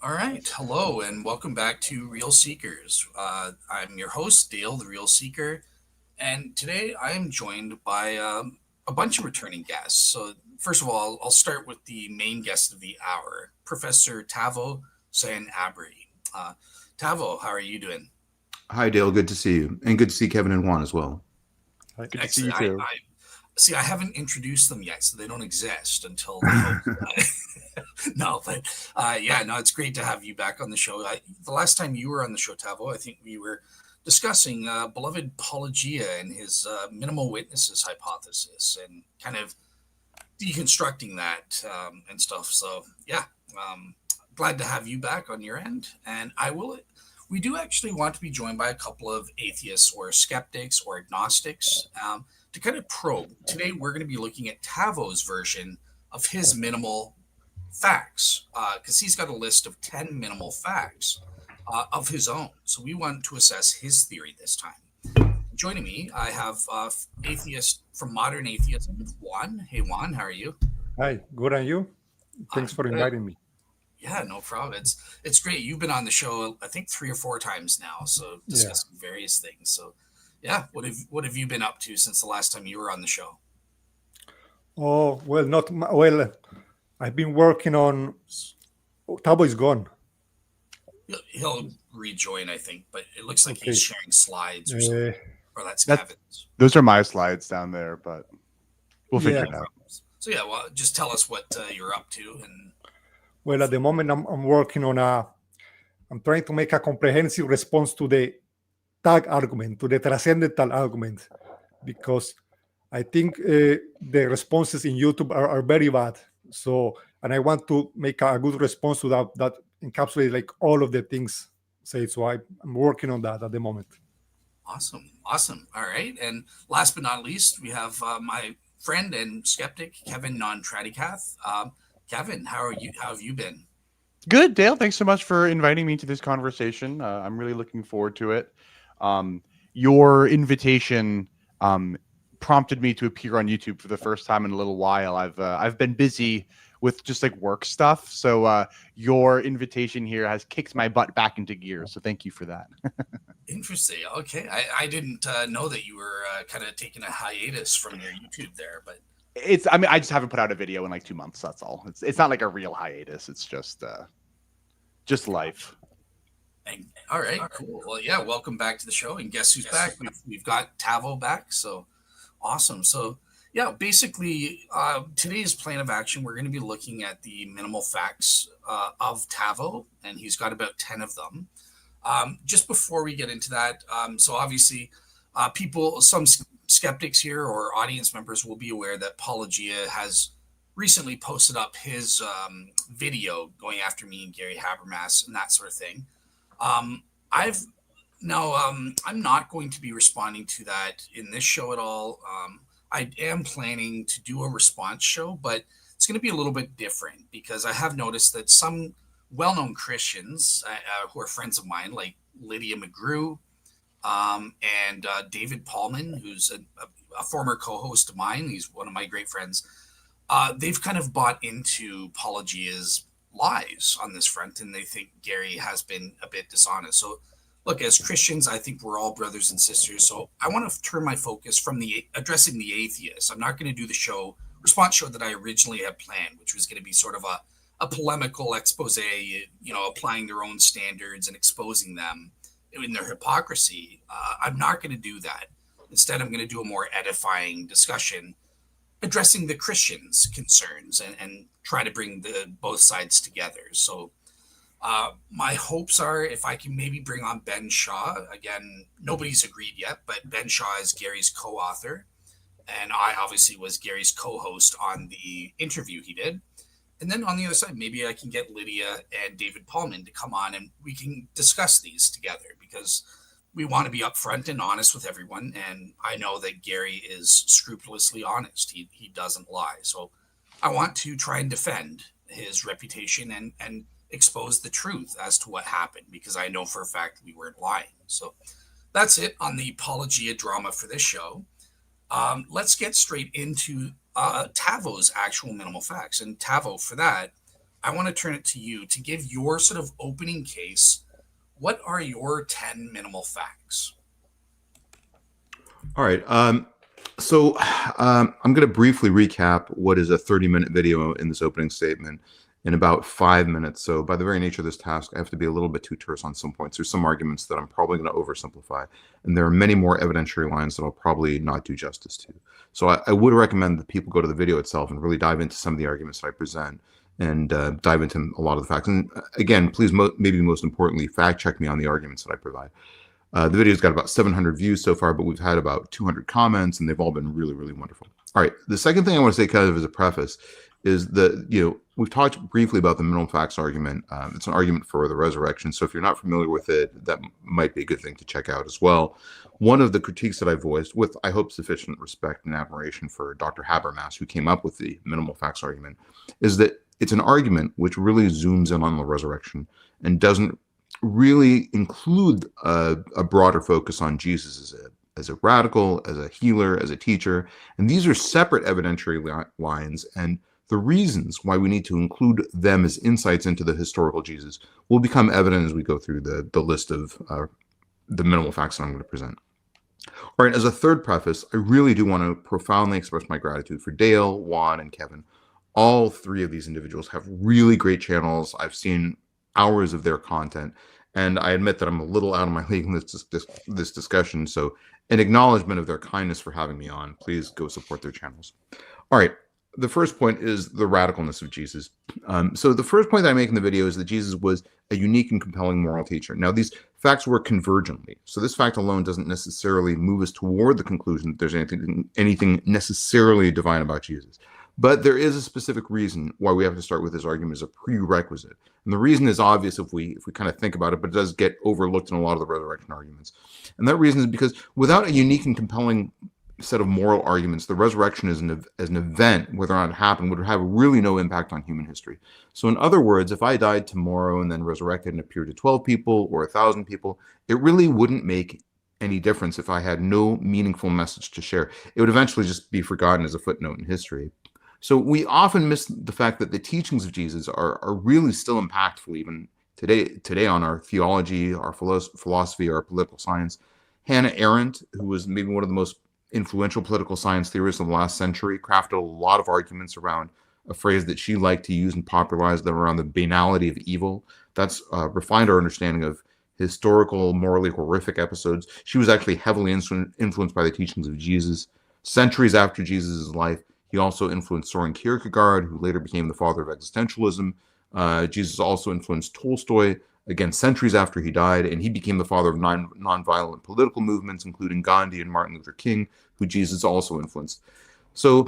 All right. Hello, and welcome back to Real Seekers. I'm your host, Dale, the Real Seeker, and today I am joined by a bunch of returning guests. So, first of all, I'll start with the main guest of the hour, Professor Tavo San Abri. Tavo, how are you doing? Hi, Dale. Good to see you, and good to see Kevin and Juan as well. Hi. Good to see you Excellent. too. I see. I haven't introduced them yet, so they don't exist until the host. No, but yeah, no, it's great to have you back on the show. The last time you were on the show, Tavo, I think we were discussing beloved Paulogia and his minimal witnesses hypothesis and kind of deconstructing that and stuff. So yeah, glad to have you back on your end. And I will. We do actually want to be joined by a couple of atheists or skeptics or agnostics to kind of probe. Today, we're going to be looking at Tavo's version of his minimal facts because he's got a list of 10 minimal facts of his own. So we want to assess his theory this time. Joining me, I have atheist from Modern Atheism, Juan. Hey, Juan, how are you? Hi, good and you? Thanks I'm for good. inviting me. Yeah, no problem. It's great. You've been on the show, I think, 3 or 4 times now, so Yeah. discussing various things. So, yeah, what have you been up to since the last time you were on the show? Oh, well, not well. I've been working on. Tabo is gone. He'll rejoin, I think, but it looks like he's Okay. sharing slides or something, Uh, or that's That Kevin's. those are my slides down there, but we'll figure yeah. it No out. problems. So yeah, well, just tell us what you're up to, and Well, at the moment, I'm working on a. I'm trying to make a comprehensive response to the tag argument, to the transcendental argument, because I think the responses in YouTube are very bad. So, and I want to make a good response to that encapsulates like all of the things said. So I'm working on that at the moment. awesome. All right, and last but not least, we have my friend and skeptic Kevin Non-Tradicath. Kevin, how are you? How have you been? Good, Dale. Thanks so much for inviting me to this conversation. I'm really looking forward to it. Your invitation prompted me to appear on YouTube for the first time in a little while. I've been busy with just like work stuff, so your invitation here has kicked my butt back into gear. So thank you for that. Interesting. Okay, I didn't know that you were kind of taking a hiatus from your YouTube there, but I mean, I just haven't put out a video in like 2 months. That's all. It's not like a real hiatus. It's just life. and, all right, cool. Well, yeah, welcome back to the show. And guess who's back? We've got Tavo back. So awesome. So yeah, basically, today's plan of action, we're going to be looking at the minimal facts of Tavo, and he's got about 10 of them. Just before we get into that, so obviously, some skeptics here or audience members will be aware that Paulogia has recently posted up his video going after me and Gary Habermas and that sort of thing. I've now I'm not going to be responding to that in this show at all. I am planning to do a response show, but it's going to be a little bit different because I have noticed that some well-known Christians who are friends of mine, like Lydia McGrew and David Paulman, who's a former co-host of mine. He's one of my great friends. They've kind of bought into Paulogia's lies on this front, and they think Gary has been a bit dishonest. So, look, as Christians, I think we're all brothers and sisters. So, I want to turn my focus from the addressing the atheists. I'm not going to do the response show that I originally had planned, which was going to be sort of a polemical expose, applying their own standards and exposing them in their hypocrisy. I'm not going to do that. Instead, I'm going to do a more edifying discussion addressing the Christians' concerns and try to bring the both sides together. So my hopes are if I can maybe bring on Ben Shaw again. Nobody's agreed yet, but Ben Shaw is Gary's co-author, and I obviously was Gary's co-host on the interview he did. And then on the other side, maybe I can get Lydia and David Paulman to come on and we can discuss these together because we want to be upfront and honest with everyone. And I know that Gary is scrupulously honest. He doesn't lie. So I want to try and defend his reputation and expose the truth as to what happened because I know for a fact we weren't lying. So that's it on the Paulogia drama for this show. Let's get straight into Tavo's actual minimal facts. And Tavo, for that, I want to turn it to you to give your sort of opening case. What are your 10 minimal facts? All right. I'm going to briefly recap what is a 30-minute video in this opening statement in about 5 minutes. So by the very nature of this task, I have to be a little bit too terse on some points. There's some arguments that I'm probably going to oversimplify, and there are many more evidentiary lines that I'll probably not do justice to. So I would recommend that people go to the video itself and really dive into some of the arguments that I present and dive into a lot of the facts. And again, please, maybe most importantly, fact check me on the arguments that I provide. The video's got about 700 views so far, but we've had about 200 comments, and they've all been really, really wonderful. All right. The second thing I want to say kind of as a preface is that, we've talked briefly about the minimal facts argument. It's an argument for the resurrection. So if you're not familiar with it, that might be a good thing to check out as well. One of the critiques that I voiced, with, I hope, sufficient respect and admiration for Dr. Habermas, who came up with the minimal facts argument, is that it's an argument which really zooms in on the resurrection and doesn't really include a broader focus on Jesus as a radical, as a healer, as a teacher. And these are separate evidentiary lines. And the reasons why we need to include them as insights into the historical Jesus will become evident as we go through the list of the minimal facts that I'm going to present. All right, as a third preface, I really do want to profoundly express my gratitude for Dale, Juan, and Kevin. All three of these individuals have really great channels. I've seen hours of their content, and I admit that I'm a little out of my league in this discussion. So an acknowledgement of their kindness for having me on. Please go support their channels. All right. The first point is the radicalness of Jesus. So the first point that I make in the video is that Jesus was a unique and compelling moral teacher. Now, these facts work convergently. So this fact alone doesn't necessarily move us toward the conclusion that there's anything necessarily divine about Jesus. But there is a specific reason why we have to start with this argument as a prerequisite. And the reason is obvious if we kind of think about it, but it does get overlooked in a lot of the resurrection arguments. And that reason is because without a unique and compelling set of moral arguments, the resurrection as an event, whether or not it happened, would have really no impact on human history. So in other words, if I died tomorrow and then resurrected and appeared to 12 people or 1,000 people, it really wouldn't make any difference if I had no meaningful message to share. It would eventually just be forgotten as a footnote in history. So we often miss the fact that the teachings of Jesus are really still impactful even today on our theology, our philosophy, our political science. Hannah Arendt, who was maybe one of the most influential political science theorists of the last century, crafted a lot of arguments around a phrase that she liked to use and popularized them around the banality of evil. That's refined our understanding of historical, morally horrific episodes. She was actually heavily influenced by the teachings of Jesus. Centuries after Jesus' life, he also influenced Soren Kierkegaard, who later became the father of existentialism. Jesus also influenced Tolstoy, again, centuries after he died, and he became the father of nonviolent political movements, including Gandhi and Martin Luther King, who Jesus also influenced. So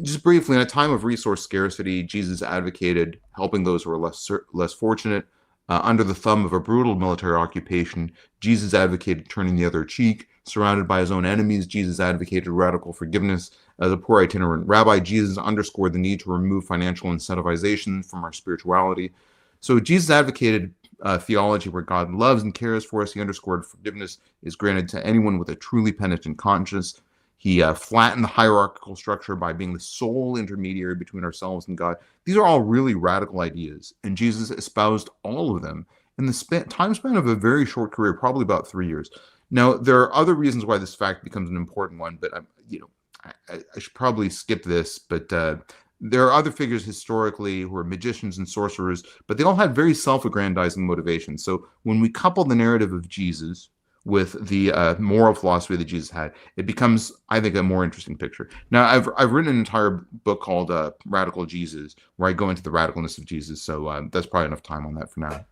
just briefly, in a time of resource scarcity, Jesus advocated helping those who are less fortunate. Under the thumb of a brutal military occupation, Jesus advocated turning the other cheek. Surrounded by his own enemies, Jesus advocated radical forgiveness. As a poor itinerant rabbi, Jesus underscored the need to remove financial incentivization from our spirituality. So Jesus advocated theology where God loves and cares for us. He underscored forgiveness is granted to anyone with a truly penitent conscience. He flattened the hierarchical structure by being the sole intermediary between ourselves and God. These are all really radical ideas, and Jesus espoused all of them in the time span of a very short career, probably about 3 years. Now, there are other reasons why this fact becomes an important one, but I should probably skip this. But there are other figures historically who are magicians and sorcerers, but they all had very self-aggrandizing motivations. So when we couple the narrative of Jesus with the moral philosophy that Jesus had, it becomes, I think, a more interesting picture. Now, I've written an entire book called Radical Jesus, where I go into the radicalness of Jesus. So that's probably enough time on that for now.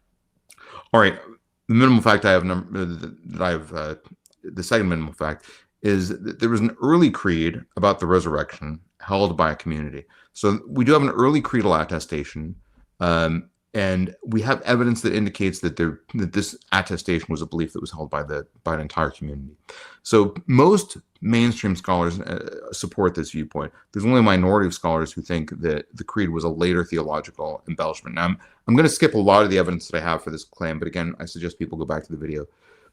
All right. The minimal fact I have the second minimal fact is that there was an early creed about the resurrection held by a community. So we do have an early creedal attestation, and we have evidence that indicates that this attestation was a belief that was held by an entire community. So most mainstream scholars support this viewpoint. There's only a minority of scholars who think that the creed was a later theological embellishment. Now, I'm going to skip a lot of the evidence that I have for this claim, but again, I suggest people go back to the video.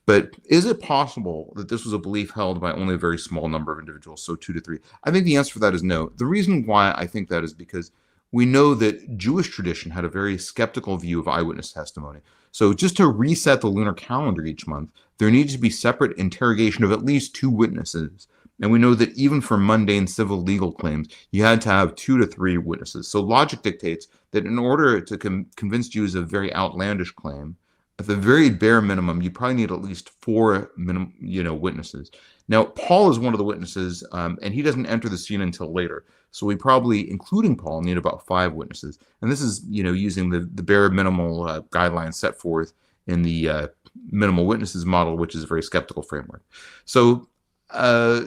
But is it possible that this was a belief held by only a very small number of individuals, so 2 to 3? I think the answer for that is no. The reason why I think that is because we know that Jewish tradition had a very skeptical view of eyewitness testimony. So just to reset the lunar calendar each month, there needs to be separate interrogation of at least 2 witnesses. And we know that even for mundane civil legal claims, you had to have 2 to 3 witnesses. So logic dictates that in order to convince Jews of a very outlandish claim, at the very bare minimum, you probably need at least 4 witnesses. Now, Paul is one of the witnesses, and he doesn't enter the scene until later. So we probably, including Paul, need about 5 witnesses. And this is, using the bare minimal guidelines set forth in the minimal witnesses model, which is a very skeptical framework. So, I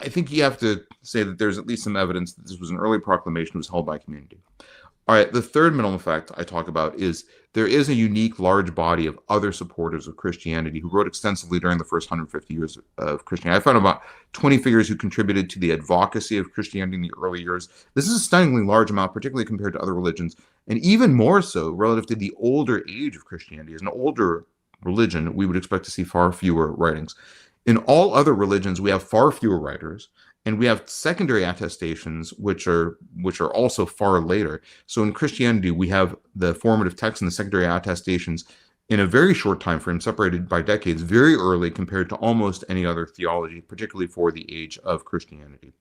think you have to say that there's at least some evidence that this was an early proclamation that was held by a community. All right, the third minimal fact I talk about is there is a unique large body of other supporters of Christianity who wrote extensively during the first 150 years of Christianity. I found about 20 figures who contributed to the advocacy of Christianity in the early years. This is a stunningly large amount, particularly compared to other religions, and even more so relative to the older age of Christianity. As an older religion, we would expect to see far fewer writings. In all other religions, we have far fewer writers, and we have secondary attestations, which are also far later. So in Christianity, we have the formative texts and the secondary attestations in a very short time frame, separated by decades, very early compared to almost any other theology, particularly for the age of Christianity.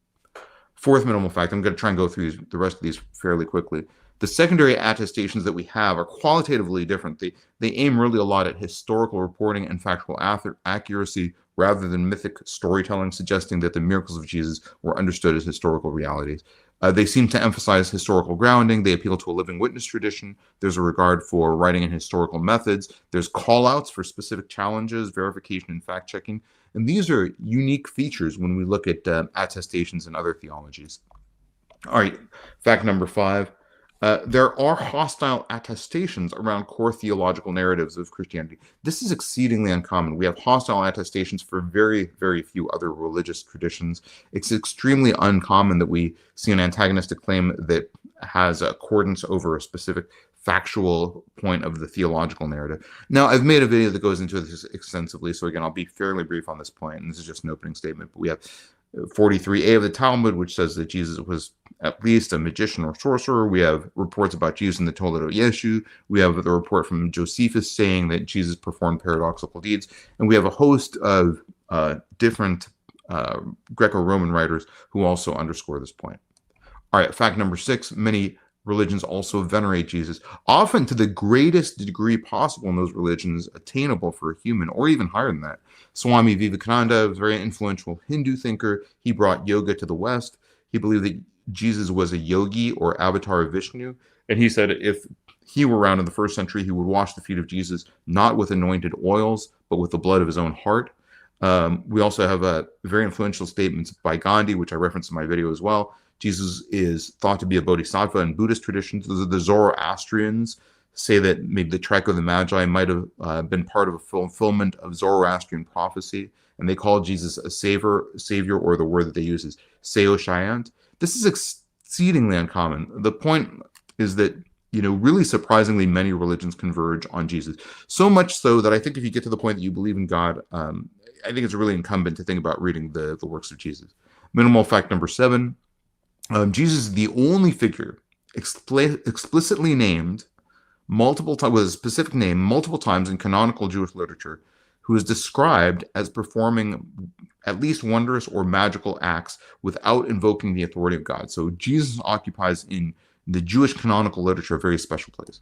Fourth minimal fact, I'm going to try and go through the rest of these fairly quickly. The secondary attestations that we have are qualitatively different. They aim really a lot at historical reporting and factual accuracy rather than mythic storytelling, suggesting that the miracles of Jesus were understood as historical realities. They seem to emphasize historical grounding. They appeal to a living witness tradition. There's a regard for writing and historical methods. There's call-outs for specific challenges, verification, and fact-checking. And these are unique features when we look at attestations in other theologies. All right, fact number 5. There are hostile attestations around core theological narratives of Christianity. This is exceedingly uncommon. We have hostile attestations for very, very few other religious traditions. It's extremely uncommon that we see an antagonistic claim that has accordance over a specific factual point of the theological narrative. Now, I've made a video that goes into this extensively, so again, I'll be fairly brief on this point, and this is just an opening statement, but we have 43a of the Talmud, which says that Jesus was at least a magician or sorcerer. We have reports about Jesus in the Toledo Yeshu. We have the report from Josephus saying that Jesus performed paradoxical deeds. And we have a host of different Greco-Roman writers who also underscore this point. All right, fact number 6, many religions also venerate Jesus, often to the greatest degree possible in those religions attainable for a human, or even higher than that. Swami Vivekananda was a very influential Hindu thinker. He brought yoga to the West. He believed that Jesus was a yogi or avatar of Vishnu. And he said if he were around in the 1st century, he would wash the feet of Jesus, not with anointed oils, but with the blood of his own heart. We also have very influential statements by Gandhi, which I referenced in my video as well. Jesus is thought to be a bodhisattva in Buddhist traditions. The Zoroastrians say that maybe the trek of the Magi might have been part of a fulfillment of Zoroastrian prophecy, and they call Jesus a savior, or the word that they use is Seoshayant. This is exceedingly uncommon. The point is that, really surprisingly, many religions converge on Jesus. So much so that I think if you get to the point that you believe in God, I think it's really incumbent to think about reading the works of Jesus. Minimal fact number 7. Jesus is the only figure explicitly named multiple times, with a specific name multiple times in canonical Jewish literature, who is described as performing at least wondrous or magical acts without invoking the authority of God. So Jesus occupies in the Jewish canonical literature a very special place.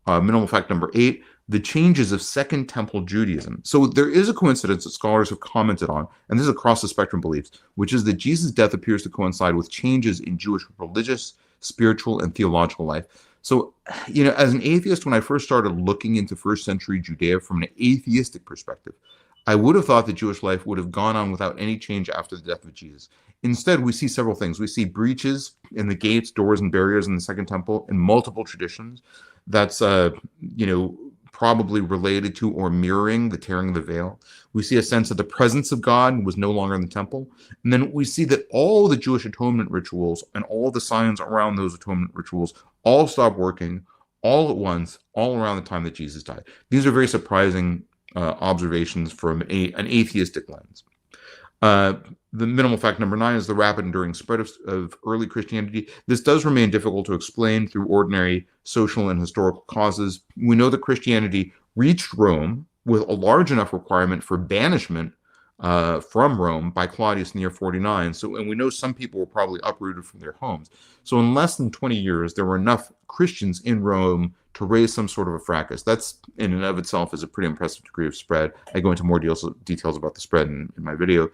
Minimal fact number 8, the changes of Second Temple Judaism. So there is a coincidence that scholars have commented on, and this is across the spectrum beliefs, which is that Jesus' death appears to coincide with changes in Jewish religious, spiritual, and theological life. So, as an atheist, when I first started looking into 1st century Judea from an atheistic perspective, I would have thought that Jewish life would have gone on without any change after the death of Jesus. Instead, we see several things. We see breaches in the gates, doors, and barriers in the Second Temple in multiple traditions. That's, probably related to or mirroring the tearing of the veil. We see a sense that the presence of God was no longer in the temple. And then we see that all the Jewish atonement rituals and all the signs around those atonement rituals all stopped working all at once, all around the time that Jesus died. These are very surprising observations from an atheistic lens. The minimal fact number 9 is the rapid enduring spread of early Christianity. This does remain difficult to explain through ordinary social and historical causes. We know that Christianity reached Rome with a large enough requirement for banishment from Rome by Claudius in the year 49. So, and we know some people were probably uprooted from their homes. So in less than 20 years, there were enough Christians in Rome to raise some sort of a fracas. That's in and of itself is a pretty impressive degree of spread. I go into more details about the spread in my video.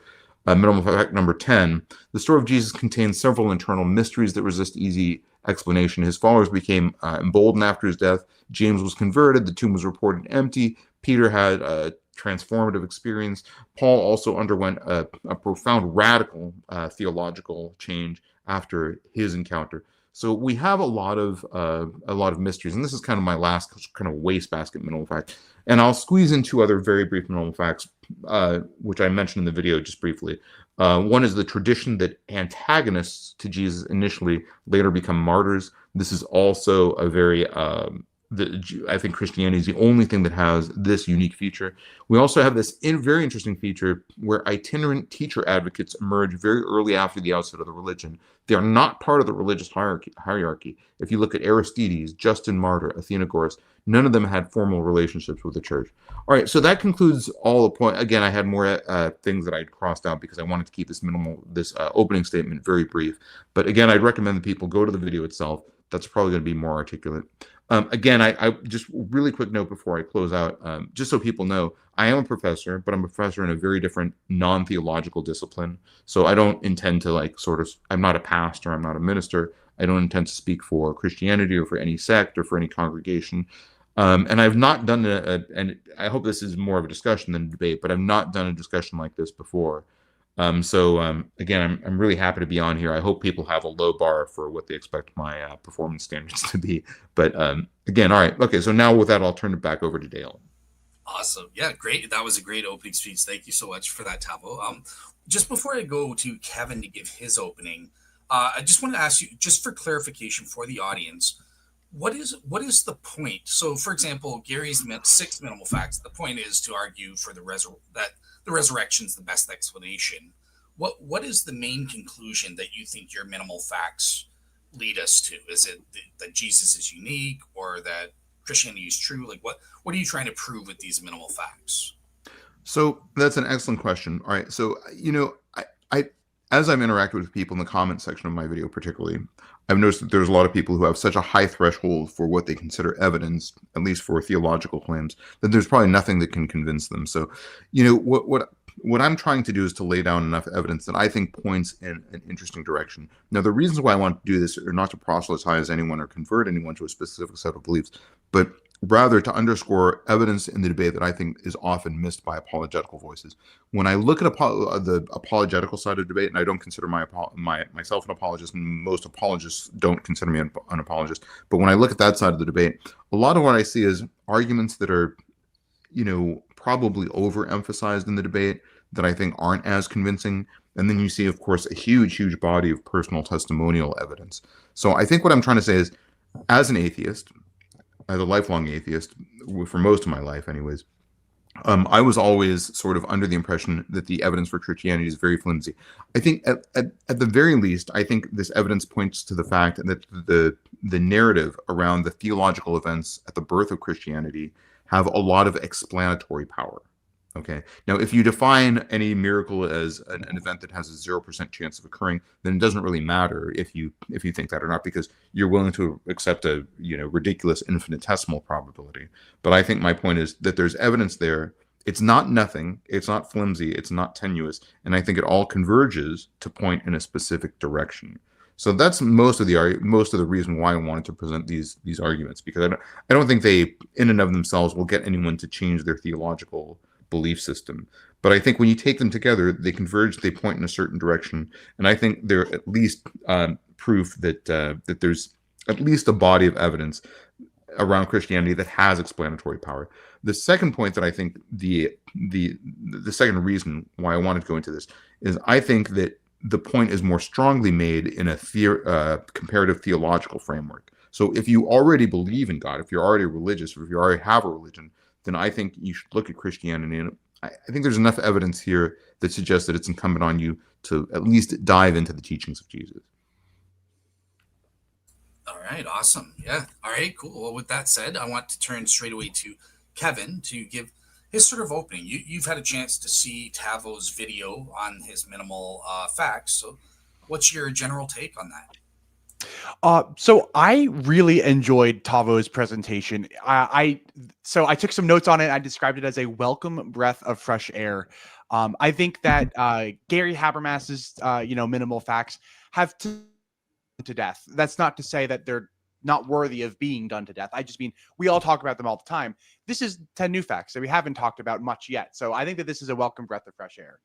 Minimal fact number 10, the story of Jesus contains several internal mysteries that resist easy explanation. His followers became emboldened after his death. James was converted. The tomb was reported empty. Peter had a transformative experience. Paul also underwent a profound radical theological change after his encounter. So we have a lot of mysteries, and this is kind of my last kind of wastebasket minimal fact. And I'll squeeze in 2 other very brief minimal facts, which I mentioned in the video just briefly. One is the tradition that antagonists to Jesus initially later become martyrs. This is also a very I think Christianity is the only thing that has this unique feature. We also have this very interesting feature where itinerant teacher advocates emerge very early after the outset of the religion. They are not part of the religious hierarchy. If you look at Aristides, Justin Martyr, Athenagoras, none of them had formal relationships with the church. All right, so that concludes all the point. Again, I had more things that I'd crossed out because I wanted to keep this opening statement very brief. But again, I'd recommend that people go to the video itself. That's probably going to be more articulate. Again, I just really quick note before I close out, just so people know, I am a professor, but I'm a professor in a very different non-theological discipline. So I don't intend to I'm not a pastor, I'm not a minister. I don't intend to speak for Christianity or for any sect or for any congregation. And I've not done and I hope this is more of a discussion than a debate, but I've not done a discussion like this before. Again, I'm really happy to be on here. I hope people have a low bar for what they expect my performance standards to be. But again, all right. Okay, so now with that, I'll turn it back over to Dale. Awesome. Yeah, great. That was a great opening speech. Thank you so much for that, Tavo. Just before I go to Kevin to give his opening, I just want to ask you, just for clarification for the audience, what is the point? So, for example, Gary's 6 minimal facts. The point is to argue for the resurrection is the best explanation. What is the main conclusion that you think your minimal facts lead us to? Is it that Jesus is unique, or that Christianity is true? Like, what are you trying to prove with these minimal facts? So that's an excellent question. All right. So, I as I've interacted with people in the comment section of my video, particularly, I've noticed that there's a lot of people who have such a high threshold for what they consider evidence, at least for theological claims, that there's probably nothing that can convince them. So, what I'm trying to do is to lay down enough evidence that I think points in an interesting direction. Now, the reasons why I want to do this are not to proselytize anyone or convert anyone to a specific set of beliefs, but rather to underscore evidence in the debate that I think is often missed by apologetical voices. When I look at the apologetical side of the debate, and I don't consider myself an apologist, and most apologists don't consider me an apologist, but when I look at that side of the debate, a lot of what I see is arguments that are, probably overemphasized in the debate that I think aren't as convincing. And then you see, of course, a huge body of personal testimonial evidence. So I think what I'm trying to say is, as an atheist, as a lifelong atheist, for most of my life anyways, I was always sort of under the impression that the evidence for Christianity is very flimsy. I think at the very least, I think this evidence points to the fact that the narrative around the theological events at the birth of Christianity have a lot of explanatory power. Okay. Now, if you define any miracle as an event that has a 0% chance of occurring, then it doesn't really matter if you think that or not, because you're willing to accept a ridiculous infinitesimal probability. But I think my point is that there's evidence there. It's not nothing. It's not flimsy. It's not tenuous, and I think it all converges to point in a specific direction. So that's most of the reason why I wanted to present these arguments, because I don't think they, in and of themselves, will get anyone to change their theological belief system. But I think when you take them together, they converge, they point in a certain direction, and I think they're at least proof that that there's at least a body of evidence around Christianity that has explanatory power. The second point that I think the second reason why I wanted to go into this is I think that the point is more strongly made in a comparative theological framework. So if you already believe in God, if you're already religious, or if you already have a religion, then I think you should look at Christianity I think there's enough evidence here that suggests that it's incumbent on you to at least dive into the teachings of Jesus. All right, awesome. Yeah. All right, cool. Well, with that said, I want to turn straight away to Kevin to give his sort of opening. You've had a chance to see Tavo's video on his minimal facts. So, what's your general take on that? So I really enjoyed Tavo's presentation. So I took some notes on it. I described it as a welcome breath of fresh air. I think that Gary Habermas's minimal facts have to death. That's not to say that they're not worthy of being done to death. I just mean we all talk about them all the time. This is 10 new facts that we haven't talked about much yet. So I think that this is a welcome breath of fresh air.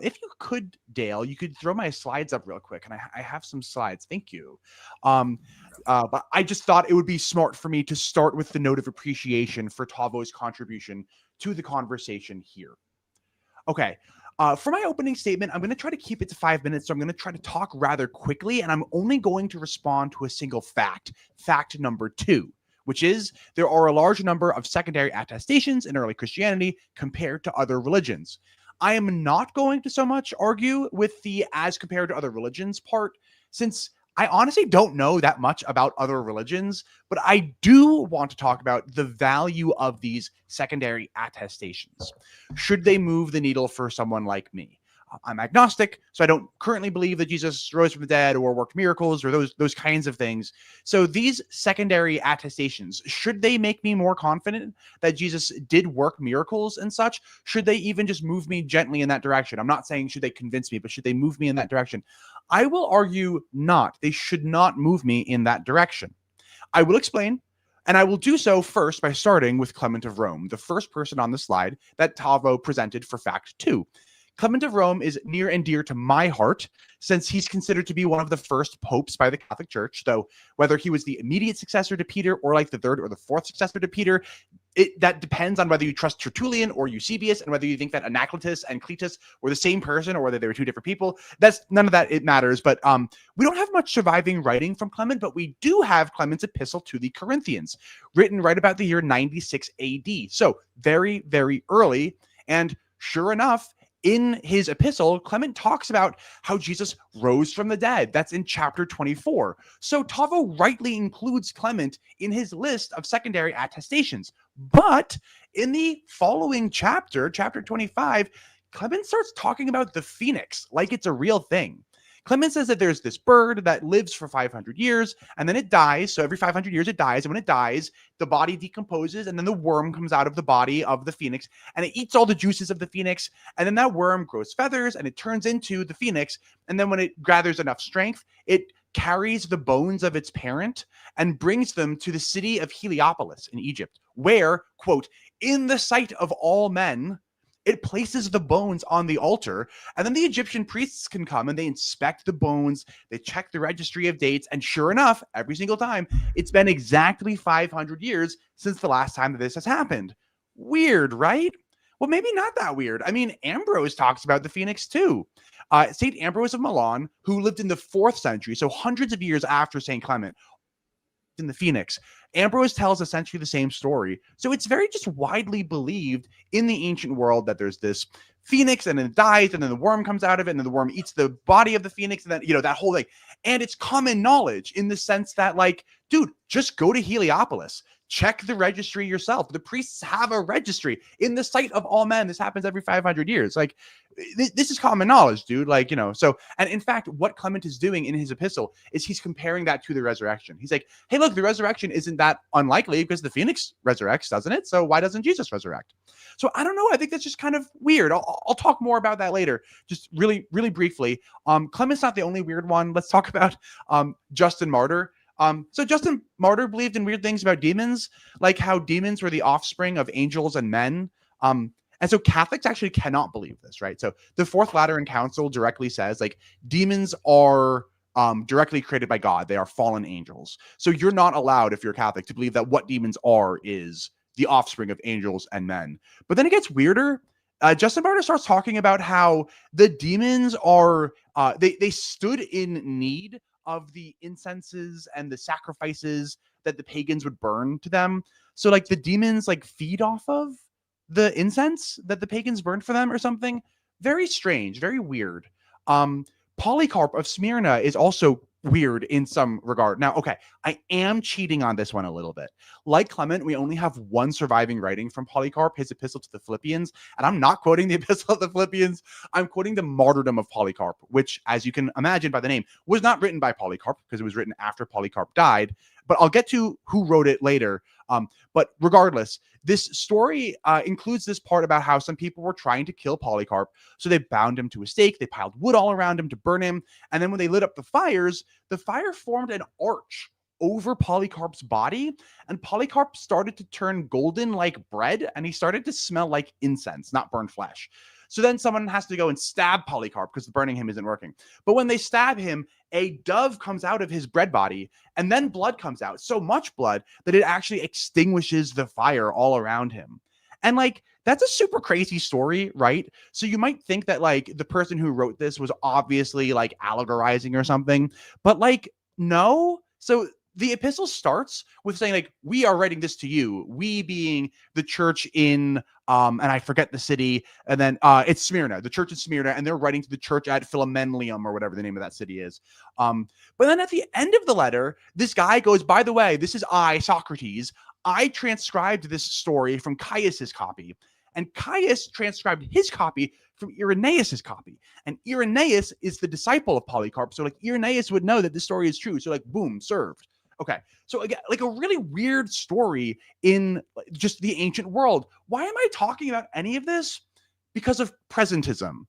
If you could, Dale, you could throw my slides up real quick, and I have some slides. Thank you. But I just thought it would be smart for me to start with the note of appreciation for Tavo's contribution to the conversation here. Okay. For my opening statement, I'm going to try to keep it to 5 minutes. So I'm going to try to talk rather quickly, and I'm only going to respond to a single fact. Fact number 2, which is there are a large number of secondary attestations in early Christianity compared to other religions. I am not going to so much argue with the as compared to other religions part, since I honestly don't know that much about other religions, but I do want to talk about the value of these secondary attestations. Should they move the needle for someone like me? I'm agnostic, so I don't currently believe that Jesus rose from the dead or worked miracles or those kinds of things. So these secondary attestations, should they make me more confident that Jesus did work miracles and such? Should they even just move me gently in that direction? I'm not saying should they convince me, but should they move me in that direction? I will argue not. They should not move me in that direction. I will explain, and I will do so first by starting with Clement of Rome, the first person on the slide that Tavo presented for fact 2. Clement of Rome is near and dear to my heart, since he's considered to be one of the first popes by the Catholic Church, though whether he was the immediate successor to Peter or like the third or the fourth successor to Peter, that depends on whether you trust Tertullian or Eusebius and whether you think that Anacletus and Cletus were the same person or whether they were two different people. That's none of that, it matters. But we don't have much surviving writing from Clement, but we do have Clement's epistle to the Corinthians, written right about the year 96 AD. So very, very early. And sure enough, in his epistle, Clement talks about how Jesus rose from the dead. That's in chapter 24. So Tavo rightly includes Clement in his list of secondary attestations. But in the following chapter, chapter 25, Clement starts talking about the phoenix like it's a real thing. Clement says that there's this bird that lives for 500 years and then it dies. So every 500 years it dies. And when it dies, the body decomposes and then the worm comes out of the body of the phoenix and it eats all the juices of the phoenix. And then that worm grows feathers and it turns into the phoenix. And then when it gathers enough strength, it carries the bones of its parent and brings them to the city of Heliopolis in Egypt, where, quote, in the sight of all men, it places the bones on the altar, and then the Egyptian priests can come and they inspect the bones, they check the registry of dates, and sure enough, every single time, it's been exactly 500 years since the last time that this has happened. Weird, right? Well, maybe not that weird. I mean, Ambrose talks about the phoenix too. St. Ambrose of Milan, who lived in the 4th century, so hundreds of years after St. Clement, in the phoenix. Ambrose tells essentially the same story. So it's very just widely believed in the ancient world that there's this phoenix and then it dies and then the worm comes out of it and then the worm eats the body of the phoenix and then, that whole thing. And it's common knowledge in the sense that, like, dude, just go to Heliopolis. Check the registry yourself. The priests have a registry in the sight of all men. This happens every 500 years. Like, this is common knowledge, dude. Like, so, and in fact, what Clement is doing in his epistle is he's comparing that to the resurrection. He's like, hey, look, the resurrection isn't that unlikely because the phoenix resurrects, doesn't it? So why doesn't Jesus resurrect? So I don't know. I think that's just kind of weird. I'll talk more about that later. Just really, really briefly. Clement's not the only weird one. Let's talk about Justin Martyr. So Justin Martyr believed in weird things about demons, like how demons were the offspring of angels and men. And so Catholics actually cannot believe this, right? So the Fourth Lateran Council directly says, like, demons are directly created by God. They are fallen angels. So you're not allowed, if you're Catholic, to believe that what demons are is the offspring of angels and men. But then it gets weirder. Justin Martyr starts talking about how the demons are, they stood in need of the incenses and the sacrifices that the pagans would burn to them. So, like, the demons, like, feed off of the incense that the pagans burned for them or something. Very strange, very weird. Polycarp of Smyrna is also weird in some regard. Now, okay, I am cheating on this one a little bit. Like Clement, we only have one surviving writing from Polycarp, his epistle to the Philippians, and I'm not quoting the epistle of the Philippians. I'm quoting the martyrdom of Polycarp, which, as you can imagine by the name, was not written by Polycarp because it was written after Polycarp died. But I'll get to who wrote it later. But regardless, this story includes this part about how some people were trying to kill Polycarp. So they bound him to a stake. They piled wood all around him to burn him. And then when they lit up the fires, the fire formed an arch over Polycarp's body. And Polycarp started to turn golden like bread. And he started to smell like incense, not burned flesh. So then someone has to go and stab Polycarp because burning him isn't working. But when they stab him, a dove comes out of his bread body, and then blood comes out. So much blood that it actually extinguishes the fire all around him. And like, that's a super crazy story, right? So you might think that like the person who wrote this was obviously like allegorizing or something, but like, no. So the epistle starts with saying like, we are writing this to you, we being the church in and I forget the city, and then it's Smyrna, the church in Smyrna, and they're writing to the church at Philomelium or whatever the name of that city is. But then at the end of the letter, this guy goes, by the way, this is I, Socrates. I transcribed this story from Caius's copy, and Caius transcribed his copy from Irenaeus's copy. And Irenaeus is the disciple of Polycarp. So like Irenaeus would know that this story is true. So like, boom, served. Okay, so again, like a really weird story in just the ancient world. Why am I talking about any of this? Because of presentism.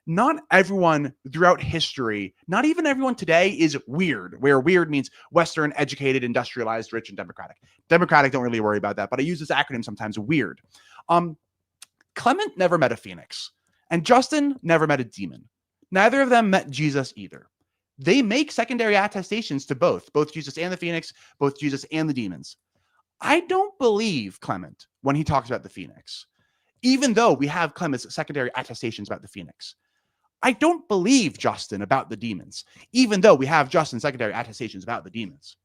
Not everyone throughout history, not even everyone today, is weird, where weird means Western, educated, industrialized, rich, and democratic. Democratic, don't really worry about that, but I use this acronym sometimes, weird. Clement never met a phoenix, and Justin never met a demon. Neither of them met Jesus either. They make secondary attestations to both Jesus and the phoenix, both Jesus and the demons. I don't believe Clement when he talks about the phoenix, even though we have Clement's secondary attestations about the phoenix. I don't believe Justin about the demons, even though we have Justin's secondary attestations about the demons.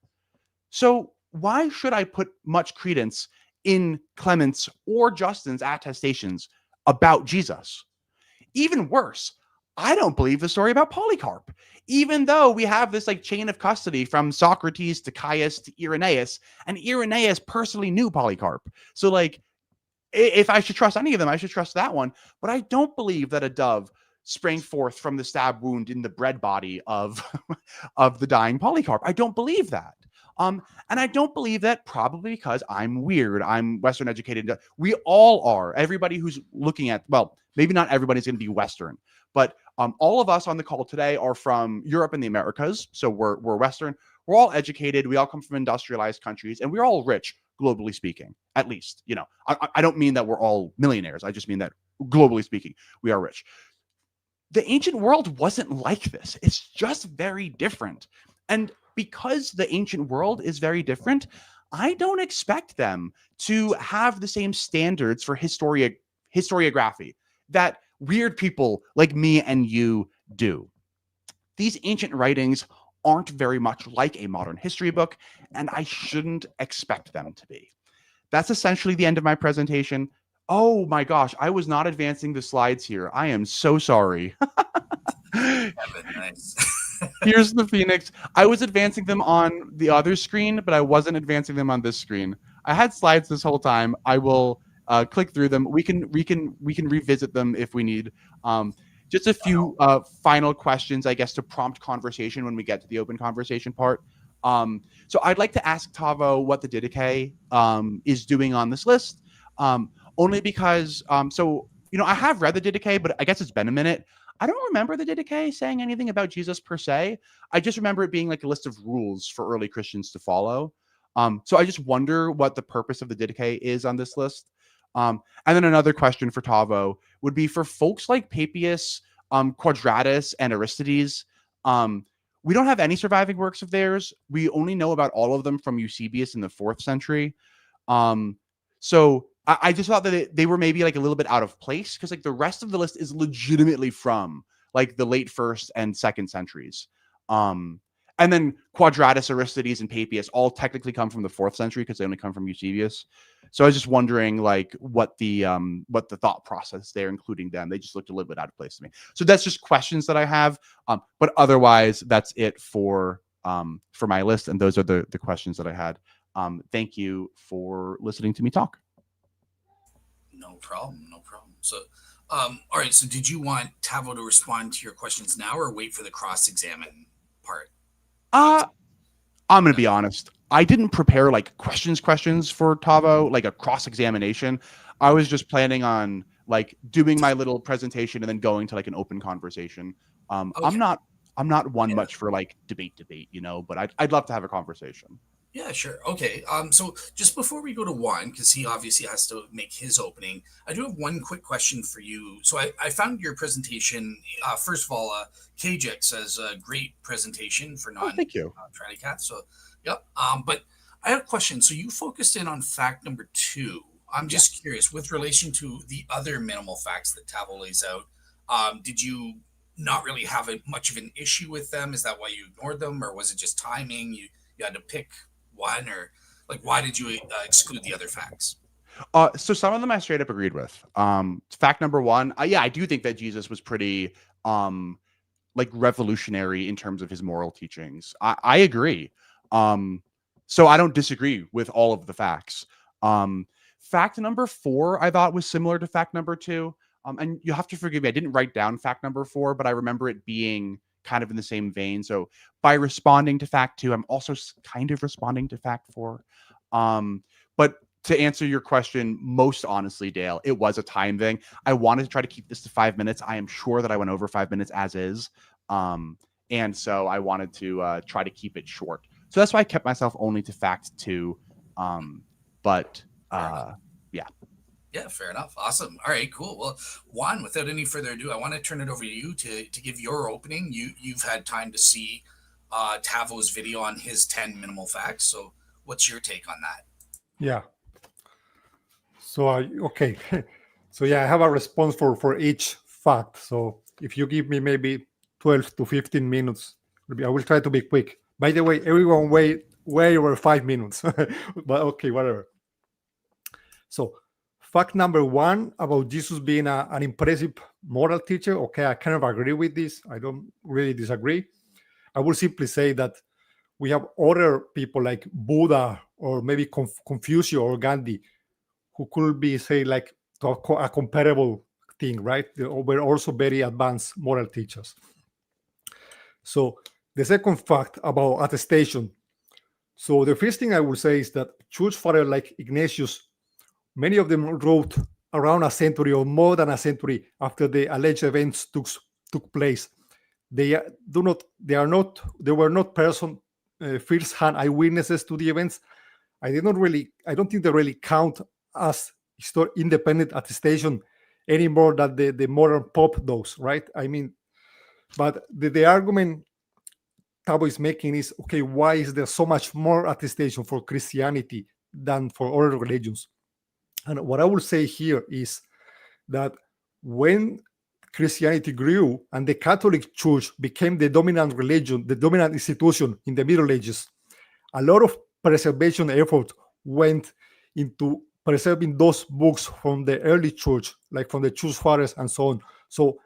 So why should I put much credence in Clement's or Justin's attestations about Jesus? Even worse, I don't believe the story about Polycarp, even though we have this like chain of custody from Socrates to Caius to Irenaeus, and Irenaeus personally knew Polycarp. So like, if I should trust any of them, I should trust that one. But I don't believe that a dove sprang forth from the stab wound in the bread body of the dying Polycarp. I don't believe that. And I don't believe that probably because I'm weird. I'm Western educated. We all are. Everybody who's looking at, well, maybe not everybody's going to be Western, but all of us on the call today are from Europe and the Americas. So we're Western. We're all educated. We all come from industrialized countries, and we're all rich, globally speaking, at least. You know, I don't mean that we're all millionaires. I just mean that globally speaking, we are rich. The ancient world wasn't like this. It's just very different. And because the ancient world is very different, I don't expect them to have the same standards for historiography that weird people like me and you do. These ancient writings aren't very much like a modern history book, and I shouldn't expect them to be. That's essentially the end of my presentation. Oh my gosh, I was not advancing the slides here. I am so sorry. Nice. Here's the phoenix. I was advancing them on the other screen, but I wasn't advancing them on this screen. I had slides this whole time. I will click through them. We can revisit them if we need. Just a few final questions, I guess, to prompt conversation when we get to the open conversation part. So I'd like to ask Tavo what the Didache is doing on this list. Only because, so, you know, I have read the Didache, but I guess it's been a minute. I don't remember the Didache saying anything about Jesus per se. I just remember it being like a list of rules for early Christians to follow. So I just wonder what the purpose of the Didache is on this list. And then another question for Tavo would be for folks like Papias, Quadratus, and Aristides. We don't have any surviving works of theirs. We only know about all of them from Eusebius in the 4th century. So I just thought that they were maybe like a little bit out of place because like the rest of the list is legitimately from like the late 1st and 2nd centuries. And And then Quadratus, Aristides, and Papias all technically come from the 4th century because they only come from Eusebius. So I was just wondering, like, what the thought process there, including them. They just looked a little bit out of place to me. So that's just questions that I have. But otherwise, that's it for my list, and those are the questions that I had. Thank you for listening to me talk. No problem. No problem. So, all right. So, did you want Tavo to respond to your questions now, or wait for the cross-examine part? I'm gonna be honest. I didn't prepare like questions for Tavo, like a cross-examination. I was just planning on like doing my little presentation and then going to like an open conversation. Okay. I'm not one much for like debate, you know, but I'd love to have a conversation. Yeah, sure. Okay. So just before we go to Juan, because he obviously has to make his opening, I do have one quick question for you. So I found your presentation. First of all, KJX says a great presentation for thank you. Tranny cats. So, yep. But I have a question. So you focused in on fact number 2. I'm just curious, with relation to the other minimal facts that Tavo lays out, did you not really have much of an issue with them? Is that why you ignored them, or was it just timing? You had to pick one, or like why did you exclude the other facts? So some of them I straight up agreed with. Fact number 1, I do think that Jesus was pretty like revolutionary in terms of his moral teachings. I agree. So I don't disagree with all of the facts. Fact number 4 I thought was similar to fact number 2. And you have to forgive me, I didn't write down fact number 4, but I remember it being kind of in the same vein. So by responding to fact 2, I'm also kind of responding to fact 4. But to answer your question, most honestly, Dale, it was a time thing. I wanted to try to keep this to 5 minutes. I am sure that I went over 5 minutes as is. And so I wanted to try to keep it short. So that's why I kept myself only to fact 2. Yeah. Yeah, fair enough. Awesome. All right, cool. Well, Juan, without any further ado, I want to turn it over to you to give your opening. You've had time to see Tavo's video on his 10 minimal facts. So what's your take on that? Yeah. So, okay. So, yeah, I have a response for each fact. So if you give me maybe 12 to 15 minutes, I will try to be quick. By the way, everyone way over 5 minutes. But okay, whatever. So fact number 1 about Jesus being an impressive moral teacher. Okay, I kind of agree with this. I don't really disagree. I will simply say that we have other people like Buddha or maybe Confucius or Gandhi who could be, say, like a comparable thing, right? They were also very advanced moral teachers. So the second fact about attestation. So the first thing I will say is that church fathers like Ignatius, many of them wrote around a century or more than a century after the alleged events took place. They were not first-hand eyewitnesses to the events. I don't think they really count as independent attestation any more than the modern Pope does, right? I mean, but the argument Tavo is making is, okay, why is there so much more attestation for Christianity than for other religions? And what I will say here is that when Christianity grew and the Catholic Church became the dominant religion, the dominant institution in the Middle Ages, a lot of preservation effort went into preserving those books from the early church, like from the church fathers and so on. So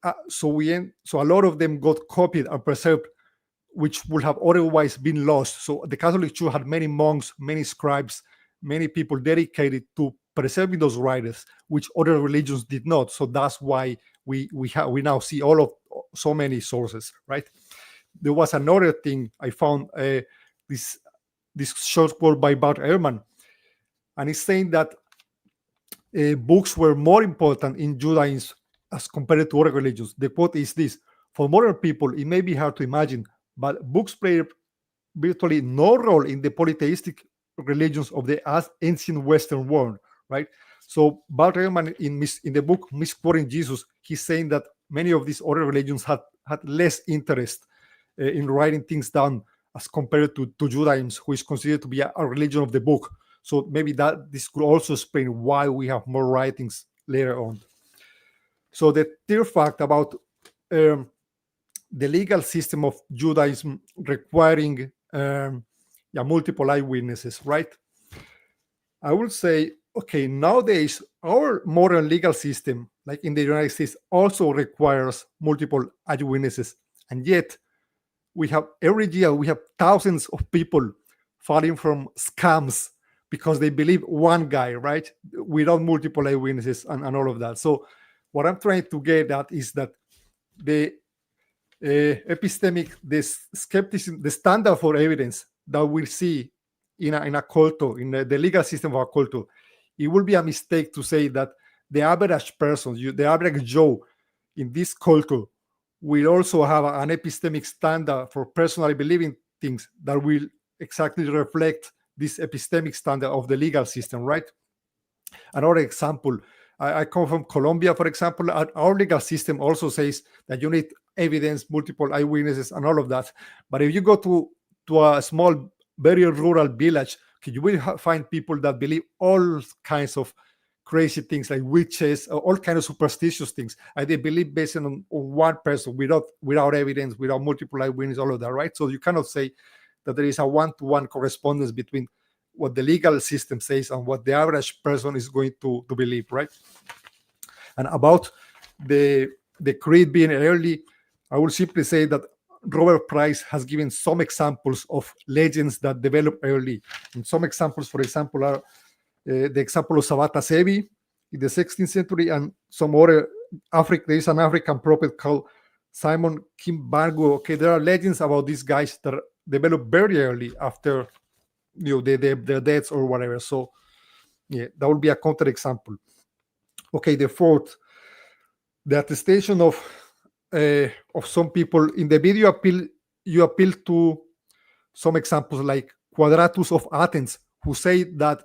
a lot of them got copied and preserved, which would have otherwise been lost. So the Catholic Church had many monks, many scribes, many people dedicated to preserving those writers, which other religions did not. So that's why we now see all of so many sources, right? There was another thing I found, this short quote by Bart Ehrman, and it's saying that books were more important in Judaism as compared to other religions. The quote is this: for modern people, it may be hard to imagine, but books play virtually no role in the polytheistic religions of the ancient Western world, right? So Bart Ehrman in the book Misquoting Jesus, he's saying that many of these other religions had less interest in writing things down as compared to Judaism, who is considered to be a religion of the book. So maybe this could also explain why we have more writings later on. So the third fact about the legal system of Judaism requiring multiple eyewitnesses, right? I would say, okay, nowadays our modern legal system, like in the United States, also requires multiple eyewitnesses, and yet every year we have thousands of people falling from scams because they believe one guy, right, without multiple eyewitnesses and all of that. So what I'm trying to get at is that the epistemic, this skepticism, the standard for evidence that we see in a culture, in the legal system of a culture, it would be a mistake to say that the average person, the average Joe in this culture, will also have an epistemic standard for personally believing things that will exactly reflect this epistemic standard of the legal system, right? Another example, I come from Colombia, for example. Our legal system also says that you need evidence, multiple eyewitnesses, and all of that. But if you go to a small, very rural village, you will find people that believe all kinds of crazy things like witches, all kinds of superstitious things. And they believe based on one person without evidence, without multiple eyewitnesses, all of that, right? So you cannot say that there is a one-to-one correspondence between what the legal system says and what the average person is going to believe, right? And about the creed being early, I will simply say that Robert Price has given some examples of legends that develop early. And some examples, for example, are the example of Sabata Sebi in the 16th century, and some other there is an African prophet called Simon Kimbangu. Okay, there are legends about these guys that develop very early after their deaths or whatever. So yeah, that would be a counter example. Okay, the fourth, the attestation of some people in the video you appeal to some examples like Quadratus of Athens, who say that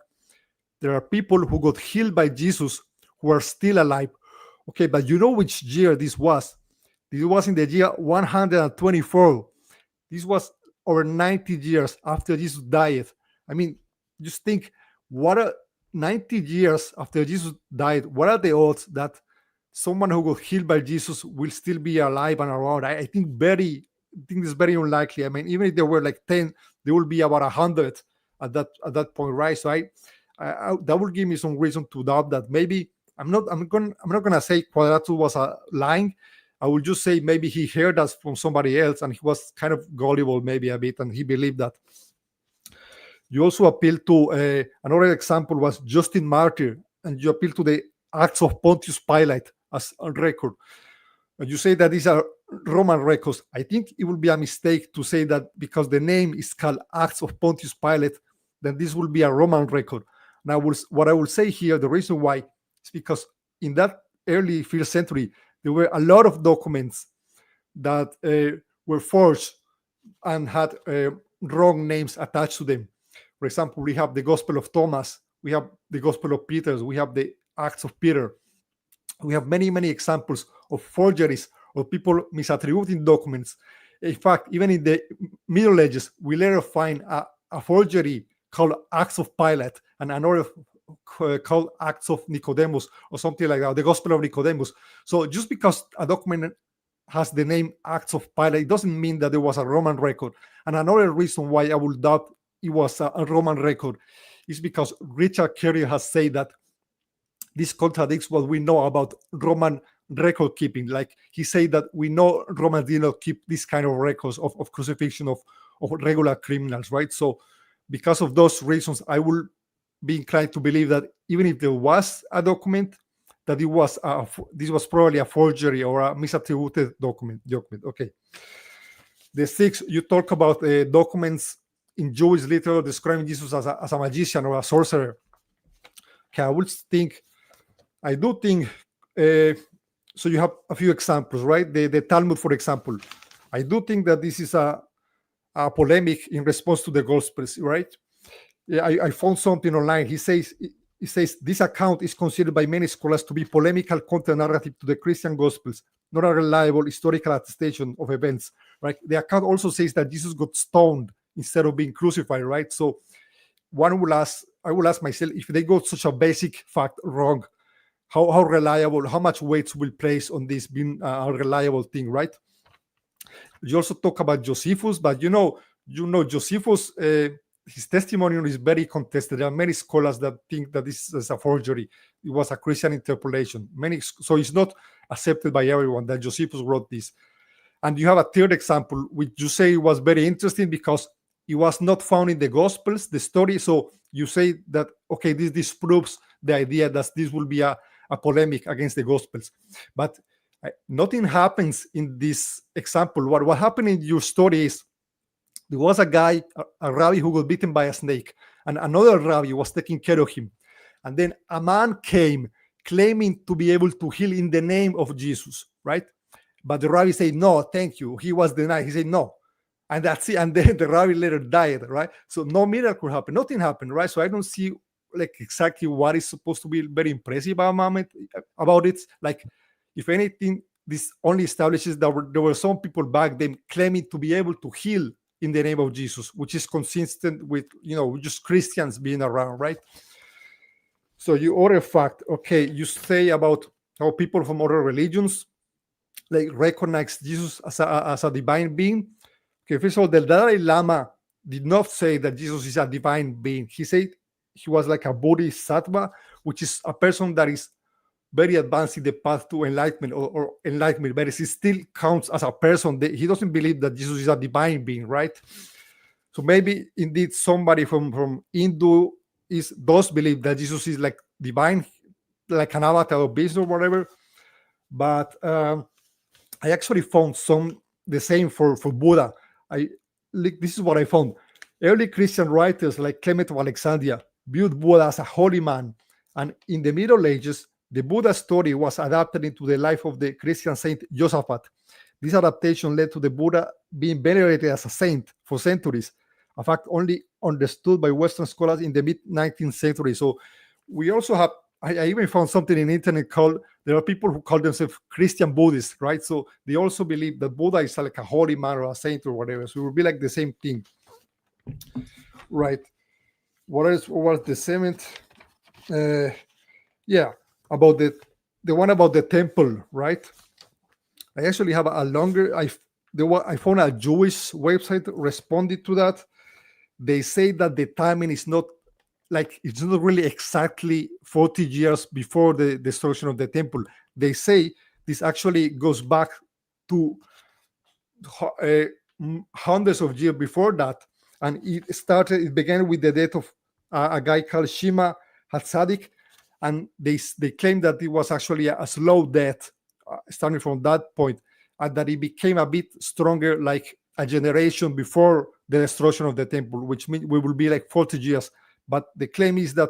there are people who got healed by Jesus who are still alive. Okay, but you know which year this was? This was in the year 124. This was over 90 years after Jesus died. I mean, just think, 90 years after Jesus died, what are the odds that someone who got healed by Jesus will still be alive and around? I think it's very unlikely. I mean, even if there were like 10, there will be about 100 at that point, right? So that would give me some reason to doubt that. Maybe I'm not gonna say Quadratus was lying. I will just say maybe he heard us from somebody else and he was kind of gullible maybe a bit and he believed that. You also appeal to another example was Justin Martyr, and you appeal to the Acts of Pontius Pilate as a record. And you say that these are Roman records. I think it would be a mistake to say that because the name is called Acts of Pontius Pilate, then this will be a Roman record. Now, what I will say here, the reason why is because in that early 5th century, there were a lot of documents that were forged and had wrong names attached to them. For example, we have the Gospel of Thomas, we have the Gospel of Peter, we have the Acts of Peter. We have many, many examples of forgeries of people misattributing documents. In fact, even in the Middle Ages, we later find a forgery called Acts of Pilate and another called Acts of Nicodemus or something like that, the Gospel of Nicodemus. So just because a document has the name Acts of Pilate, it doesn't mean that there was a Roman record. And another reason why I would doubt it was a Roman record is because Richard Carrier has said that this contradicts what we know about Roman record keeping. Like he said that we know Romans did not keep this kind of records of crucifixion of regular criminals, right? So because of those reasons, I will be inclined to believe that even if there was a document, that this was probably a forgery or a misattributed document. Okay. The sixth, you talk about documents in Jewish literature describing Jesus as a magician or a sorcerer. Okay, I do think, so you have a few examples, right? The Talmud, for example. I do think that this is a polemic in response to the Gospels, right? I found something online. He says this account is considered by many scholars to be polemical counter-narrative to the Christian Gospels, not a reliable historical attestation of events, right? The account also says that Jesus got stoned instead of being crucified, right? So I will ask myself, if they got such a basic fact wrong, how reliable, how much weight will place on this being a reliable thing, right? You also talk about Josephus, but Josephus, his testimony is very contested. There are many scholars that think that this is a forgery. It was a Christian interpolation. So it's not accepted by everyone that Josephus wrote this. And you have a third example, which you say was very interesting because it was not found in the Gospels, the story. So you say that, okay, this disproves the idea that this will be a polemic against the Gospels. But nothing happens in this example. What happened in your story is there was a guy, a rabbi who got bitten by a snake, and another rabbi was taking care of him. And then a man came claiming to be able to heal in the name of Jesus, right? But the rabbi said, no, thank you. He was denied. He said, no. And that's it. And then the rabbi later died, right? So no miracle happened. Nothing happened, right? So I don't see like exactly what is supposed to be very impressive about it. Like, if anything, this only establishes that there were some people back then claiming to be able to heal in the name of Jesus, which is consistent with, just Christians being around, right? So you other fact, okay, you say about how people from other religions like recognize Jesus as a divine being. Okay, first of all, the Dalai Lama did not say that Jesus is a divine being. He said he was like a bodhisattva, which is a person that is very advanced in the path to enlightenment or enlightenment, but he still counts as a person. He doesn't believe that Jesus is a divine being, right? So maybe indeed somebody from Hindu does believe that Jesus is like divine, like an avatar of beast or whatever. But I actually found the same for Buddha. This is what I found. Early Christian writers like Clement of Alexandria viewed Buddha as a holy man, and in the Middle Ages, the Buddha story was adapted into the life of the Christian saint Josaphat. This adaptation led to the Buddha being venerated as a saint for centuries, a fact only understood by Western scholars in the mid-19th century. So we also have, I even found something in the internet there are people who call themselves Christian Buddhists, right? So they also believe that Buddha is like a holy man or a saint or whatever. So it would be like the same thing, right? What else was the seventh? About the one about the temple, right? I actually have a longer. I found a Jewish website responded to that. They say that the timing is not it's not really exactly 40 years before the destruction of the temple. They say this actually goes back to hundreds of years before that, and it began with the death of a guy called Shima Hatzadik. And they claim that it was actually a slow death, starting from that point, and that it became a bit stronger, like a generation before the destruction of the temple, which means we will be like 40 years. But the claim is that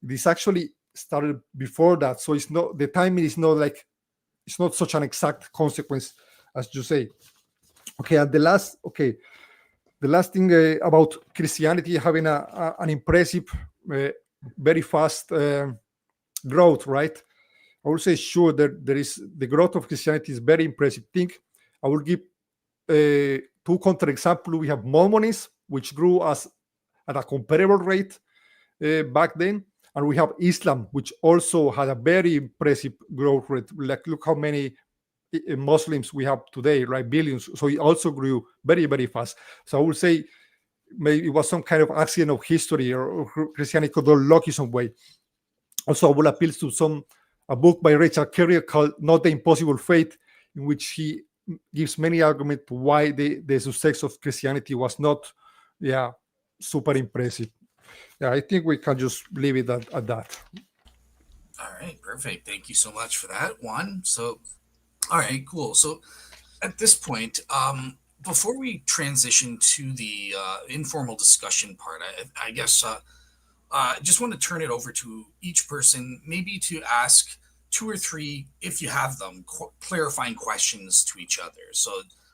this actually started before that, so the timing is not it's not such an exact consequence as you say. Okay, and the last thing about Christianity having an impressive, very fast growth, right? I would say sure that there is the growth of Christianity is very impressive. I will give two counterexamples. We have Mormonism, which grew at a comparable rate back then, and we have Islam, which also had a very impressive growth rate. Like, look how many Muslims we have today, right? Billions. So it also grew very, very fast. So I would say maybe it was some kind of accident of history, or Christianity got lucky some way. Also, I will appeal to a book by Richard Carrier called Not the Impossible Faith, in which he gives many arguments to why the success of Christianity was not, super impressive. Yeah, I think we can just leave it at that. All right, perfect. Thank you so much for that, Juan. So, all right, cool. So at this point, before we transition to the informal discussion part, I guess I just want to turn it over to each person, maybe to ask 2 or 3, if you have them, clarifying questions to each other. So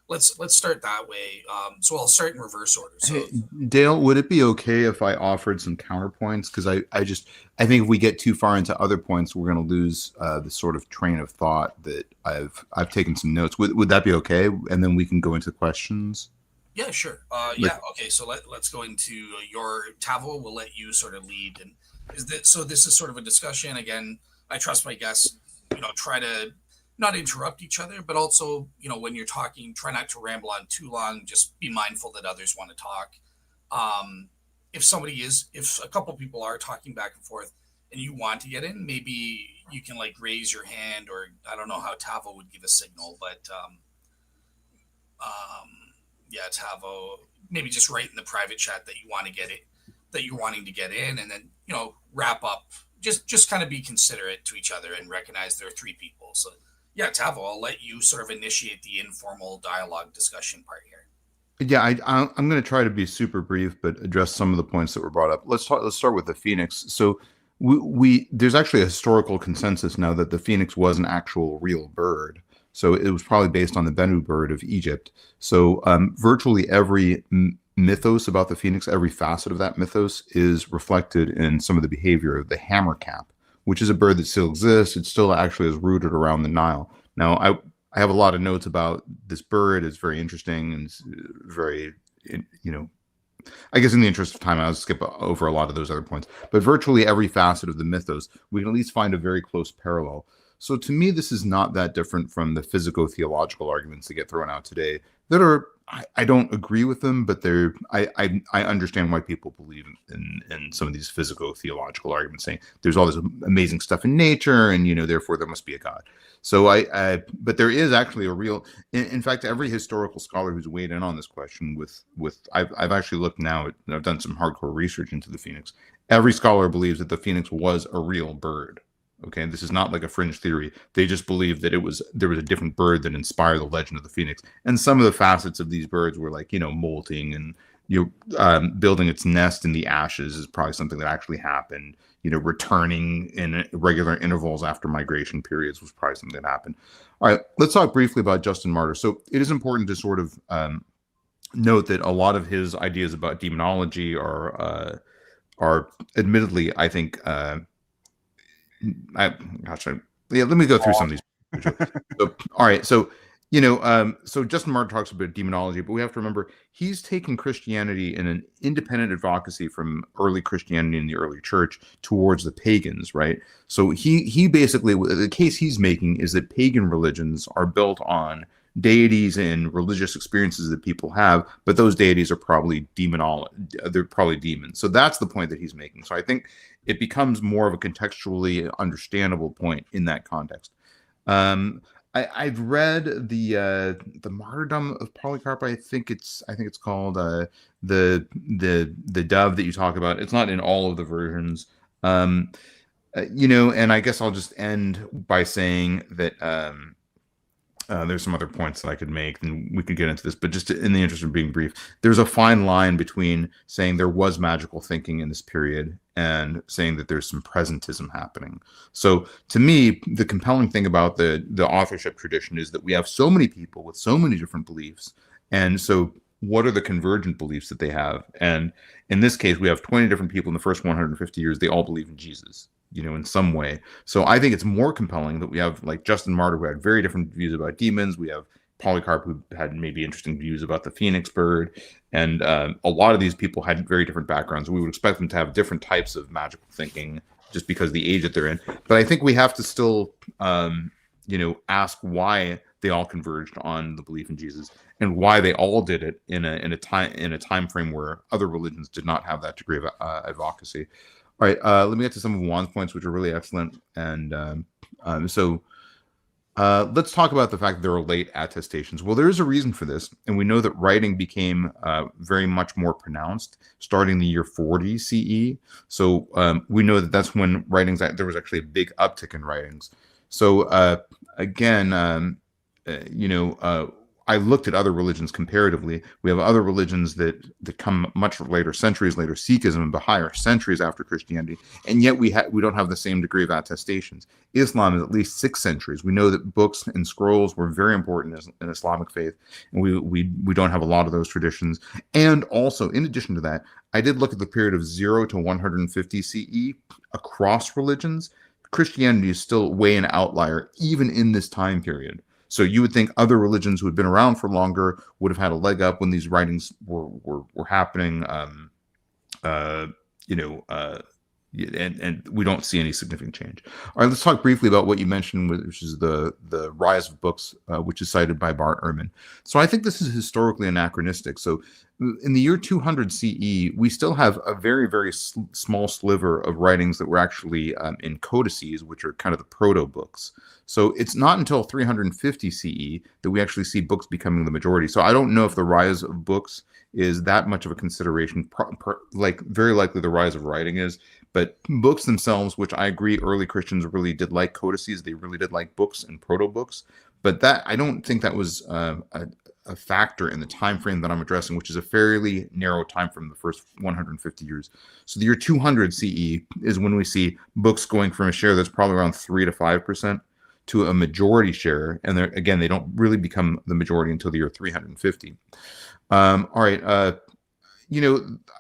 let's start that way. So I'll start in reverse order. So, hey, Dale, would it be okay if I offered some counterpoints? Because I think if we get too far into other points, we're going to lose the sort of train of thought that I've taken some notes. Would that be okay? And then we can go into questions. Yeah, sure. Okay. So let's go into your Tavo. We'll let you sort of lead. And so this is sort of a discussion. Again, I trust my guests. Try to not interrupt each other, but also, when you're talking, try not to ramble on too long. Just be mindful that others want to talk. If a couple people are talking back and forth and you want to get in, maybe you can like raise your hand, or I don't know how Tavo would give a signal, but yeah, Tavo, maybe just write in the private chat that you want to get it, that you're wanting to get in, and then, wrap up. Just kind of be considerate to each other and recognize there are three people. So yeah, Tavo, I'll let you sort of initiate the informal dialogue discussion part here. Yeah, I'm going to try to be super brief, but address some of the points that were brought up. Let's start with the phoenix. So there's actually a historical consensus now that the phoenix was an actual real bird. So it was probably based on the Bennu bird of Egypt. So virtually every mythos about the phoenix, every facet of that mythos is reflected in some of the behavior of the hammercap, which is a bird that still exists. It still actually is rooted around the Nile. Now, I have a lot of notes about this bird. It's very interesting and it's very, I guess in the interest of time, I'll skip over a lot of those other points. But virtually every facet of the mythos, we can at least find a very close parallel. So to me, this is not that different from the physico-theological arguments that get thrown out today that are, I don't agree with them, but I understand why people believe in some of these physico-theological arguments, saying there's all this amazing stuff in nature and, therefore there must be a God. So but there is actually a real, in fact, every historical scholar who's weighed in on this question I've actually looked now at, I've done some hardcore research into the phoenix. Every scholar believes that the phoenix was a real bird. Okay, this is not like a fringe theory. They just believe that there was a different bird that inspired the legend of the phoenix. And some of the facets of these birds were like, molting and building its nest in the ashes is probably something that actually happened. Returning in regular intervals after migration periods was probably something that happened. All right, let's talk briefly about Justin Martyr. So it is important to sort of note that a lot of his ideas about demonology are admittedly, I think, let me go through some of these. So, all right, so so Justin Martyr talks about demonology, but we have to remember he's taken Christianity in an independent advocacy from early Christianity in the early church towards the pagans, right? So he basically, the case he's making is that pagan religions are built on deities and religious experiences that people have, but those deities are probably they're probably demons. So that's the point that he's making. So I think it becomes more of a contextually understandable point in that context. I've read the Martyrdom of Polycarp. I think it's called the dove that you talk about. It's not in all of the versions, and I guess I'll just end by saying that there's some other points that I could make, and we could get into this, but just in the interest of being brief, there's a fine line between saying there was magical thinking in this period and saying that there's some presentism happening. So to me, the compelling thing about the authorship tradition is that we have so many people with so many different beliefs. And so what are the convergent beliefs that they have? And in this case, we have 20 different people in the first 150 years. They all believe in Jesus, in some way. So I think it's more compelling that we have like Justin Martyr, who had very different views about demons. We have Polycarp, who had maybe interesting views about the phoenix bird. And a lot of these people had very different backgrounds. We would expect them to have different types of magical thinking just because of the age that they're in. But I think we have to still, ask why they all converged on the belief in Jesus and why they all did it in a time frame where other religions did not have that degree of advocacy. All right, let me get to some of Juan's points, which are really excellent. And let's talk about the fact that there are late attestations. Well, there is a reason for this, and we know that writing became very much more pronounced starting the year 40 CE. So we know that that's when there was actually a big uptick in writings. So again, I looked at other religions comparatively. We have other religions that come much later, centuries later. Sikhism and Baha'i are centuries after Christianity, and yet we don't have the same degree of attestations. Islam is at least 6 centuries. We know that books and scrolls were very important in Islamic faith, and we don't have a lot of those traditions. And also, in addition to that, I did look at the period of 0 to 150 CE across religions. Christianity is still way an outlier, even in this time period. So you would think other religions who had been around for longer would have had a leg up when these writings were happening. and we don't see any significant change. All right, let's talk briefly about what you mentioned, which is the rise of books, which is cited by Bart Ehrman. So I think this is historically anachronistic. So in the year 200 CE, we still have a very, very small sliver of writings that were actually in codices, which are kind of the proto books. So it's not until 350 CE that we actually see books becoming the majority. So I don't know if the rise of books is that much of a consideration, like very likely the rise of writing is. But books themselves, which I agree early Christians really did like codices, they really did like books and proto books. But that I don't think that was a factor in the time frame that I'm addressing, which is a fairly narrow time frame, the first 150 years. So the year 200 CE is when we see books going from a share that's probably around 3 to 5% to a majority share. And again, they don't really become the majority until the year 350. All right. I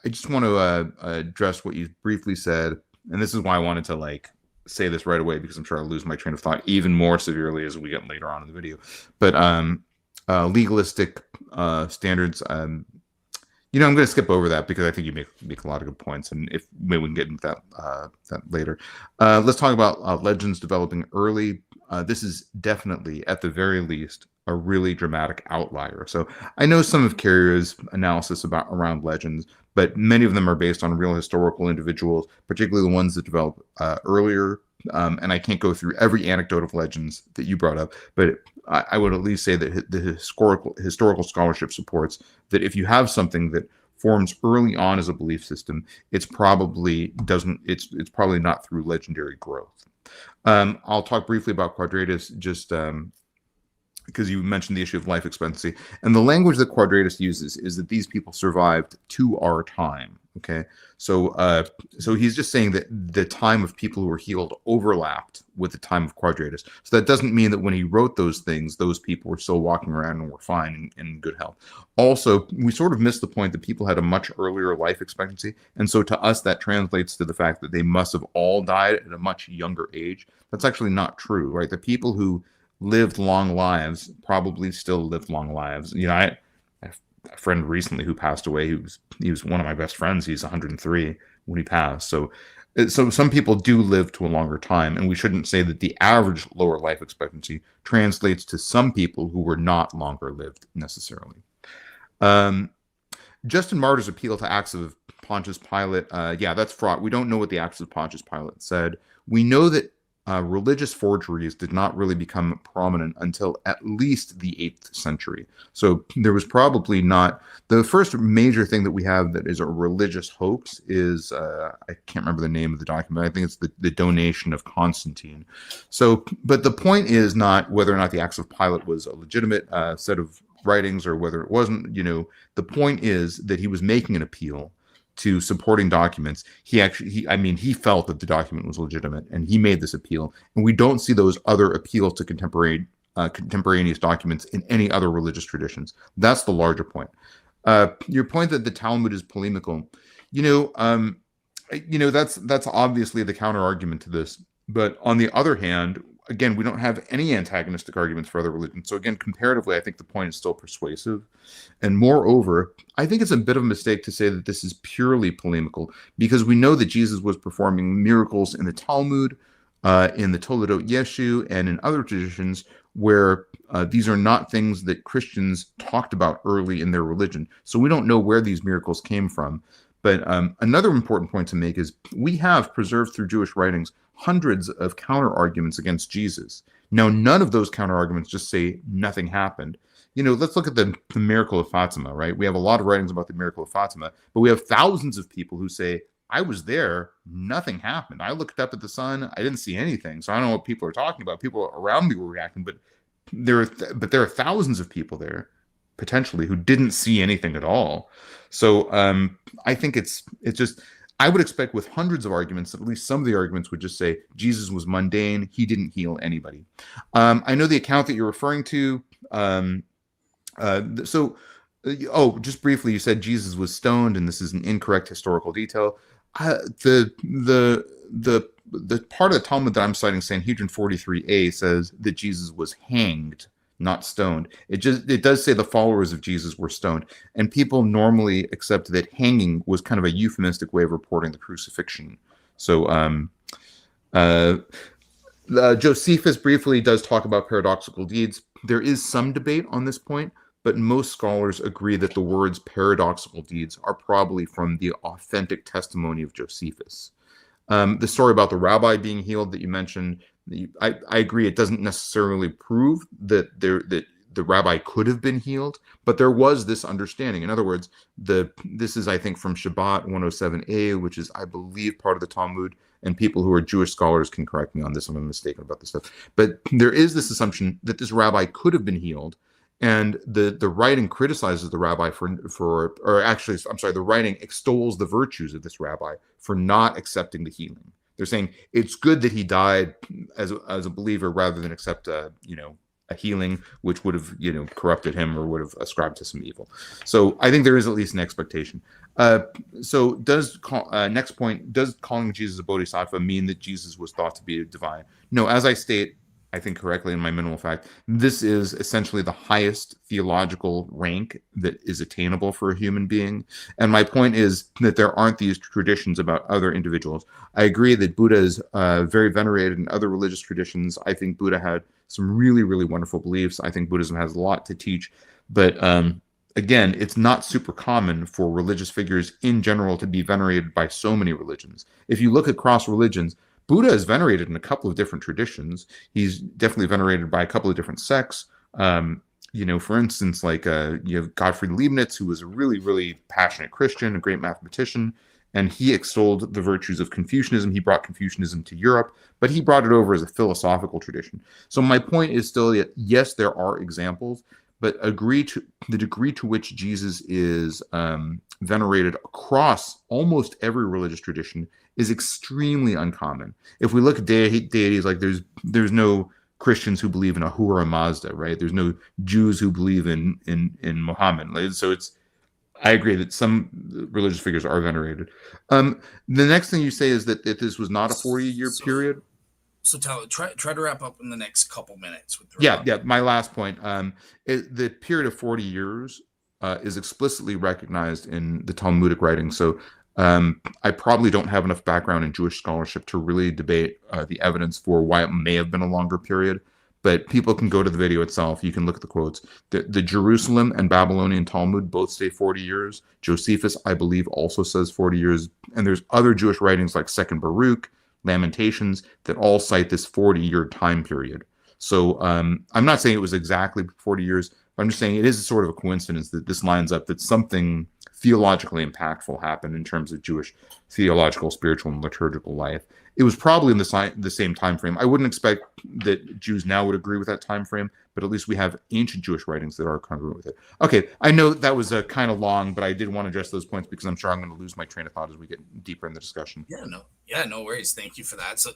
just want to address what you briefly said, and this is why I wanted to say this right away, because I'm sure I'll lose my train of thought even more severely as we get later on in the video. But legalistic standards, I'm going to skip over that because I think you make a lot of good points, and if maybe we can get into that later. Let's talk about legends developing early. This is definitely, at the very least, a really dramatic outlier. So I know some of Carrier's analysis around legends, but many of them are based on real historical individuals, particularly the ones that developed earlier. And I can't go through every anecdote of legends that you brought up, but I would at least say that the historical scholarship supports that if you have something that forms early on as a belief system, it's probably not through legendary growth. I'll talk briefly about Quadratus, just because you mentioned the issue of life expectancy, and the language that Quadratus uses is that these people survived to our time. Okay, so he's just saying that the time of people who were healed overlapped with the time of Quadratus. So that doesn't mean that when he wrote those things, those people were still walking around and were fine and in good health. Also, we sort of missed the point that people had a much earlier life expectancy, and so to us that translates to the fact that they must have all died at a much younger age. That's actually not true, right? The people who lived long lives probably still lived long lives. I have a friend recently who passed away. He was one of my best friends. He's 103 when he passed. So some people do live to a longer time, and we shouldn't say that the average lower life expectancy translates to some people who were not longer lived necessarily. Justin Martyr's appeal to acts of Pontius Pilate, that's fraught. We don't know what the acts of Pontius Pilate said. We know that religious forgeries did not really become prominent until at least the 8th century. So there was probably not the first major thing that we have that is a religious hoax is I can't remember the name of the document. I think it's the donation of Constantine. So, but the point is not whether or not the Acts of Pilate was a legitimate set of writings or whether it wasn't. The point is that he was making an appeal to supporting documents. He felt that the document was legitimate, and he made this appeal. And we don't see those other appeals to contemporaneous documents in any other religious traditions. That's the larger point. Your point that the Talmud is polemical, that's obviously the counter argument to this. But on the other hand, again, we don't have any antagonistic arguments for other religions. So again, comparatively, I think the point is still persuasive. And moreover, I think it's a bit of a mistake to say that this is purely polemical, because we know that Jesus was performing miracles in the Talmud, in the Toledot Yeshu, and in other traditions where these are not things that Christians talked about early in their religion. So we don't know where these miracles came from. But another important point to make is we have preserved through Jewish writings hundreds of counter arguments against Jesus. Now, none of those counter arguments just say nothing happened. Let's look at the miracle of Fatima, right? We have a lot of writings about the miracle of Fatima, but we have thousands of people who say, I was there, nothing happened. I looked up at the sun, I didn't see anything. So I don't know what people are talking about. People around me were reacting, but there are thousands of people there potentially who didn't see anything at all. So I think it's just, I would expect with hundreds of arguments, at least some of the arguments would just say Jesus was mundane. He didn't heal anybody. I know the account that you're referring to. Just briefly, you said Jesus was stoned, and this is an incorrect historical detail. The part of the Talmud that I'm citing, Sanhedrin 43a, says that Jesus was hanged, not stoned. It does say the followers of Jesus were stoned, and people normally accept that hanging was kind of a euphemistic way of reporting the crucifixion. So Josephus briefly does talk about paradoxical deeds. There is some debate on this point, but most scholars agree that the words paradoxical deeds are probably from the authentic testimony of Josephus. The story about the rabbi being healed that you mentioned, I agree, it doesn't necessarily prove that the rabbi could have been healed, but there was this understanding. In other words, this is, I think, from Shabbat 107a, which is, I believe, part of the Talmud, and people who are Jewish scholars can correct me on this if I'm mistaken about this stuff. But there is this assumption that this rabbi could have been healed, and the writing criticizes the rabbi the writing extols the virtues of this rabbi for not accepting the healing. They're saying it's good that he died as a believer rather than accept a healing which would have corrupted him or would have ascribed to some evil. So I think there is at least an expectation. So next point, does calling Jesus a bodhisattva mean that Jesus was thought to be divine? No, as I state, I think correctly in my minimal fact, this is essentially the highest theological rank that is attainable for a human being. And my point is that there aren't these traditions about other individuals. I agree that Buddha is very venerated in other religious traditions. I think Buddha had some really, really wonderful beliefs. I think Buddhism has a lot to teach. But again, it's not super common for religious figures in general to be venerated by so many religions. If you look across religions, Buddha is venerated in a couple of different traditions. He's definitely venerated by a couple of different sects. For instance, like you have Gottfried Leibniz, who was a really, really passionate Christian, a great mathematician, and he extolled the virtues of Confucianism. He brought Confucianism to Europe, but he brought it over as a philosophical tradition. So my point is still that, yes, there are examples, but agree to the degree to which Jesus is venerated across almost every religious tradition is extremely uncommon. If we look at deities, like there's no Christians who believe in Ahura Mazda, right? There's no Jews who believe in Muhammad. So I agree that some religious figures are venerated. The next thing you say is that this was not a 40-year period. So try to wrap up in the next couple minutes. My last point. The period of 40 years is explicitly recognized in the Talmudic writing. So I probably don't have enough background in Jewish scholarship to really debate the evidence for why it may have been a longer period. But people can go to the video itself. You can look at the quotes. The Jerusalem and Babylonian Talmud both say 40 years. Josephus, I believe, also says 40 years. And there's other Jewish writings like Second Baruch, Lamentations, that all cite this 40-year time period. So I'm not saying it was exactly 40 years, but I'm just saying it is sort of a coincidence that this lines up, that something theologically impactful happened in terms of Jewish theological, spiritual, and liturgical life. It was probably in the same time frame. I wouldn't expect that Jews now would agree with that time frame, but at least we have ancient Jewish writings that are congruent with it. Okay, I know that was kind of long, but I did want to address those points because I'm sure I'm going to lose my train of thought as we get deeper in the discussion. No worries. Thank you for that. So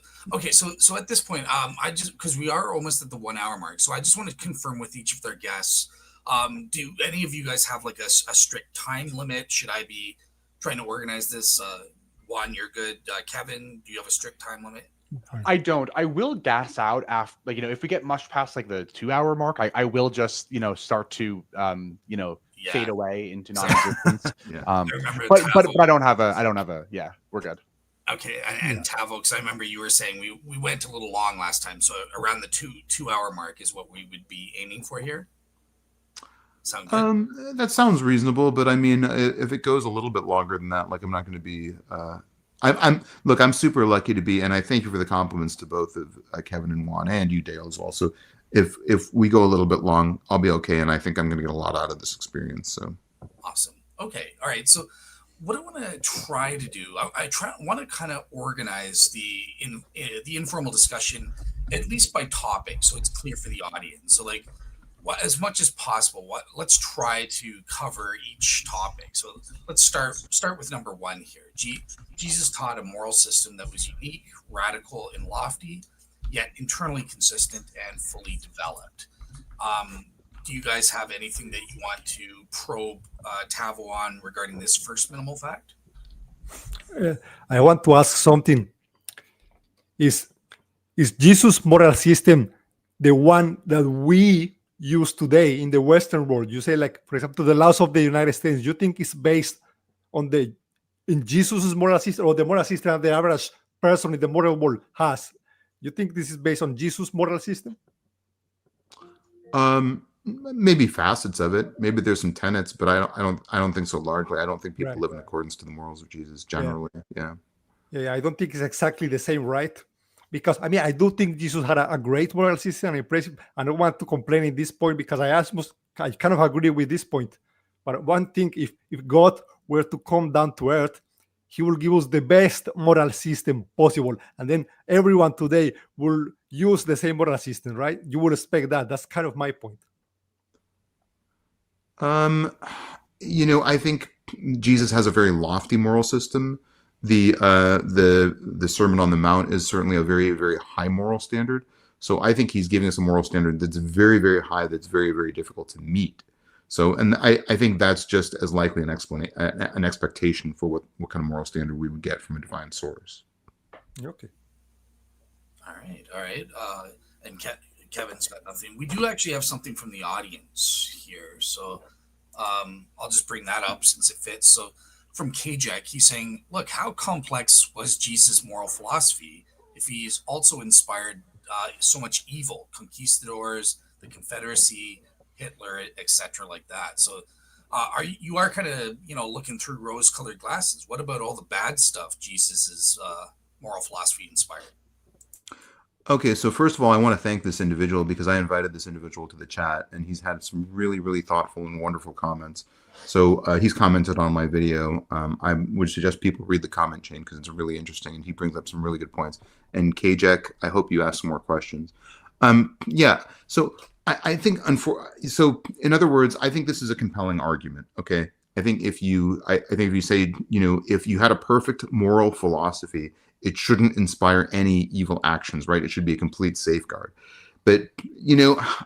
at this point, I just, because we are almost at the 1 hour mark, so I just want to confirm with each of their guests. Do any of you guys have like a strict time limit? Should I be trying to organize this? Juan, you're good. Kevin, do you have a strict time limit? I don't. I will gas out after, if we get much past like the 2 hour mark, I will just, start to, fade away into non-existence. But I don't have a, we're good. Okay. And Tavo, because I remember you were saying we went a little long last time. So around the two hour mark is what we would be aiming for here. Sound good? That sounds reasonable, but I mean, if it goes a little bit longer than that, like I'm not going to be. I'm super lucky to be, and I thank you for the compliments to both of Kevin and Juan and you, Dale, as well. So if we go a little bit long, I'll be okay, and I think I'm going to get a lot out of this experience. So awesome. Okay, all right. So what I want to try to do, I want to kind of organize the informal discussion at least by topic, so it's clear for the audience. So like, as much as possible, let's try to cover each topic. So let's start with number 1 here. Jesus taught a moral system that was unique, radical, and lofty, yet internally consistent and fully developed. Do you guys have anything that you want to probe Tavo on regarding this first minimal fact? I want to ask something. Is Jesus' moral system the one that we use today in the Western world? You say, like, for example, the laws of the United States, you think it's based on in Jesus' moral system or the moral system of the average person in the moral world has, you think this is based on Jesus' moral system? Maybe facets of it. Maybe there's some tenets, but I don't think so largely. I don't think people Right. live in accordance to the morals of Jesus generally. Yeah. Yeah, I don't think it's exactly the same, right? Because I mean, I do think Jesus had a great moral system and impressive. I don't want to complain at this point because I kind of agree with this point. But one thing, if God were to come down to earth, he will give us the best moral system possible. And then everyone today will use the same moral system, right? You would expect that. That's kind of my point. I think Jesus has a very lofty moral system. The Sermon on the Mount is certainly a very, very high moral standard. So I think he's giving us a moral standard that's very, very high, that's very, very difficult to meet. So, and I think that's just as likely an expectation for what kind of moral standard we would get from a divine source. Okay. All right. And Kevin's got nothing. We do actually have something from the audience here, so I'll just bring that up since it fits. So from Kajak, he's saying, look, how complex was Jesus' moral philosophy if he's also inspired so much evil, conquistadors, the Confederacy, Hitler, etc., like that. So you are kind of looking through rose-colored glasses. What about all the bad stuff Jesus's moral philosophy inspired? Okay, so first of all, I want to thank this individual because I invited this individual to the chat, and he's had some really, really thoughtful and wonderful comments. So he's commented on my video. I would suggest people read the comment chain because it's really interesting, and he brings up some really good points. And Kajek, I hope you ask some more questions. So I think, so in other words, I think this is a compelling argument. Okay, I think if you say, if you had a perfect moral philosophy, it shouldn't inspire any evil actions, right? It should be a complete safeguard. But,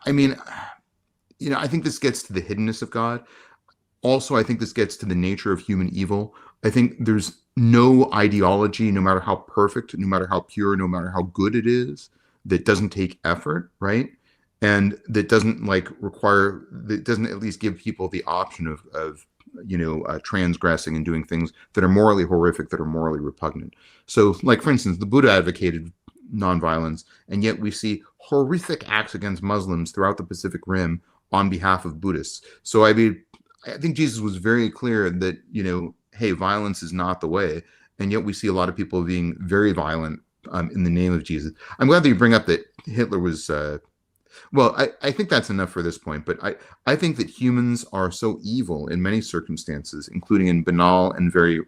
I think this gets to the hiddenness of God. Also, I think this gets to the nature of human evil. I think there's no ideology, no matter how perfect, no matter how pure, no matter how good it is, that doesn't take effort, right? And that doesn't that doesn't at least give people the option of transgressing and doing things that are morally horrific, that are morally repugnant. So, like, for instance, the Buddha advocated nonviolence, and yet we see horrific acts against Muslims throughout the Pacific Rim on behalf of Buddhists. So, I think Jesus was very clear that, hey, violence is not the way. And yet we see a lot of people being very violent in the name of Jesus. I'm glad that you bring up that Hitler was... Well, I think that's enough for this point, but I think that humans are so evil in many circumstances, including in banal and very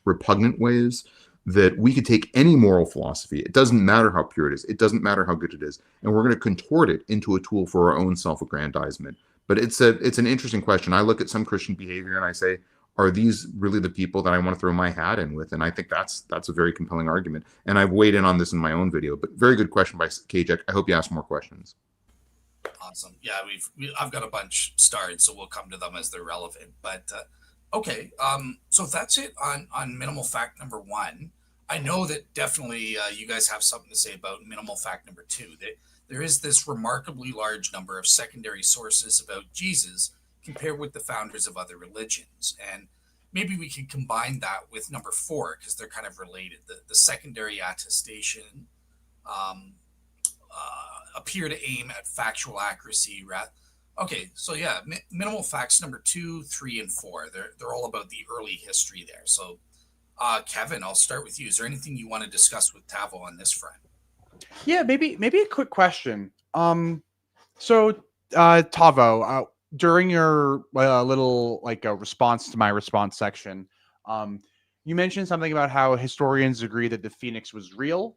repugnant ways, that we could take any moral philosophy. It doesn't matter how pure it is. It doesn't matter how good it is. And we're going to contort it into a tool for our own self-aggrandizement. But it's an interesting question. I look at some Christian behavior and I say, are these really the people that I want to throw my hat in with? And I think that's a very compelling argument. And I've weighed in on this in my own video. But very good question by Kajek. I hope you ask more questions. Awesome. Yeah, I've got a bunch starred, so we'll come to them as they're relevant. But okay, so that's it on minimal fact number 1. I know that definitely you guys have something to say about minimal fact number 2. That there is this remarkably large number of secondary sources about Jesus compared with the founders of other religions, and maybe we can combine that with number 4 because they're kind of related. The secondary attestation. Appear to aim at factual accuracy. Okay, so yeah, minimal facts number 2, 3, and 4. They're all about the early history there. So, Kevin, I'll start with you. Is there anything you want to discuss with Tavo on this front? Yeah, maybe a quick question. So Tavo, during your little response to my response section, you mentioned something about how historians agree that the Phoenix was real.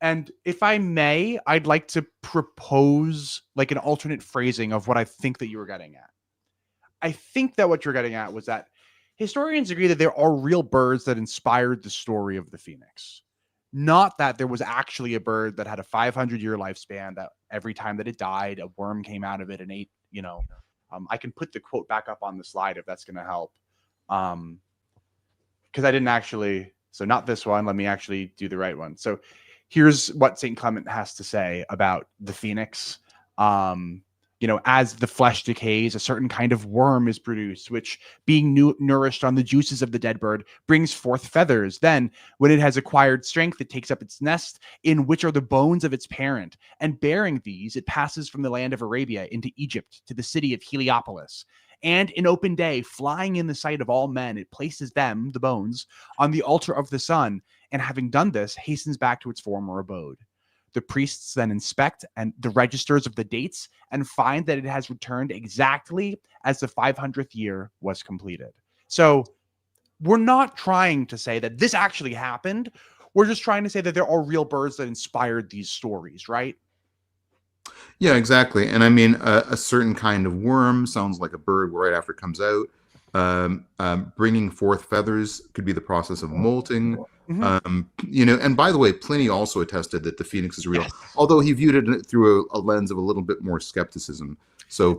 And if I may, I'd like to propose an alternate phrasing of what I think that you were getting at. I think that what you're getting at was that historians agree that there are real birds that inspired the story of the Phoenix. Not that there was actually a bird that had a 500-year lifespan that every time that it died, a worm came out of it and ate, I can put the quote back up on the slide if that's going to help. Because I didn't actually, so not this one, let me actually do the right one. So here's what St. Clement has to say about the Phoenix. as the flesh decays, a certain kind of worm is produced, which, being nourished on the juices of the dead bird, brings forth feathers. Then, when it has acquired strength, it takes up its nest, in which are the bones of its parent. And bearing these, it passes from the land of Arabia into Egypt, to the city of Heliopolis. And in open day, flying in the sight of all men, it places them, the bones, on the altar of the sun, and having done this, hastens back to its former abode. The priests then inspect and the registers of the dates and find that it has returned exactly as the 500th year was completed. So we're not trying to say that this actually happened. We're just trying to say that there are real birds that inspired these stories, right? Yeah, exactly. And I mean, a certain kind of worm sounds like a bird right after it comes out. Bringing forth feathers could be the process of molting. And by the way, Pliny also attested that the phoenix is real, although he viewed it through a lens of a little bit more skepticism. So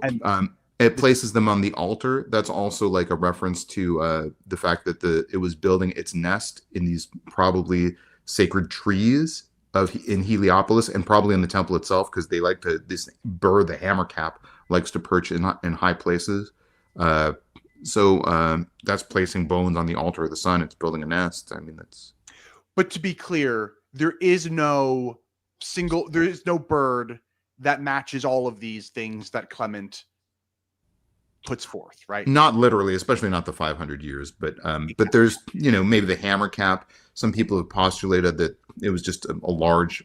it places them on the altar. That's also like a reference to the fact that it was building its nest in these probably sacred trees in Heliopolis, and probably in the temple itself, because they like to, this bird, the hammercap, likes to perch in high places. So that's placing bones on the altar of the sun. It's building a nest. I mean, that's. But to be clear, there is no bird that matches all of these things that Clement puts forth, right? Not literally, especially not the 500 years, but there's, maybe the hammercap. Some people have postulated that it was just a large,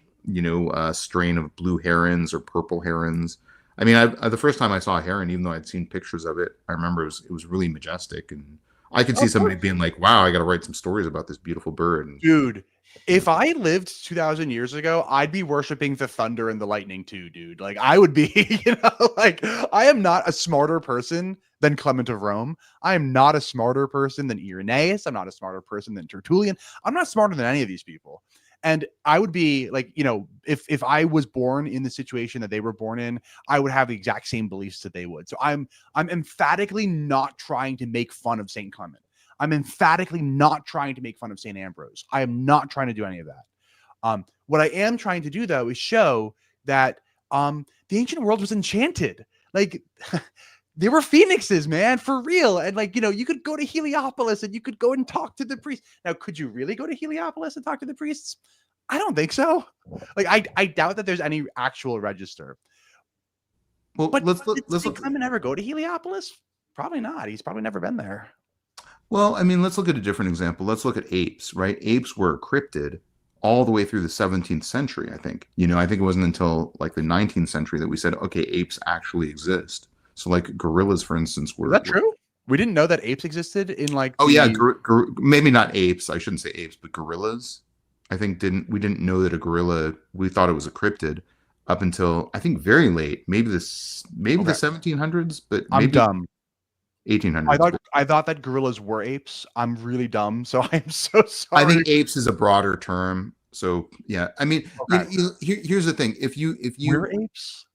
strain of blue herons or purple herons. I mean, the first time I saw a heron, even though I'd seen pictures of it, I remember it was really majestic, and I could see somebody being like, "Wow, I got to write some stories about this beautiful bird." And, dude, if I lived 2,000 years ago, I'd be worshiping the thunder and the lightning too, dude. Like, I would be, I am not a smarter person than Clement of Rome. I am not a smarter person than Irenaeus. I'm not a smarter person than Tertullian. I'm not smarter than any of these people. And I would be like, if I was born in the situation that they were born in, I would have the exact same beliefs that they would. So I'm emphatically not trying to make fun of St. Clement. I'm emphatically not trying to make fun of St. Ambrose. I am not trying to do any of that. What I am trying to do, though, is show that the ancient world was enchanted. Like, there were phoenixes, man, for real. And you could go to Heliopolis and you could go and talk to the priests. Now, could you really go to Heliopolis and talk to the priests? I don't think so. Like, I doubt that there's any actual register. Well, but let's did Clement ever go to Heliopolis? Probably not. He's probably never been there. Well, I mean, let's look at a different example. Let's look at apes, right? Apes were cryptid all the way through the 17th century, I think. I think it wasn't until like the 19th century that we said, okay, apes actually exist. So like gorillas, for instance, were. Is that true? We didn't know that apes existed in like. Oh yeah, maybe not apes. I shouldn't say apes, but gorillas. I think we didn't know that a gorilla. We thought it was a cryptid up until I think very late, maybe the 1700s, but maybe I'm dumb. 1800s. I thought that gorillas were apes. I'm really dumb, so I'm so sorry. I think apes is a broader term. So yeah, I mean, here's the thing: if we're apes.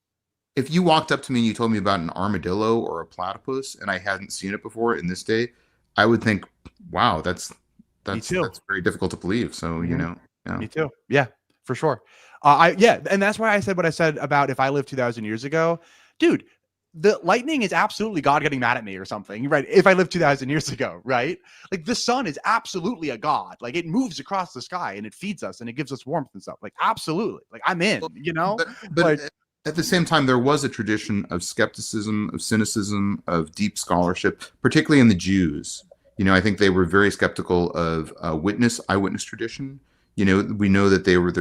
If you walked up to me and you told me about an armadillo or a platypus and I hadn't seen it before in this day, I would think, wow, that's very difficult to believe. So, yeah. Me too. Yeah, for sure. And that's why I said what I said about if I lived 2,000 years ago, dude, the lightning is absolutely God getting mad at me or something, right? If I lived 2,000 years ago, right? Like, the sun is absolutely a God. Like, it moves across the sky and it feeds us and it gives us warmth and stuff. Like, absolutely. Like, I'm in, But at the same time, there was a tradition of skepticism, of cynicism, of deep scholarship, particularly in the Jews. I think they were very skeptical of eyewitness tradition. We know that they would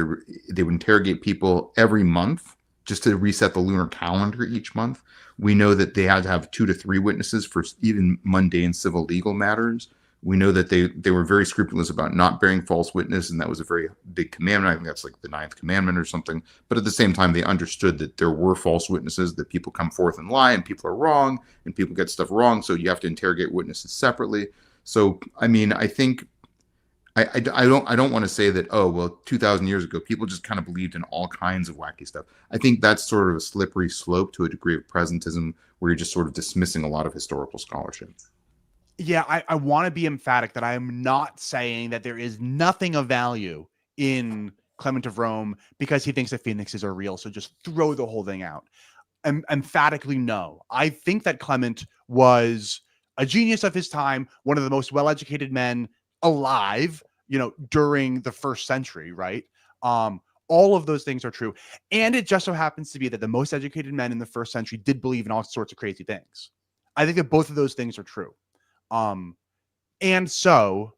interrogate people every month just to reset the lunar calendar each month. We know that they had to have 2 to 3 witnesses for even mundane civil legal matters. We know that they were very scrupulous about not bearing false witness, and that was a very big commandment. I think that's like the 9th commandment or something. But at the same time, they understood that there were false witnesses, that people come forth and lie, and people are wrong, and people get stuff wrong. So you have to interrogate witnesses separately. So I mean, I think I don't want to say that, oh well, 2,000 years ago people just kind of believed in all kinds of wacky stuff. I think that's sort of a slippery slope to a degree of presentism, where you're just sort of dismissing a lot of historical scholarship. Yeah, I want to be emphatic that I am not saying that there is nothing of value in Clement of Rome because he thinks that phoenixes are real. So just throw the whole thing out. emphatically no. I think that Clement was a genius of his time, one of the most well-educated men alive, during the first century, right? All of those things are true. And it just so happens to be that the most educated men in the first century did believe in all sorts of crazy things. I think that both of those things are true. And so,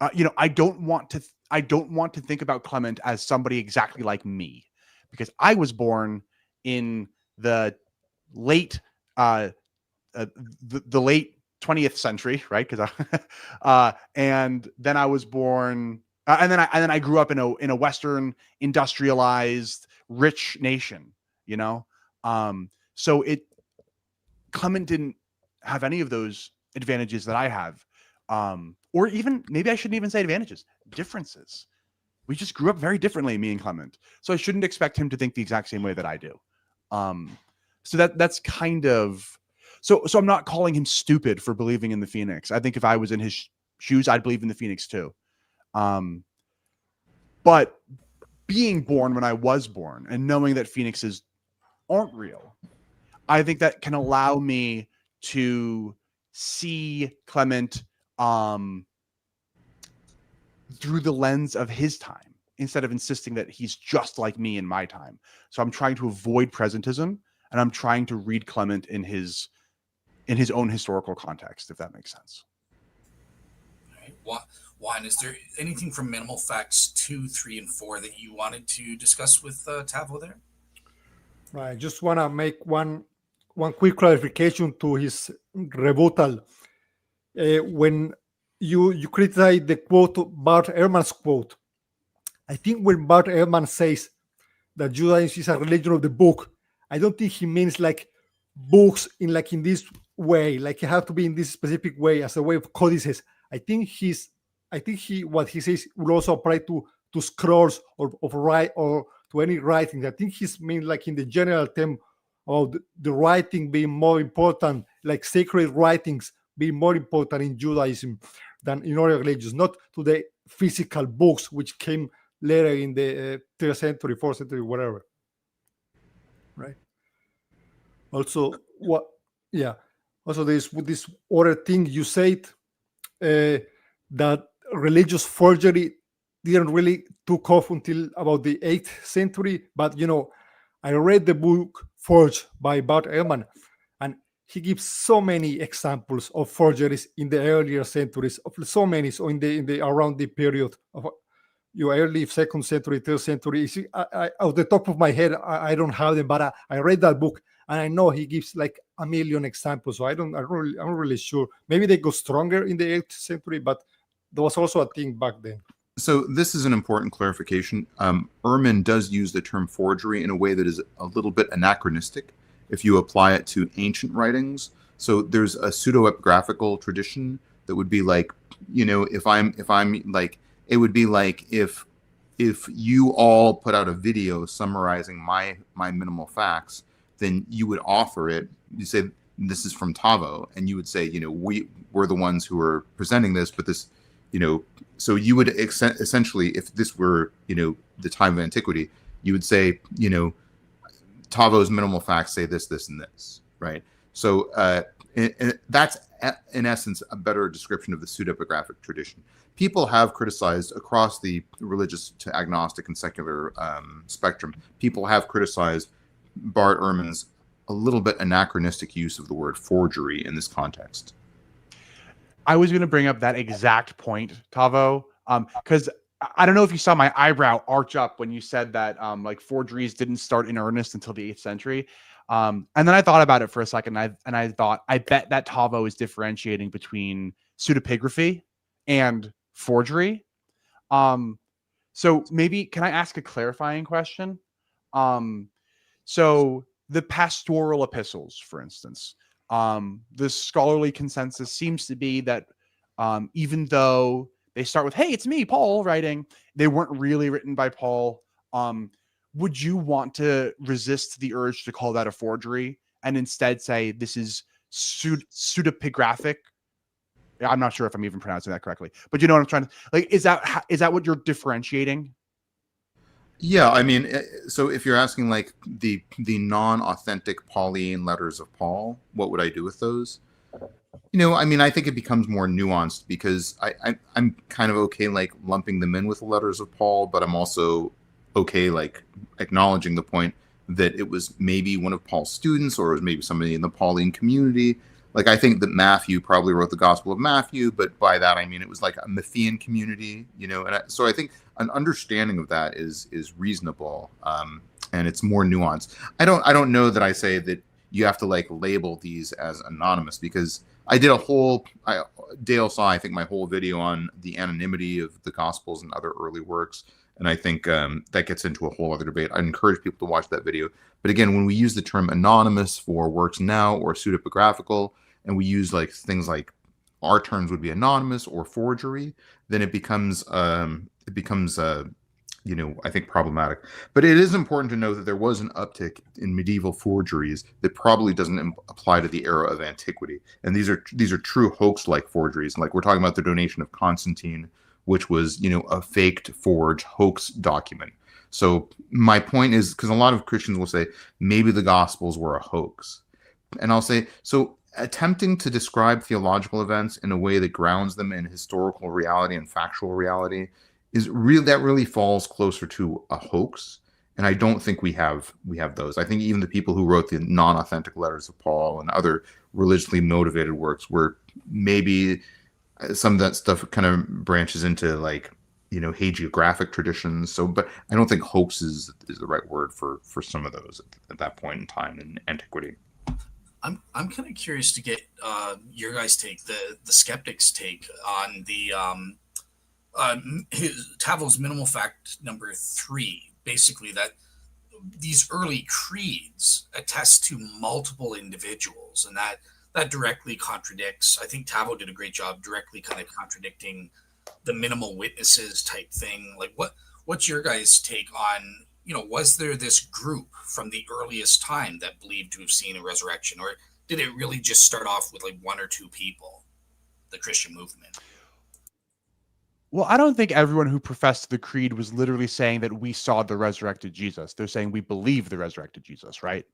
I don't want to think about Clement as somebody exactly like me, because I was born in the late the late 20th century, right? Because and then I was born, and then I grew up in a Western industrialized rich nation, So Clement didn't have any of those advantages that I have, or even maybe I shouldn't even say advantages, differences. We just grew up very differently, me and Clement. So I shouldn't expect him to think the exact same way that I do. So that's kind of, so I'm not calling him stupid for believing in the Phoenix. I think if I was in his shoes, I'd believe in the Phoenix too. But being born when I was born and knowing that Phoenixes aren't real, I think that can allow me to see Clement through the lens of his time, instead of insisting that he's just like me in my time. So I'm trying to avoid presentism, and I'm trying to read Clement in his own historical context, if that makes sense. All right. Juan, is there anything from Minimal Facts 2, 3, and 4 that you wanted to discuss with Tavo there? Right. I just want to make one quick clarification to his rebuttal. When you criticize the quote, Bart Ehrman's quote, I think when Bart Ehrman says that Judaism is a religion of the book, I don't think he means like books in this way, like you have to be in this specific way as a way of codices. I think what he says will also apply to scrolls or to any writing. I think he's mean like in the general term of the writing being more important, like sacred writings being more important in Judaism than in other religions, not to the physical books which came later in the 3rd century, 4th century, whatever. Right. Also, also there's this other thing you said, that religious forgery didn't really took off until about the 8th century. But I read the book Forged by Bart Ehrman, and he gives so many examples of forgeries in the earlier centuries, of so many. So in the around the period of your early 2nd century, 3rd century. I, off the top of my head, I don't have them, but I read that book, and I know he gives like a million examples. So I'm not really sure. Maybe they go stronger in the 8th century, but there was also a thing back then. So this is an important clarification. Ehrman does use the term forgery in a way that is a little bit anachronistic if you apply it to ancient writings. So there's a pseudo-epigraphical tradition that would be like, if I'm like, it would be like if you all put out a video summarizing my minimal facts, then you would offer it. You say, this is from Tavo, and you would say, we're the ones who are presenting this, but this, so you would essentially, if this were, the time of antiquity, you would say, Tavo's minimal facts say this, this, and this, right? So that's in essence a better description of the pseudepigraphic tradition. People have criticized across the religious to agnostic and secular spectrum. People have criticized Bart Ehrman's a little bit anachronistic use of the word forgery in this context. I was going to bring up that exact point, Tavo, because I don't know if you saw my eyebrow arch up when you said that like forgeries didn't start in earnest until the 8th century. And then I thought about it for a second, and I thought, I bet that Tavo is differentiating between pseudepigraphy and forgery. So maybe, can I ask a clarifying question? So the pastoral epistles, for instance, the scholarly consensus seems to be that even though they start with, hey, it's me, Paul, writing, they weren't really written by Paul. Would you want to resist the urge to call that a forgery and instead say this is pseudepigraphic? I'm not sure if I'm even pronouncing that correctly, but you know what I'm trying to, like, is that what you're differentiating? Yeah, I mean, so if you're asking like the non-authentic Pauline letters of Paul, what would I do with those? I mean, I think it becomes more nuanced because I'm kind of okay like lumping them in with the letters of Paul, but I'm also okay like acknowledging the point that it was maybe one of Paul's students or it was maybe somebody in the Pauline community. Like I think that Matthew probably wrote the Gospel of Matthew, but by that I mean it was like a Matthean community, so I think an understanding of that is reasonable, and it's more nuanced. I don't know that I say that you have to like label these as anonymous because I did Dale saw, I think, my whole video on the anonymity of the Gospels and other early works. And I think that gets into a whole other debate. I encourage people to watch that video. But again, when we use the term anonymous for works now or pseudepigraphical, and we use like things like our terms would be anonymous or forgery, then it becomes I think problematic. But it is important to know that there was an uptick in medieval forgeries that probably doesn't apply to the era of antiquity. And these are true hoax-like forgeries. Like we're talking about the donation of Constantine, which was, a faked, forged hoax document. So my point is, because a lot of Christians will say maybe the Gospels were a hoax. And I'll say, so attempting to describe theological events in a way that grounds them in historical reality and factual reality really falls closer to a hoax, and I don't think we have those. I think even the people who wrote the non-authentic letters of Paul and other religiously motivated works were maybe some of that stuff kind of branches into like hagiographic traditions. So, but I don't think hoax is the right word for some of those at that point in time in antiquity. I'm kind of curious to get your guys' take, the skeptics' take on the Tavo's minimal fact number 3, basically that these early creeds attest to multiple individuals, and that directly contradicts. I think Tavo did a great job directly kind of contradicting the minimal witnesses type thing. Like what's your guys' take on, was there this group from the earliest time that believed to have seen a resurrection, or did it really just start off with like 1 or 2 people, the Christian movement? Well, I don't think everyone who professed the creed was literally saying that we saw the resurrected Jesus. They're saying we believe the resurrected Jesus, right?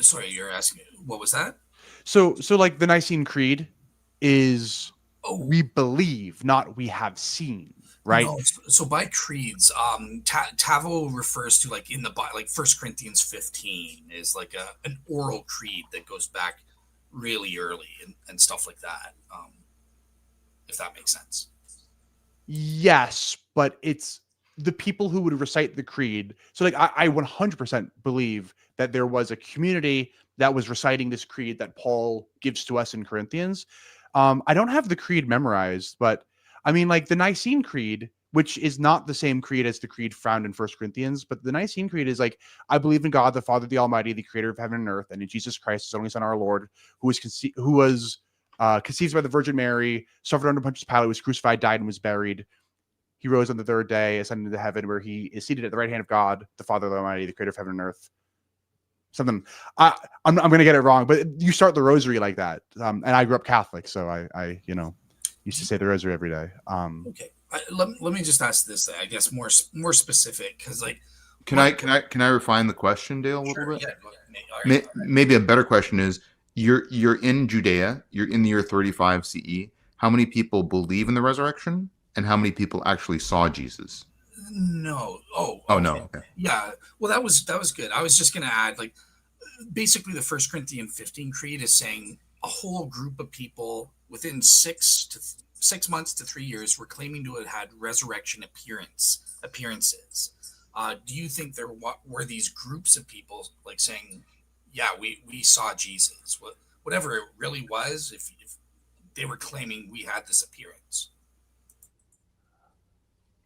Sorry, you're asking, what was that? So like the Nicene Creed is we believe, not we have seen, right? No, so by creeds, Tavo refers to like in the Bible, like 1 Corinthians 15 is like an oral creed that goes back really early and stuff like that. If that makes sense. Yes, but it's the people who would recite the creed. So like I 100% believe that there was a community that was reciting this creed that Paul gives to us in Corinthians. I don't have the creed memorized, but I mean like the Nicene Creed, which is not the same creed as the creed found in 1 Corinthians, but the Nicene Creed is like, I believe in God, the Father, the Almighty, the creator of heaven and earth, and in Jesus Christ, his only son, our Lord, who was conceived by the Virgin Mary, suffered under Pontius Pilate, was crucified, died, and was buried. He rose on the 3rd day, ascended into heaven, where he is seated at the right hand of God, the Father, the Almighty, the creator of heaven and earth. Something I'm going to get it wrong, but you start the rosary like that. And I grew up Catholic, so I used to say the rosary every day. Okay, let me just ask this, I guess more specific, because like, can I refine the question, Dale, a little bit? Yeah, go ahead. Maybe a better question is, you're in Judea, you're in the year 35 CE. How many people believe in the resurrection, and how many people actually saw Jesus? No. Oh okay. No. Okay. Yeah. Well, that was good. I was just going to add, like, basically the 1 Corinthians 15 creed is saying a whole group of people within 6 months to 3 years were claiming to have had resurrection appearances. Do you think there were these groups of people like saying, yeah, we saw Jesus, whatever it really was, if they were claiming we had this appearance?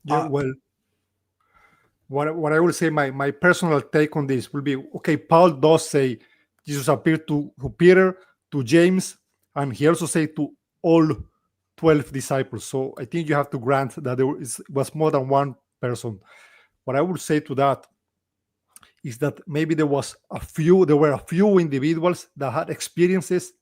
Yeah, well, what I would say, my personal take on this will be, okay, Paul does say Jesus appeared to Peter, to James, and he also said to all 12 disciples. So I think you have to grant that there was more than one person. What I would say to that is that maybe there were a few individuals that had experiences,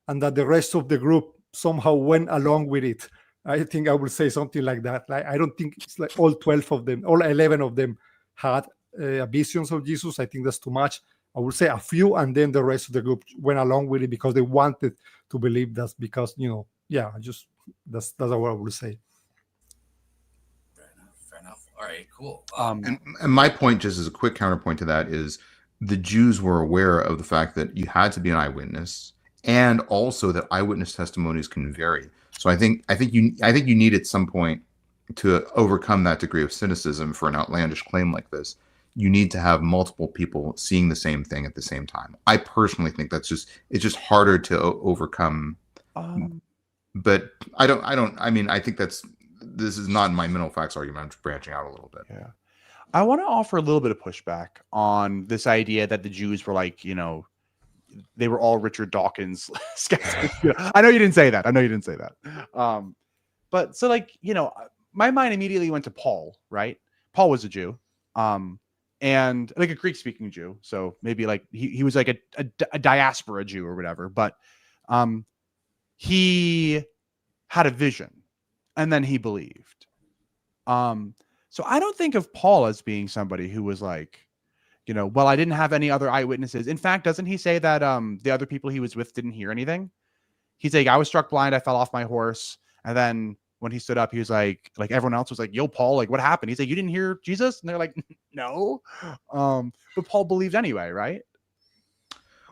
and that the rest of the group somehow went along with it I think I would say something like that. Like, I don't think it's like all 12 of them, all 11 of them had visions of Jesus. I think that's too much. I would say a few, and then the rest of the group went along with it because they wanted to believe that. Because that's what I would say. Fair enough. All right, cool. And my point, just as a quick counterpoint to that, is the Jews were aware of the fact that you had to be an eyewitness, and also that eyewitness testimonies can vary. So I think you need at some point to overcome that degree of cynicism for an outlandish claim like this. You need to have multiple people seeing the same thing at the same time. I personally think it's just harder to overcome. But I think this is not my mental facts argument. I'm just branching out a little bit. Yeah. I want to offer a little bit of pushback on this idea that the Jews were like, they were all Richard Dawkins skeptics. I know you didn't say that. But so my mind immediately went to Paul, right? Paul was a Jew. And like a Greek-speaking Jew. So maybe like he was like a diaspora Jew or whatever. But he had a vision and then he believed. So I don't think of Paul as being somebody who was like, well, I didn't have any other eyewitnesses. In fact, doesn't he say that the other people he was with didn't hear anything? He's like, I was struck blind, I fell off my horse, and then when he stood up, he was like everyone else was like, yo, Paul, like what happened? He's like, you didn't hear Jesus? And they're like, no. But Paul believed anyway, right?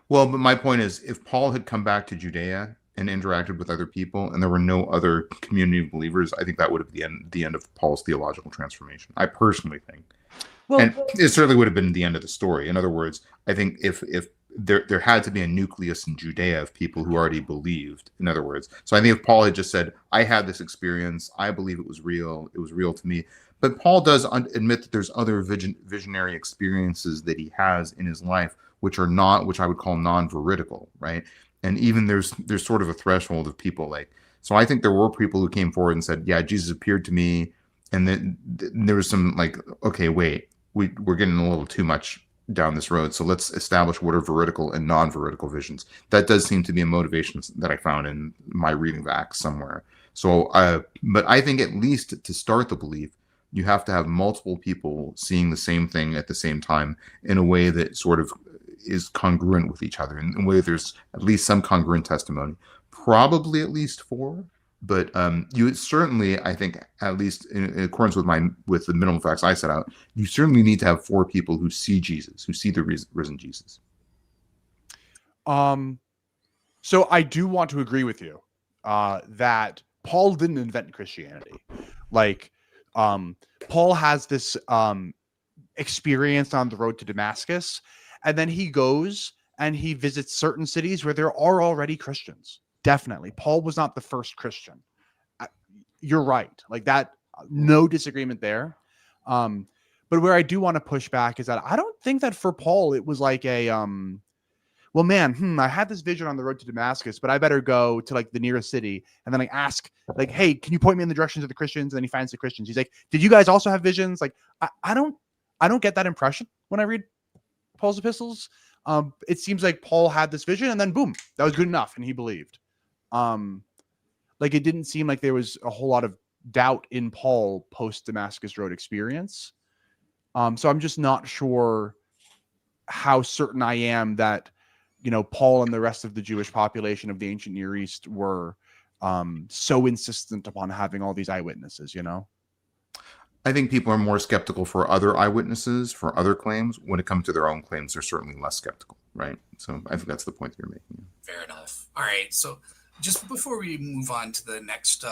Well, but my point is, if Paul had come back to Judea and interacted with other people, and there were no other community of believers, I think that would have been the end of Paul's theological transformation. I personally think. Well, and it certainly would have been the end of the story. In other words, I think if there had to be a nucleus in Judea of people who already believed, in other words. So I think if Paul had just said, I had this experience, I believe it was real to me. But Paul does admit that there's other visionary experiences that he has in his life, which I would call non-veridical, right? And even there's sort of a threshold of people so I think there were people who came forward and said, yeah, Jesus appeared to me. And then there was some okay, wait, we're getting a little too much down this road. So let's establish what are veridical and non-veridical visions. That does seem to be a motivation that I found in my reading of Acts somewhere. So, but I think at least to start the belief, you have to have multiple people seeing the same thing at the same time in a way that sort of is congruent with each other, in a way there's at least some congruent testimony, probably at least 4. But you certainly, I think, at least in accordance with the minimum facts I set out, you certainly need to have 4 people who see Jesus, who see the risen Jesus. So I do want to agree with you that Paul didn't invent Christianity. Paul has this experience on the road to Damascus, and then he goes and he visits certain cities where there are already Christians. Definitely. Paul was not the first Christian. You're right. That, no disagreement there. But where I do want to push back is that I don't think that for Paul, it was like a, well, man, I had this vision on the road to Damascus, but I better go to the nearest city and then ask hey, can you point me in the directions of the Christians? And then he finds the Christians. He's like, did you guys also have visions? I don't get that impression when I read Paul's epistles. It seems like Paul had this vision and then boom, that was good enough. And he believed. It didn't seem like there was a whole lot of doubt in Paul post Damascus Road experience. So I'm just not sure how certain I am that, Paul and the rest of the Jewish population of the ancient Near East were so insistent upon having all these eyewitnesses, I think people are more skeptical for other eyewitnesses, for other claims. When it comes to their own claims, they're certainly less skeptical, right? So I think that's the point that you're making. Fair enough. All right. So just before we move on to the next,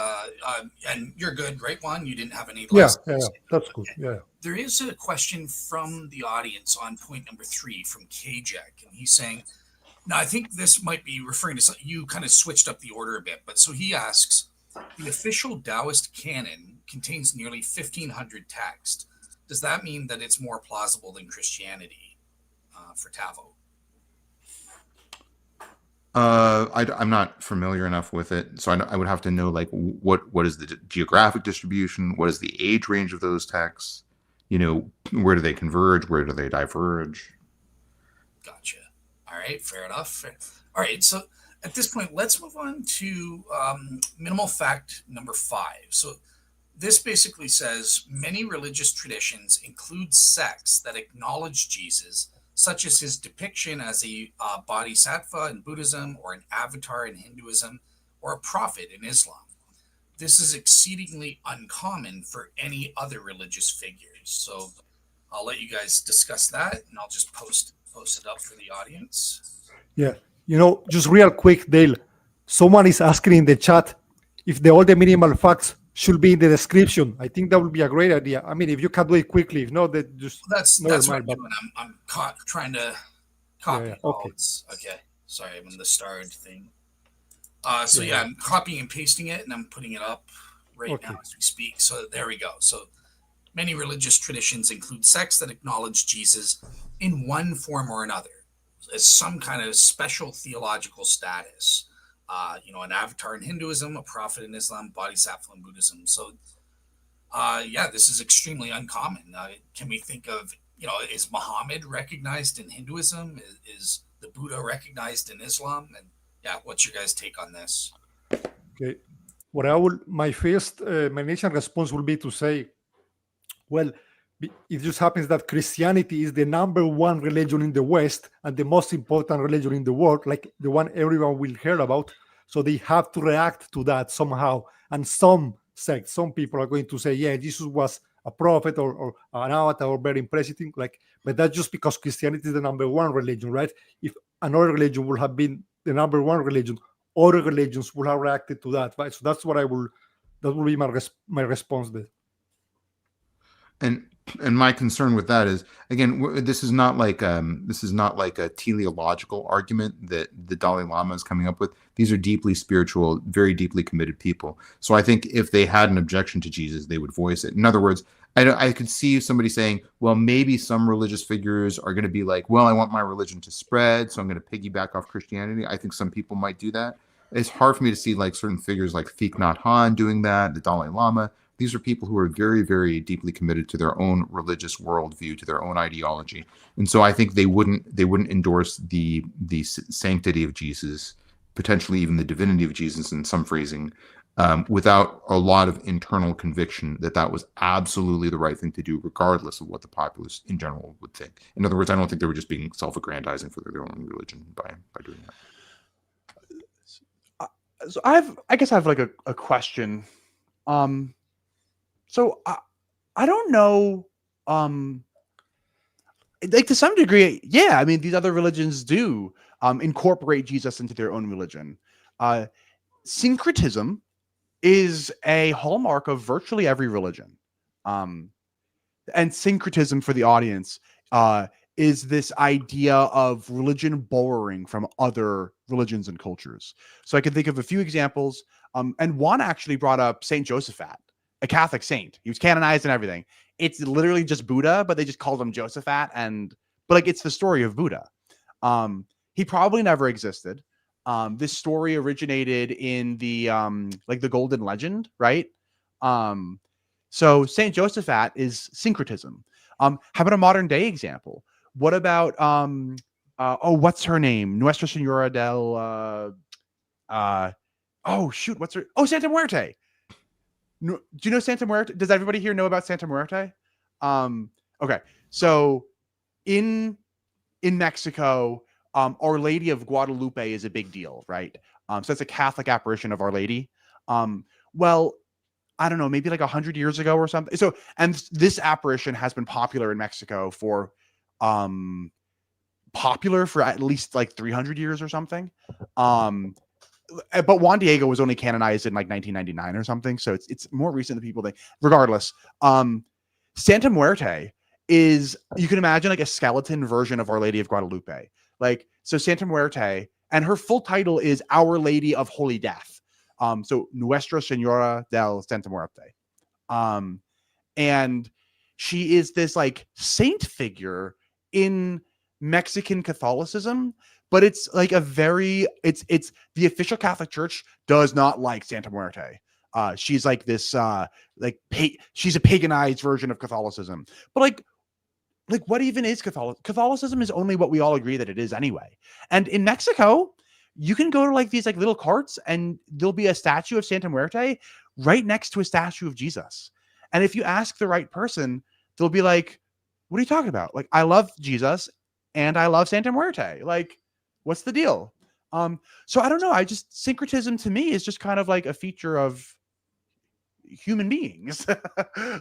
and you're good, right, Juan? You didn't have any last. Yeah, that's good. Yeah. There is a question from the audience on point number 3 from KJack, and he's saying, now I think this might be referring to something, you kind of switched up the order a bit, but so he asks, the official Taoist canon contains nearly 1,500 texts. Does that mean that it's more plausible than Christianity for Tavo? I'm not familiar enough with it, so I would have to know what is the geographic distribution, what is the age range of those texts, where do they converge, where do they diverge? Gotcha. All right, fair enough. All right, so at this point, let's move on to minimal fact number 5. So this basically says many religious traditions include sects that acknowledge Jesus, such as his depiction as a bodhisattva in Buddhism, or an avatar in Hinduism, or a prophet in Islam. This is exceedingly uncommon for any other religious figures. So I'll let you guys discuss that, and I'll just post it up for the audience. Yeah. Just real quick, Dale, someone is asking in the chat if all the minimal facts should be in the description. I think that would be a great idea. I mean, if you can do it quickly, if not, that just that's what I'm doing. I'm trying to copy. Yeah, okay. Okay. Sorry, I'm in the starred thing. I'm copying and pasting it, and I'm putting it up right now as we speak. So there we go. So many religious traditions include sects that acknowledge Jesus in one form or another as some kind of special theological status. An avatar in Hinduism, a prophet in Islam, bodhisattva in Buddhism. So, this is extremely uncommon. Can we think of, is Muhammad recognized in Hinduism? Is the Buddha recognized in Islam? And what's your guys' take on this? Okay. My initial response will be to say, well, it just happens that Christianity is the number one religion in the West and the most important religion in the world, like the one everyone will hear about. So they have to react to that somehow. And some sects, some people are going to say, yeah, Jesus was a prophet or an avatar or very impressive thing. But that's just because Christianity is the number one religion, right? If another religion would have been the number one religion, other religions would have reacted to that, right? So that will be my response there. And my concern with that is, again, this is not like a teleological argument that the Dalai Lama is coming up with. These are deeply spiritual, very deeply committed people. So I think if they had an objection to Jesus, they would voice it. In other words, I could see somebody saying, well, maybe some religious figures are going to be like, well, I want my religion to spread, so I'm going to piggyback off Christianity. I think some people might do that. It's hard for me to see like certain figures like Thich Nhat Hanh doing that, the Dalai Lama. These are people who are very, very deeply committed to their own religious worldview, to their own ideology, and so I think they wouldn't endorse the sanctity of Jesus, potentially even the divinity of Jesus in some phrasing, without a lot of internal conviction that was absolutely the right thing to do, regardless of what the populace in general would think. In other words, I don't think they were just being self-aggrandizing for their own religion by doing that. So I guess I have like a question. So I don't know, like to some degree, yeah, I mean, these other religions do incorporate Jesus into their own religion. Syncretism is a hallmark of virtually every religion. And syncretism, for the audience, is this idea of religion borrowing from other religions and cultures. So I can think of a few examples, and one actually brought up Saint Josaphat, a Catholic saint. He was canonized and everything. It's literally just Buddha, but they just called him Josaphat, but like it's the story of Buddha. He probably never existed. This story originated in the like the Golden Legend, right? So Saint Josaphat is syncretism. How about a modern day example? What about what's her name? Nuestra Senora del Santa Muerte. Do you know Santa Muerte? Does everybody here know about Santa Muerte? Okay, so in Mexico, Our Lady of Guadalupe is a big deal, right? So it's a Catholic apparition of Our Lady. Well, I don't know, maybe like 100 years ago or something. So, and this apparition has been popular in Mexico for at least like 300 years or something. But Juan Diego was only canonized in like 1999 or something. So it's more recent than people think. Regardless, Santa Muerte is, you can imagine like a skeleton version of Our Lady of Guadalupe. Like, so Santa Muerte, and her full title is Our Lady of Holy Death. So Nuestra Senora del Santa Muerte. And she is this like saint figure in Mexican Catholicism, but it's like it's the official Catholic Church does not like Santa Muerte. She's like this, she's a paganized version of Catholicism, but like what even is Catholicism? Catholicism is only what we all agree that it is anyway. And in Mexico, you can go to like these like little carts and there'll be a statue of Santa Muerte right next to a statue of Jesus. And if you ask the right person, they'll be like, what are you talking about? Like, I love Jesus and I love Santa Muerte. Like, what's the deal? So I don't know. Syncretism to me is just kind of like a feature of human beings.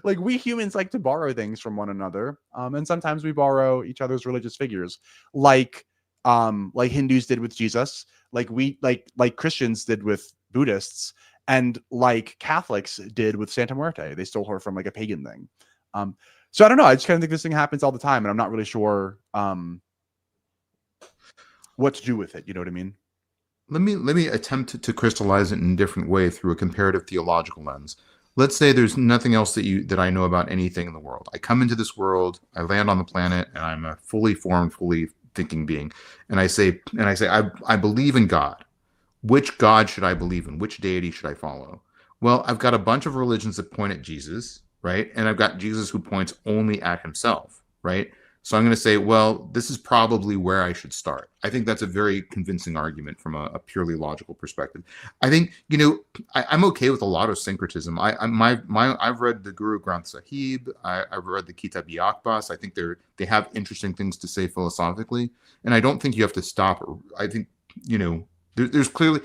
Like, we humans like to borrow things from one another. And sometimes we borrow each other's religious figures, like Hindus did with Jesus, like Christians did with Buddhists, and like Catholics did with Santa Muerte. They stole her from like a pagan thing. So I don't know. I just kind of think this thing happens all the time, and I'm not really sure what to do with it. You know what I mean? Let me attempt to crystallize it in a different way through a comparative theological lens. Let's say there's nothing else that I know about anything in the world. I come into this world, I land on the planet, and I'm a fully formed, fully thinking being. And I say, I believe in God. Which God should I believe in? Which deity should I follow? Well, I've got a bunch of religions that point at Jesus, right? And I've got Jesus who points only at himself, right? So I'm going to say, well, this is probably where I should start. I think that's a very convincing argument from a purely logical perspective. I think, I'm okay with a lot of syncretism. I've read the Guru Granth Sahib. I've read the Kitab-i-Aqbas. I think they have interesting things to say philosophically, and I don't think you have to stop. I think, there's clearly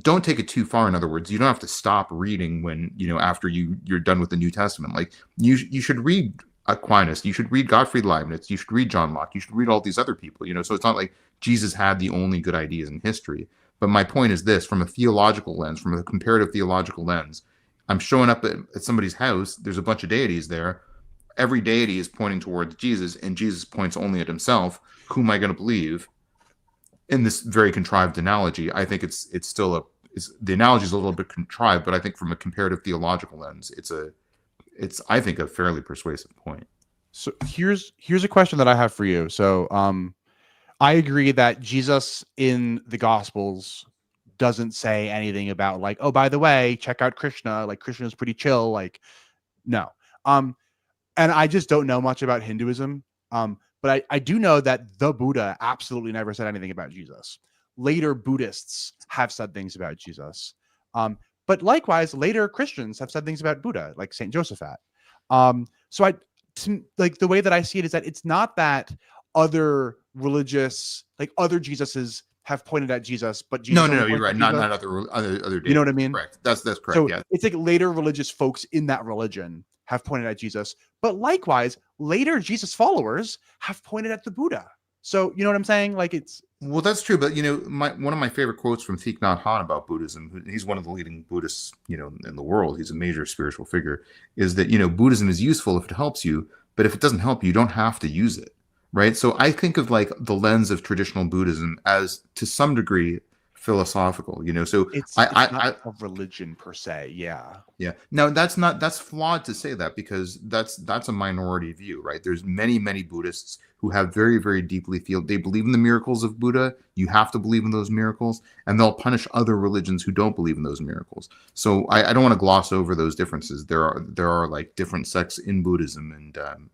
don't take it too far. In other words, you don't have to stop reading when after you're done with the New Testament. Like you should read Aquinas, you should read Gottfried Leibniz, you should read John Locke, you should read all these other people, so it's not like Jesus had the only good ideas in history. But my point is this: from a theological lens, from a comparative theological lens, I'm showing up at somebody's house, there's a bunch of deities there, every deity is pointing towards Jesus, and Jesus points only at himself. Who am I going to believe? In this very contrived analogy, I think it's still the analogy is a little bit contrived, but I think from a comparative theological lens, it's I think a fairly persuasive point. So here's a question that I have for you. So I agree that Jesus in the Gospels doesn't say anything about like, oh, by the way, check out Krishna. Like, Krishna's pretty chill. Like, no. And I just don't know much about Hinduism. But I do know that the Buddha absolutely never said anything about Jesus. Later Buddhists have said things about Jesus. But likewise, later Christians have said things about Buddha, like St. Josephat. So the way that I see it is that it's not that other religious, like other Jesuses have pointed at Jesus, but Jesus no, you're right. Not other deities. You know what I mean? Correct. That's correct. So yeah. It's like later religious folks in that religion have pointed at Jesus, but likewise, later Jesus followers have pointed at the Buddha. So you know what I'm saying? Like, it's well, that's true. But one of my favorite quotes from Thich Nhat Hanh about Buddhism, he's one of the leading Buddhists, in the world. He's a major spiritual figure. Is that Buddhism is useful if it helps you, but if it doesn't help you, you don't have to use it, right? So I think of like the lens of traditional Buddhism as to some degree philosophical, so it's not a religion per se. Yeah. Now that's flawed to say that, because that's a minority view, right? There's many Buddhists who have very, very deeply they believe in the miracles of Buddha. You have to believe in those miracles, and they'll punish other religions who don't believe in those miracles. So I don't want to gloss over those differences. There are like different sects in Buddhism, and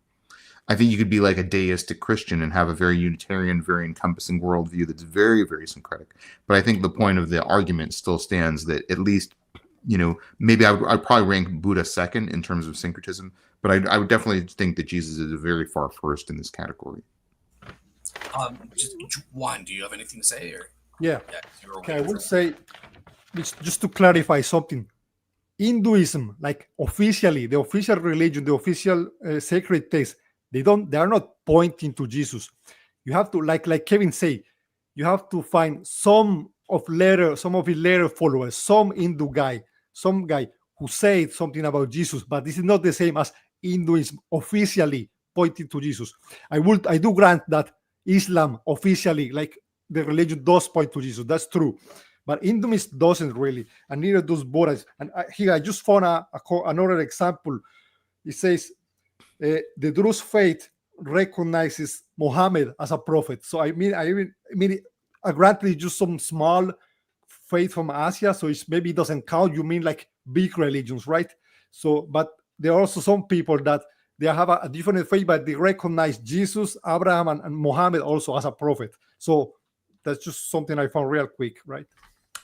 I think you could be like a deistic Christian and have a very Unitarian, very encompassing worldview that's very, very syncretic. But I think the point of the argument still stands that at least, maybe I'd probably rank Buddha second in terms of syncretism, but I would definitely think that Jesus is a very far first in this category. Juan, do you have anything to say? Or Yeah. okay, I would say, just to clarify something, Hinduism, like officially, the official religion, the official sacred text, they are not pointing to Jesus. You have to, like Kevin say, you have to find some of his later followers, some Hindu guy, some guy who said something about Jesus, but this is not the same as Hinduism officially pointing to Jesus. I do grant that Islam officially, like the religion, does point to Jesus. That's true. But Hinduism doesn't really, and neither does Buddhism. And here I just found another example. It says, the Druze faith recognizes Muhammad as a prophet. So I mean, granted, just some small faith from Asia, so maybe it doesn't count. You mean like big religions, right? So, but there are also some people that they have a different faith, but they recognize Jesus, Abraham, and Muhammad also as a prophet. So That's just something I found real quick, right?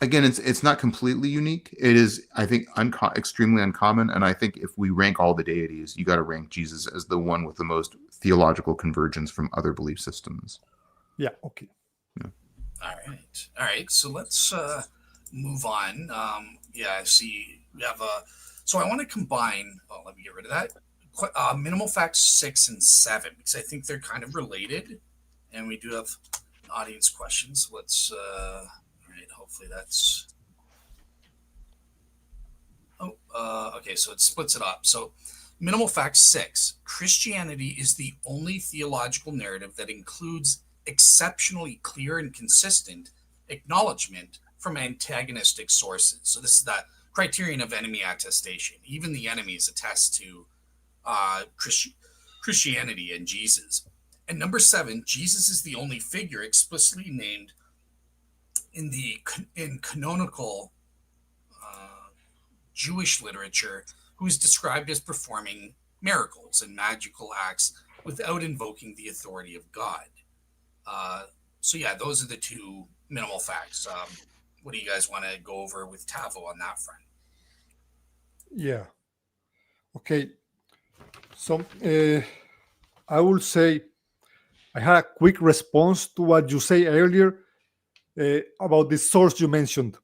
Again, it's not completely unique. It is, I think, extremely uncommon. And I think if we rank all the deities, you got to rank Jesus as the one with the most theological convergence from other belief systems. Yeah. Okay. Yeah. All right. So let's move on. I see we have so I want to combine. Oh, let me get rid of that. Minimal facts 6 and 7 because I think they're kind of related, and we do have audience questions. Let's. Hopefully that's. Okay. So it splits it up. So, minimal fact 6: Christianity is the only theological narrative that includes exceptionally clear and consistent acknowledgement from antagonistic sources. So this is the criterion of enemy attestation. Even the enemies attest to Christianity and Jesus. And number 7, Jesus is the only figure explicitly named in canonical Jewish literature who is described as performing miracles and magical acts without invoking the authority of God. Those are the two minimal facts. What do you guys want to go over with Tavo on that front? Yeah. Okay. So I will say I had a quick response to what you say earlier about the source you mentioned.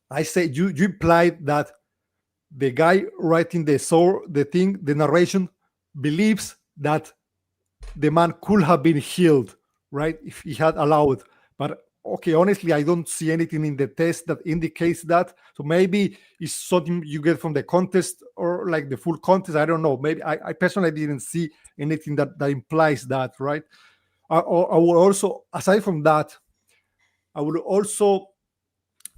I say you implied that the guy writing the narration believes that the man could have been healed, right, if he had allowed. But okay, honestly, I don't see anything in the text that indicates that. So maybe it's something you get from the context or like the full context. I don't know. Maybe I personally didn't see anything that implies that, right? I would also, aside from that, I would also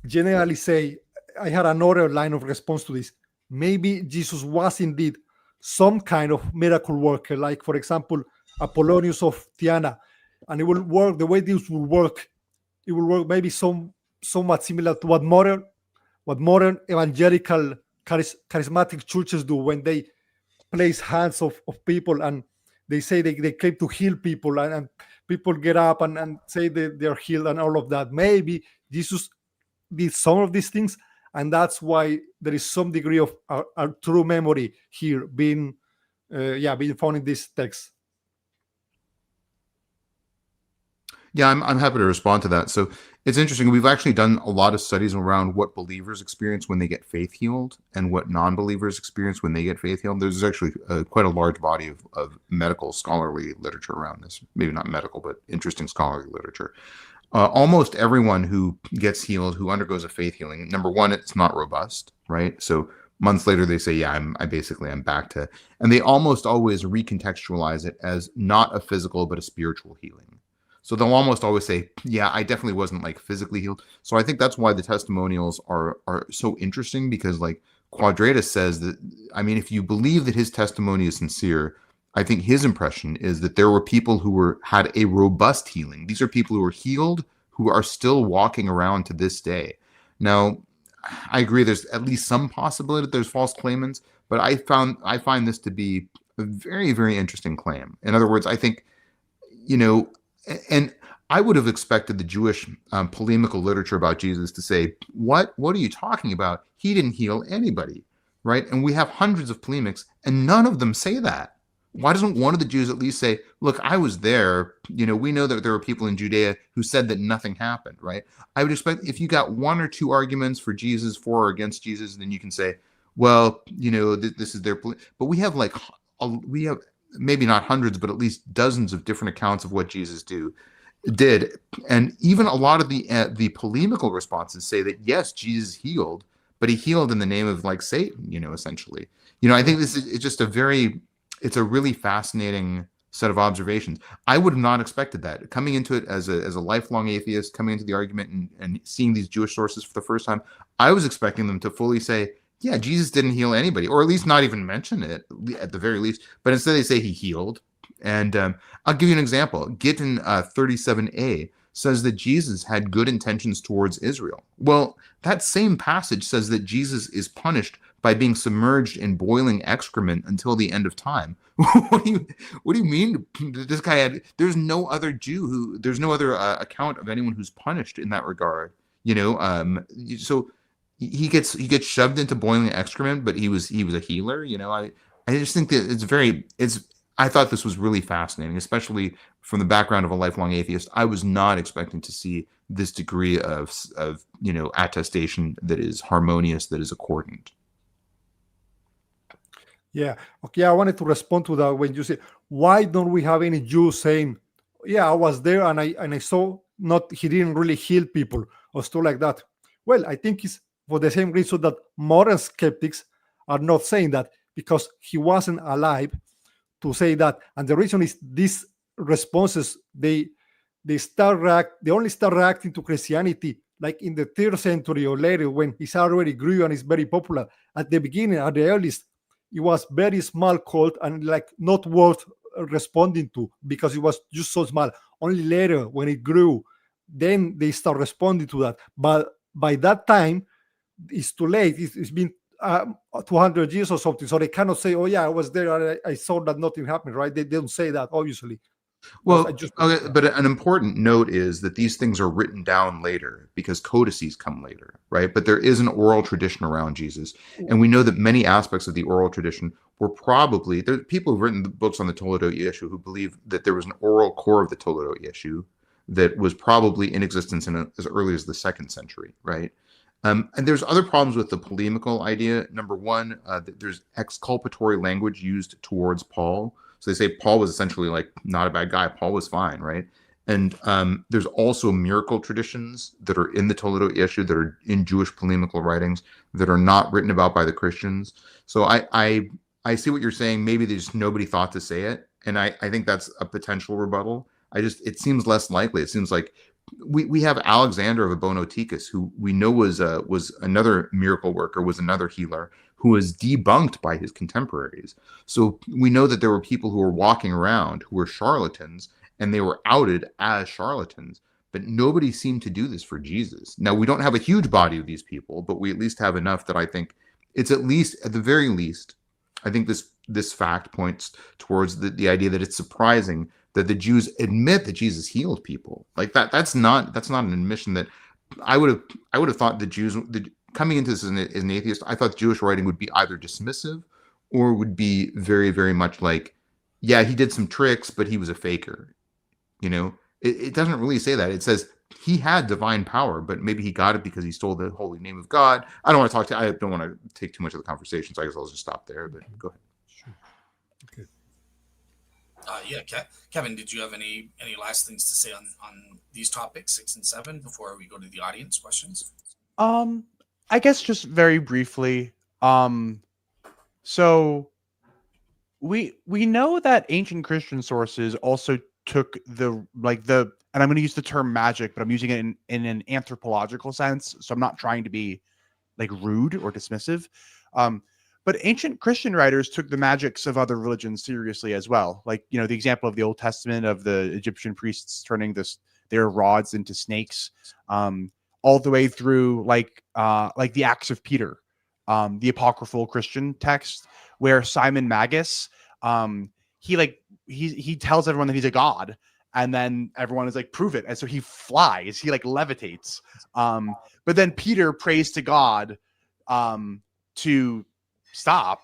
generally say I had another line of response to this. Maybe Jesus was indeed some kind of miracle worker, like, for example, Apollonius of Tyana. And it will work the way this will work. It will work maybe somewhat similar to what modern evangelical charismatic churches do when they place hands of people and they say they claim to heal people and people get up and say that they're healed and all of that. Maybe Jesus did some of these things, and that's why there is some degree of our true memory here being found in this text. Yeah, I'm happy to respond to that. So it's interesting. We've actually done a lot of studies around what believers experience when they get faith healed and what non-believers experience when they get faith healed. There's actually quite a large body of medical scholarly literature around this. Maybe not medical, but interesting scholarly literature. Almost everyone who gets healed, who undergoes a faith healing, number one, it's not robust, right? So months later, they say, yeah, I'm back to, and they almost always recontextualize it as not a physical, but a spiritual healing. So they'll almost always say, yeah, I definitely wasn't like physically healed. So I think that's why the testimonials are so interesting, because like Quadratus says that, I mean, if you believe that his testimony is sincere, I think his impression is that there were people who had a robust healing. These are people who were healed, who are still walking around to this day. Now, I agree there's at least some possibility that there's false claimants, but I find this to be a very, very interesting claim. In other words, I think, and I would have expected the Jewish polemical literature about Jesus to say, what are you talking about? He didn't heal anybody, right? And we have hundreds of polemics, and none of them say that. Why doesn't one of the Jews at least say, look, I was there. We know that there were people in Judea who said that nothing happened, right? I would expect if you got one or two arguments for Jesus, for or against Jesus, then you can say, well, this is their, but we have maybe not hundreds, but at least dozens of different accounts of what Jesus did. And even a lot of the polemical responses say that, yes, Jesus healed, but he healed in the name of like Satan, essentially. I think this is just it's a really fascinating set of observations. I would have not expected that. Coming into it as a lifelong atheist, coming into the argument and seeing these Jewish sources for the first time, I was expecting them to fully say, yeah, Jesus didn't heal anybody, or at least not even mention it at the very least. But instead they say he healed. And I'll give you an example. Gittin 37a says that Jesus had good intentions towards Israel. Well, that same passage says that Jesus is punished by being submerged in boiling excrement until the end of time. what do you mean? This guy had, there's no other account of anyone who's punished in that regard. So he gets shoved into boiling excrement, but he was a healer. I just think that I thought this was really fascinating, especially from the background of a lifelong atheist. I was not expecting to see this degree of attestation that is harmonious, that is accordant. Yeah. Okay. I wanted to respond to that when you say, why don't we have any Jews saying, yeah, I was there and I saw he didn't really heal people or stuff like that. Well, I think it's for the same reason that modern skeptics are not saying that, because he wasn't alive to say that. And the reason is these responses, they only start reacting to Christianity like in the 3rd century or later, when it's already grew and it's very popular. At the beginning, at the earliest, it was very small cult and like not worth responding to because it was just so small. Only later, when it grew, then they start responding to that. But by that time, it's too late. It's been 200 years or something. So they cannot say, oh yeah, I was there and I saw that nothing happened, right? They don't say that, obviously. Well, okay, but an important note is that these things are written down later because codices come later, right? But there is an oral tradition around Jesus. And we know that many aspects of the oral tradition were probably, there are people who've written books on the Toledot Yeshu who believe that there was an oral core of the Toledot Yeshu that was probably in existence as early as the 2nd century, right? And there's other problems with the polemical idea. Number one, there's exculpatory language used towards Paul. So they say Paul was essentially like not a bad guy. Paul was fine, right? And there's also miracle traditions that are in the Toledot Yeshu, that are in Jewish polemical writings, that are not written about by the Christians. So I see what you're saying. Maybe there's nobody thought to say it. And I think that's a potential rebuttal. It seems less likely. It seems like we have Alexander of Abonoticus, who we know was another miracle worker, was another healer, who was debunked by his contemporaries. So we know that there were people who were walking around who were charlatans, and they were outed as charlatans, but nobody seemed to do this for Jesus. Now, we don't have a huge body of these people, but we at least have enough that I think it's at the very least, I think this fact points towards the idea that it's surprising that the Jews admit that Jesus healed people. Like that's not an admission that I would have thought the Jews, coming into this as an atheist, I thought Jewish writing would be either dismissive or would be very, very much like, yeah, he did some tricks, but he was a faker. It doesn't really say that. It says he had divine power, but maybe he got it because he stole the holy name of God. I don't want to take too much of the conversation, so I guess I'll just stop there, but go ahead. Sure. Okay. Kevin, did you have any last things to say on these topics 6 and 7 before we go to the audience questions? I guess just very briefly. So we know that ancient Christian sources also took and I'm going to use the term magic, but I'm using it in an anthropological sense. So I'm not trying to be like rude or dismissive. But ancient Christian writers took the magics of other religions seriously as well. Like, the example of the Old Testament of the Egyptian priests turning their rods into snakes, all the way through like the Acts of Peter, the apocryphal Christian text where Simon Magus, he tells everyone that he's a god, and then everyone is like, prove it. And so he flies, he like levitates. But then Peter prays to God to stop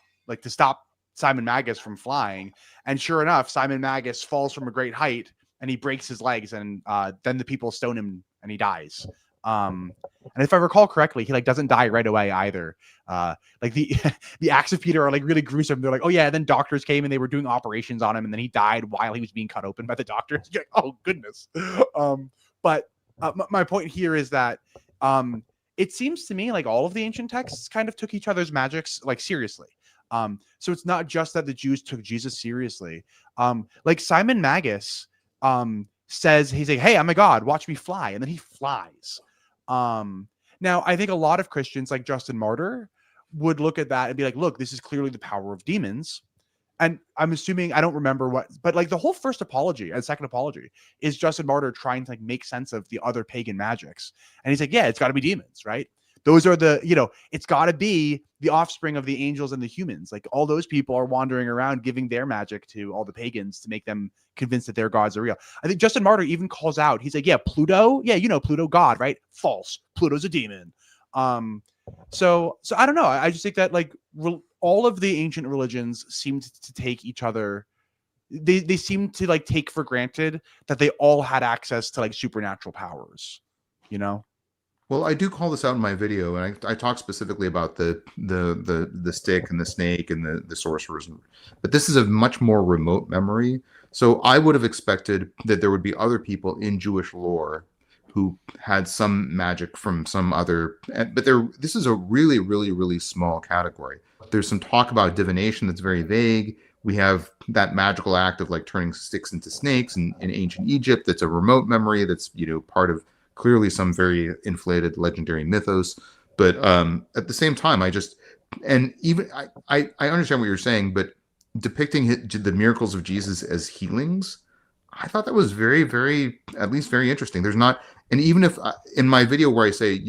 Simon Magus from flying. And sure enough, Simon Magus falls from a great height and he breaks his legs, and then the people stone him and he dies. And if I recall correctly, he doesn't die right away either. The Acts of Peter are really gruesome. They're like, oh yeah, then doctors came and they were doing operations on him, and then he died while he was being cut open by the doctors. You're like, oh goodness. But my point here is that it seems to me like all of the ancient texts kind of took each other's magics seriously. So it's not just that the Jews took Jesus seriously. Like Simon Magus says, he's like, hey, I'm a god, watch me fly. And then he flies. Now, I think a lot of Christians like Justin Martyr would look at that and be like, look, this is clearly the power of demons. and I'm assuming, I don't remember what, but like the whole first apology and second apology is Justin Martyr trying to like make sense of the other pagan magics. And he's like, yeah, it's got to be demons, right? Those are the, it's got to be the offspring of the angels and the humans. Like all those people are wandering around giving their magic to all the pagans to make them convinced that their gods are real. I think Justin Martyr even calls out, he's like, yeah, Pluto. Yeah, Pluto God, right? False. Pluto's a demon. So I don't know. I just think that like all of the ancient religions seemed to take each other. They seem to like take for granted that they all had access to like supernatural powers, Well, I do call this out in my video, and I talk specifically about the stick and the snake and the sorcerers. But this is a much more remote memory. So I would have expected that there would be other people in Jewish lore who had some magic from some other, but this is a really, really, really small category. There's some talk about divination that's very vague. We have that magical act of like turning sticks into snakes in ancient Egypt. That's a remote memory. That's part of clearly some very inflated legendary mythos. But at the same time, I understand what you're saying, but depicting the miracles of Jesus as healings, I thought that was very, very, at least very interesting. There's not, and even if in my video where I say,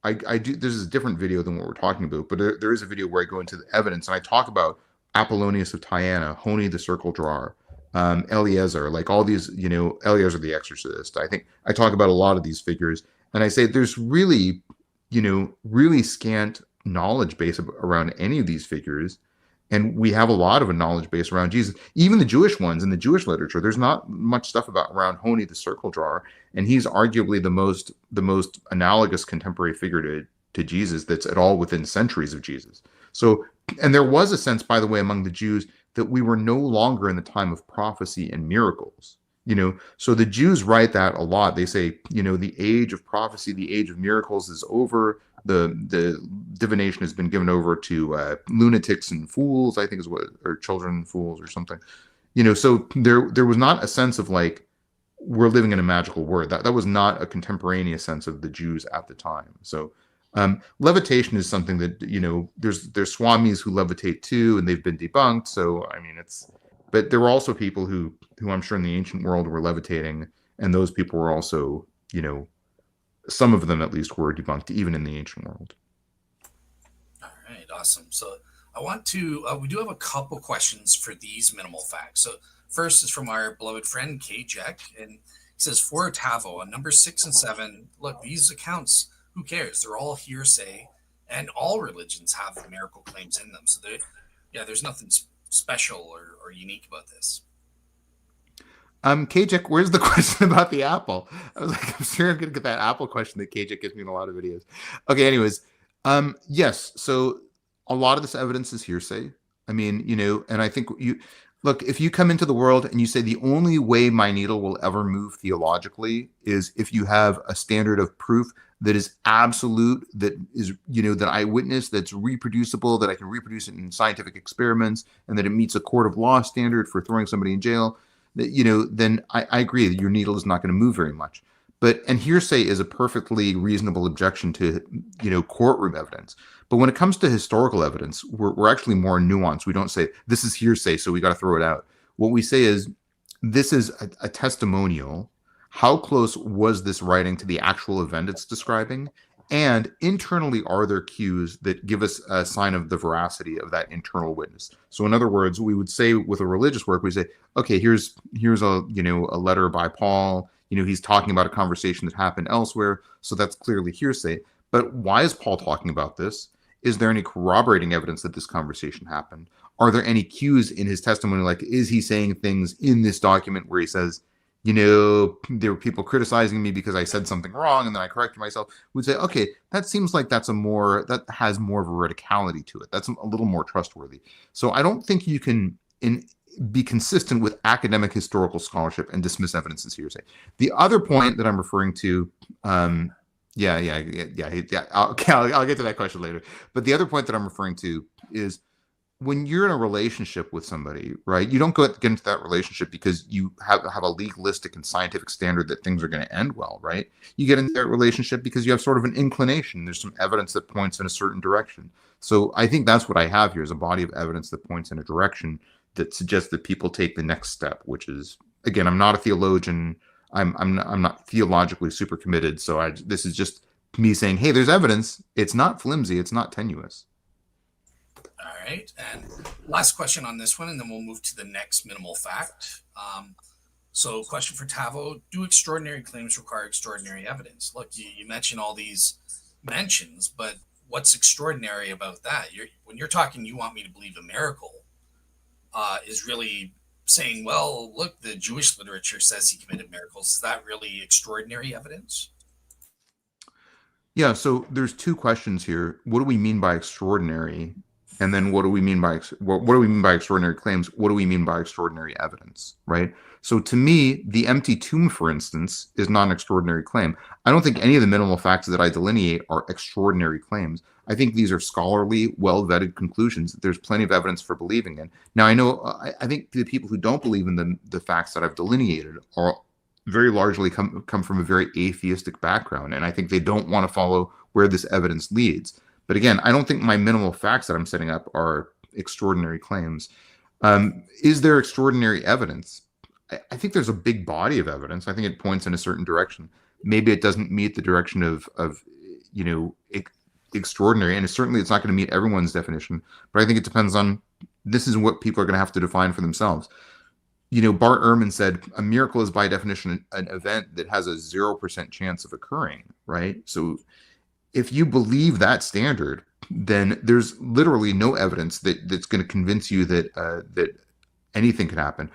I do, this is a different video than what we're talking about, but there is a video where I go into the evidence and I talk about Apollonius of Tyana, Honi the circle drawer, Eliezer, like all these, Eliezer the exorcist. I think I talk about a lot of these figures, and I say there's really, really scant knowledge base around any of these figures. And we have a lot of a knowledge base around Jesus. Even the Jewish ones in the Jewish literature, there's not much stuff around Honi the circle drawer, and he's arguably the most analogous contemporary figure to Jesus that's at all within centuries of Jesus. So, and there was a sense, by the way, among the Jews that we were no longer in the time of prophecy and miracles. So the Jews write that a lot. They say, the age of prophecy, the age of miracles is over. The divination has been given over to lunatics and fools, I think is what, or children and fools or something. So there was not a sense of like we're living in a magical world. That was not a contemporaneous sense of the Jews at the time. So levitation is something that there's swamis who levitate too, and they've been debunked. So I mean, but there were also people who I'm sure in the ancient world were levitating, and those people were also some of them at least were debunked even in the ancient world. All right, awesome. So I want to, we do have a couple questions for these minimal facts. So first is from our beloved friend, Kay Jack, and he says, for Tavo, on number 6 and 7, look, these accounts, who cares? They're all hearsay, and all religions have miracle claims in them. So there's nothing special or unique about this. Kajik, where's the question about the apple? I was like, I'm sure I'm gonna get that apple question that Kajik gives me in a lot of videos. Okay, anyways, yes. So a lot of this evidence is hearsay. I mean, and I think look, if you come into the world and you say the only way my needle will ever move theologically is if you have a standard of proof that is absolute, that is, that I witnessed, that's reproducible, that I can reproduce it in scientific experiments, and that it meets a court of law standard for throwing somebody in jail, then I agree that your needle is not going to move very much. And hearsay is a perfectly reasonable objection to, courtroom evidence. But when it comes to historical evidence, we're actually more nuanced. We don't say this is hearsay, so we got to throw it out. What we say is this is a testimonial. How close was this writing to the actual event it's describing? And internally, are there cues that give us a sign of the veracity of that internal witness? So in other words, we would say with a religious work, we say, okay, here's a letter by Paul. He's talking about a conversation that happened elsewhere. So that's clearly hearsay. But why is Paul talking about this? Is there any corroborating evidence that this conversation happened? Are there any cues in his testimony? Like, is he saying things in this document where he says, there were people criticizing me because I said something wrong and then I corrected myself? We'd say, okay, that seems like that has more of a radicality to it. That's a little more trustworthy. So I don't think you can be consistent with academic historical scholarship and dismiss evidence as hearsay. The other point that I'm referring to, I'll get to that question later. But the other point that I'm referring to is when you're in a relationship with somebody, right? You don't get into that relationship because you have a legalistic and scientific standard that things are going to end well, right? You get into that relationship because you have sort of an inclination. There's some evidence that points in a certain direction. So I think that's what I have here is a body of evidence that points in a direction that suggests that people take the next step, which is, again, I'm not a theologian. I'm not theologically super committed. So this is just me saying, hey, there's evidence. It's not flimsy. It's not tenuous. All right. And last question on this one, and then we'll move to the next minimal fact. So question for Tavo, do extraordinary claims require extraordinary evidence? Look, you mentioned all these mentions, but what's extraordinary about that? When you're talking, you want me to believe a miracle, is really saying, well, look, the Jewish literature says he committed miracles. Is that really extraordinary evidence? Yeah, so there's two questions here. What do we mean by extraordinary? And then what do we mean by extraordinary claims? What do we mean by extraordinary evidence, right? So to me, the empty tomb, for instance, is not an extraordinary claim. I don't think any of the minimal facts that I delineate are extraordinary claims. I think these are scholarly, well-vetted conclusions that there's plenty of evidence for believing in. Now, I think the people who don't believe in the facts that I've delineated are very largely come from a very atheistic background, and I think they don't want to follow where this evidence leads. But again, I don't think my minimal facts that I'm setting up are extraordinary claims. Is there extraordinary evidence? I think there's a big body of evidence. I think it points in a certain direction. Maybe it doesn't meet the direction of extraordinary, and it's not going to meet everyone's definition. But I think it depends on, this is what people are going to have to define for themselves. Bart Ehrman said a miracle is by definition an event that has a 0% chance of occurring, right? So if you believe that standard, then there's literally no evidence that's going to convince you that anything could happen.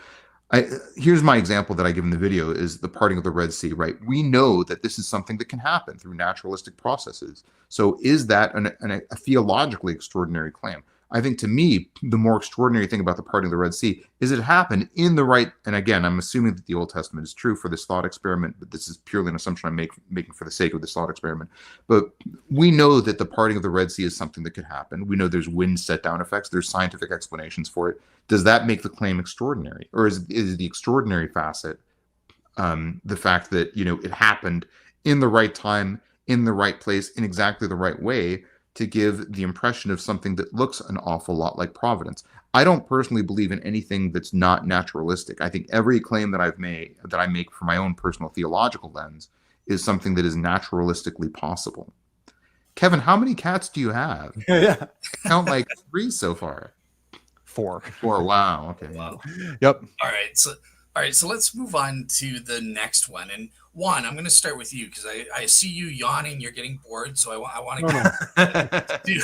Here's my example that I give in the video is the parting of the Red Sea, right? We know that this is something that can happen through naturalistic processes. So is that a theologically extraordinary claim? I think to me, the more extraordinary thing about the parting of the Red Sea is it happened in the right, and again, I'm assuming that the Old Testament is true for this thought experiment, but this is purely an assumption I'm making for the sake of this thought experiment. But we know that the parting of the Red Sea is something that could happen. We know there's wind set down effects. There's scientific explanations for it. Does that make the claim extraordinary? Or is the extraordinary facet the fact that, it happened in the right time, in the right place, in exactly the right way, to give the impression of something that looks an awful lot like providence? I don't personally believe in anything that's not naturalistic. I think every claim that I make for my own personal theological lens is something that is naturalistically possible. Kevin, how many cats do you have? Yeah. Count like 3 so far. 4. 4. Wow. Okay. Wow. Yep. All right. So let's move on to the next one. And Juan, I'm going to start with you because I see you yawning. You're getting bored, so I want to do.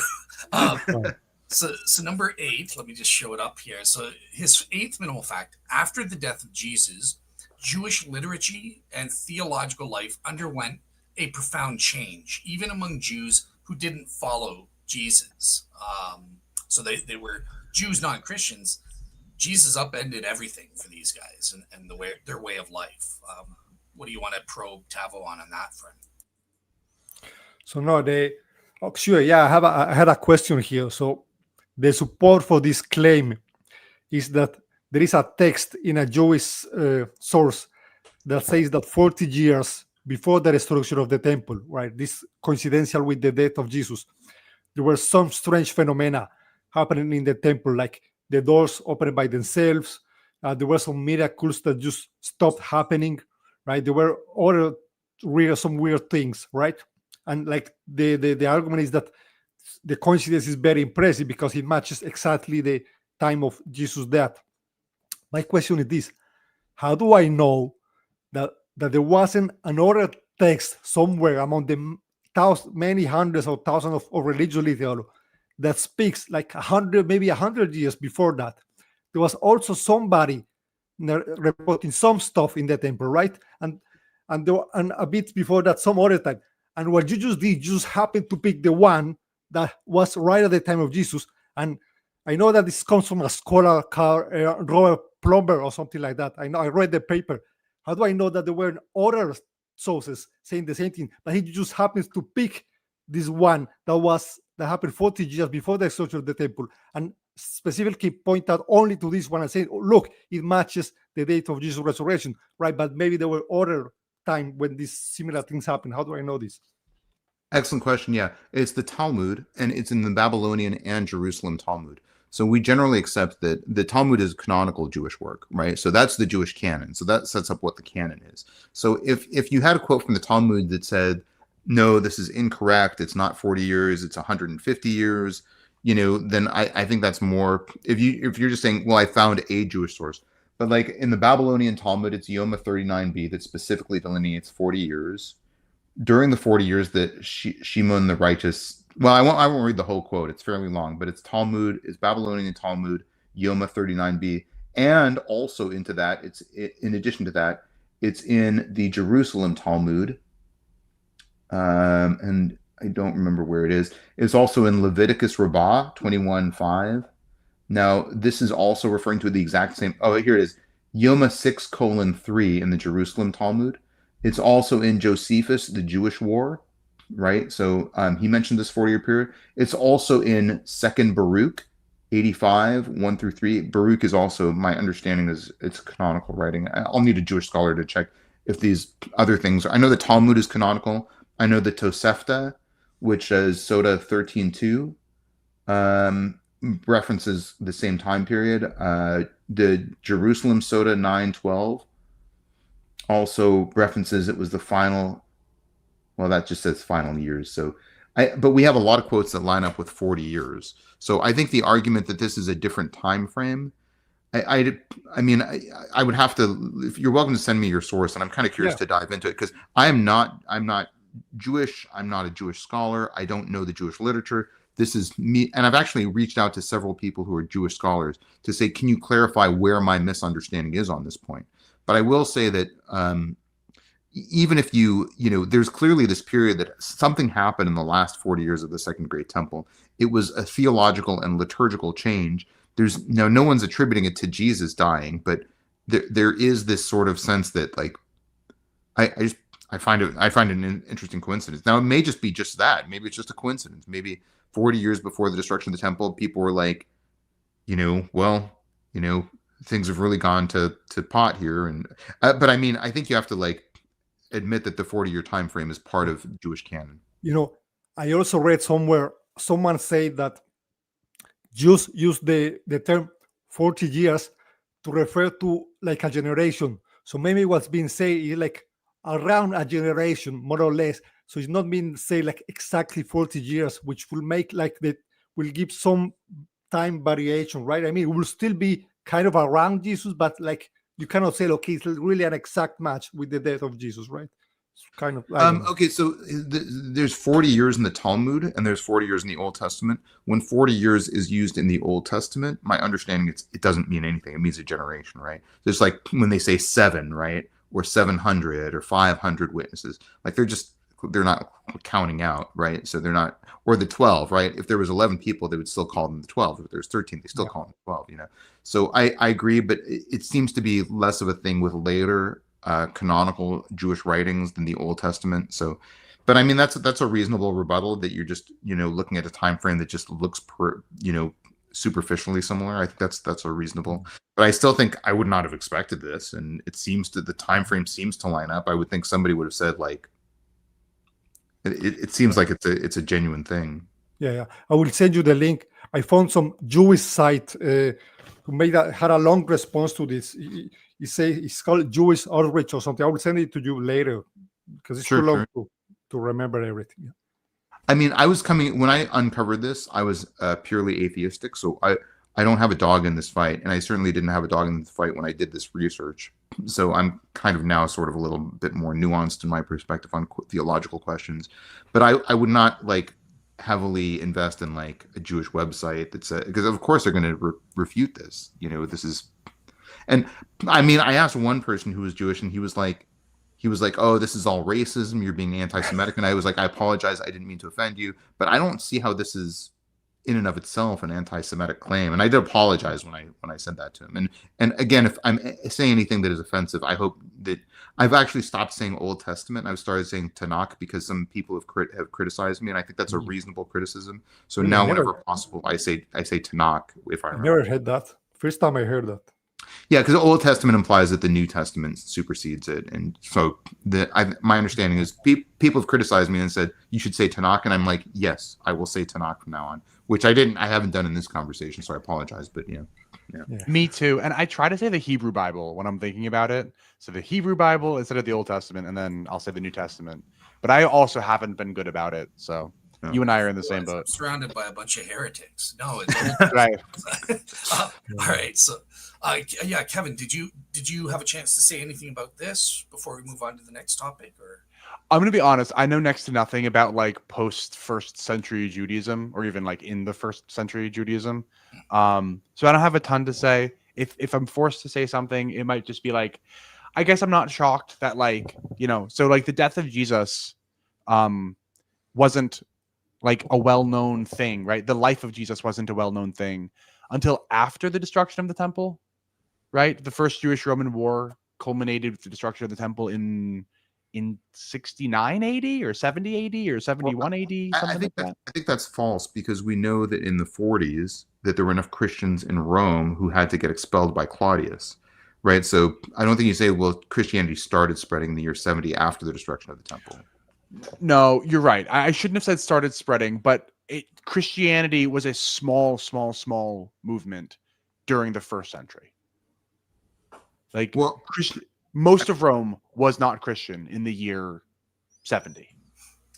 So number 8. Let me just show it up here. So his 8th minimal fact: after the death of Jesus, Jewish liturgy and theological life underwent a profound change, even among Jews who didn't follow Jesus. So they were Jews, not Christians. Jesus upended everything for these guys and their way of life. What do you want to probe Tavo on that front? So no, sure, yeah, I had a question here. So the support for this claim is that there is a text in a Jewish source that says that 40 years before the restoration of the temple, right, this coincidental with the death of Jesus, there were some strange phenomena happening in the temple, like the doors opened by themselves. There were some miracles that just stopped happening, right? There were some weird things, right? And like the argument is that the coincidence is very impressive because it matches exactly the time of Jesus' death. My question is this: how do I know that there wasn't another text somewhere among the many hundreds or thousands of religious literature that speaks like 100, maybe 100 years before that? There was also somebody reporting some stuff in the temple, right? And a bit before that, some other time. And what you just did, you just happened to pick the one that was right at the time of Jesus. And I know that this comes from a scholar called Robert Plumber or something like that. I know, I read the paper. How do I know that there were other sources saying the same thing, but he just happens to pick this one that happened 40 years before the destruction of the temple, and specifically point out only to this one and say, oh, look, it matches the date of Jesus' resurrection, right? But maybe there were other time when these similar things happen. How do I know this? Excellent question. Yeah, it's the Talmud, and it's in the Babylonian and Jerusalem Talmud. So we generally accept that the Talmud is canonical Jewish work, right? So that's the Jewish canon. So that sets up what the canon is. So if you had a quote from the Talmud that said, no, this is incorrect, it's not 40 years, it's 150 years, then I think that's more, if you're just saying, well, I found a Jewish source. But like in the Babylonian Talmud, it's Yoma 39b that specifically delineates 40 years. During the 40 years that Shimon the righteous, well, I won't read the whole quote. It's fairly long, but it's Babylonian Talmud, Yoma 39b. And also in addition to that, it's in the Jerusalem Talmud. And I don't remember where it is. It's also in Leviticus Rabbah 21:5. Now, this is also referring to the exact same. Oh, here it is. Yoma 6:3 in the Jerusalem Talmud. It's also in Josephus, the Jewish War, right? So he mentioned this 40-year period. It's also in 2nd Baruch 85, 1-3. Baruch is also, my understanding is it's canonical writing. I'll need a Jewish scholar to check if these other things. I know the Talmud is canonical. I know the Tosefta, which is Soda 13:2. References the same time period. The Jerusalem Soda 9:12 also references it was the final. Well, that just says final years. So, but we have a lot of quotes that line up with 40 years. So I think the argument that this is a different time frame. I mean, I would have to. If you're welcome to send me your source, and I'm kind of curious to dive into it because I'm not Jewish. I'm not a Jewish scholar. I don't know the Jewish literature. This is me, and I've actually reached out to several people who are Jewish scholars to say, can you clarify where my misunderstanding is on this point? But I will say that even if there's clearly this period that something happened in the last 40 years of the Second Great Temple. It was a theological and liturgical change. There's no one's attributing it to Jesus dying, but there is this sort of sense that like I find it an interesting coincidence. Now it may just be just that. Maybe it's just a coincidence. Maybe 40 years before the destruction of the temple, people were like, things have really gone to pot here. And but I mean, I think you have to like admit that the 40-year time frame is part of Jewish canon. I also read somewhere someone said that Jews use the term 40 years to refer to like a generation. So maybe what's being said is like around a generation, more or less. So it's not being say like exactly 40 years, which will make like will give some time variation, right? I mean, it will still be kind of around Jesus, but like you cannot say, okay, it's really an exact match with the death of Jesus, right? It's kind of okay. So there's 40 years in the Talmud and there's 40 years in the Old Testament. When 40 years is used in the Old Testament, my understanding it doesn't mean anything. It means a generation, right? There's like when they say 7, right? Or 700 or 500 witnesses, like they're not counting out, right? So they're not, or the 12, right? If there was 11 people, they would still call them the 12. If there's 13, they still call them 12, So I agree, but it seems to be less of a thing with later canonical Jewish writings than the Old Testament. So, but I mean, that's a reasonable rebuttal that you're just, looking at a time frame that just looks superficially similar. I think that's a reasonable, but I still think I would not have expected this. And the time frame seems to line up. I would think somebody would have said like, it seems like it's a genuine thing. Yeah. I will send you the link. I found some Jewish site who had a long response to this. He say it's called Jewish Outreach or something. I will send it to you later because it's too long to remember everything. I mean, when I uncovered this, I was purely atheistic. So I don't have a dog in this fight. And I certainly didn't have a dog in the fight when I did this research. So I'm kind of now sort of a little bit more nuanced in my perspective on theological questions. But I would not like heavily invest in like a Jewish website that's because of course they're going to refute this. This is, and I mean, I asked one person who was Jewish and he was like, oh, this is all racism. You're being anti-Semitic. And I was like, I apologize. I didn't mean to offend you. But I don't see how this is in and of itself an anti-Semitic claim. And I did apologize when I said that to him. And again, if I'm saying anything that is offensive, I hope that I've actually stopped saying Old Testament. I've started saying Tanakh because some people have criticized me. And I think that's a reasonable criticism. So now whenever possible, I say Tanakh if I remember. Never heard that. First time I heard that. Yeah, because the Old Testament implies that the New Testament supersedes it, and so my understanding is people have criticized me and said you should say Tanakh, and I'm like, yes, I will say Tanakh from now on, which I haven't done in this conversation, so I apologize, but yeah. Me too. And I try to say the Hebrew Bible when I'm thinking about it. So the Hebrew Bible instead of the Old Testament, and then I'll say the New Testament. But I also haven't been good about it. So you and I are in the same boat. I'm surrounded by a bunch of heretics. No, it's Right. all right. So, yeah, Kevin, did you have a chance to say anything about this before we move on to the next topic? Or I'm going to be honest. I know next to nothing about like post first century Judaism, or even like in the first century Judaism. So I don't have a ton to say. If I'm forced to say something, it might just be like, I guess I'm not shocked that like, so like the death of Jesus wasn't like a well-known thing, right? The life of Jesus wasn't a well-known thing until after the destruction of the temple, right? The first Jewish-Roman war culminated with the destruction of the temple in 69 AD or 70 AD or 71 AD, something like that. I think that's false, because we know that in the 40s that there were enough Christians in Rome who had to get expelled by Claudius, right? So I don't think you say, well, Christianity started spreading in the year 70 after the destruction of the temple. No, you're right. I shouldn't have said started spreading, but Christianity was a small movement during the first century. Like, well, most of Rome was not Christian in the year 70.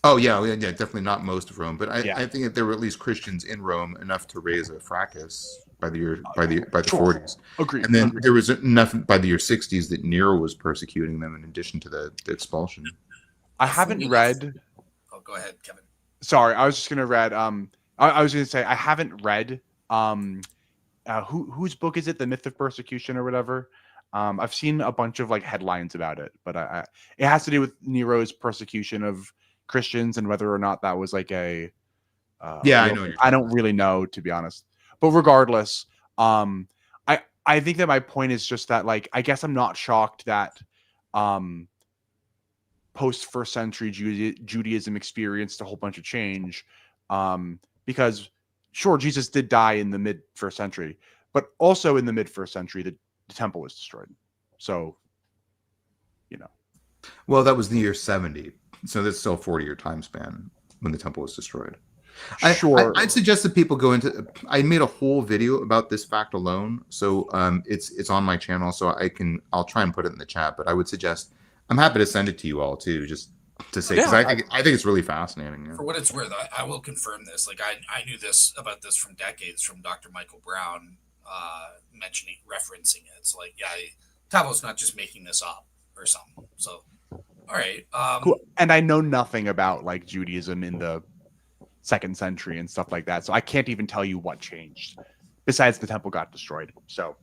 Oh yeah, definitely not most of Rome, but I think that there were at least Christians in Rome enough to raise a fracas by the 40s. Agreed. And then there was enough by the year 60s that Nero was persecuting them in addition to the expulsion. I haven't read. Oh, go ahead, Kevin. Sorry, I was just gonna read. I was gonna say I haven't read. Whose book is it? The Myth of Persecution or whatever. I've seen a bunch of like headlines about it, but it has to do with Nero's persecution of Christians and whether or not that was like a. I know. I don't really know, to be honest. But regardless, I think that my point is just that like I guess I'm not shocked that post first century Judaism experienced a whole bunch of change, because sure, Jesus did die in the mid first century, but also in the mid first century the temple was destroyed. So, well, that was the year 70, so that's still a 40-year time span when the temple was destroyed. Sure. I'd suggest that people go into. I made a whole video about this fact alone, so it's on my channel, so I'll try and put it in the chat. But I would suggest, I'm happy to send it to you all too, just to say, because I think it's really fascinating. Yeah. For what it's worth, I will confirm this. Like I knew about this from decades from Dr. Michael Brown referencing it. It's like, yeah, Tavo's not just making this up or something. So, all right. Cool. And I know nothing about like Judaism in the 2nd century and stuff like that, so I can't even tell you what changed besides the temple got destroyed. So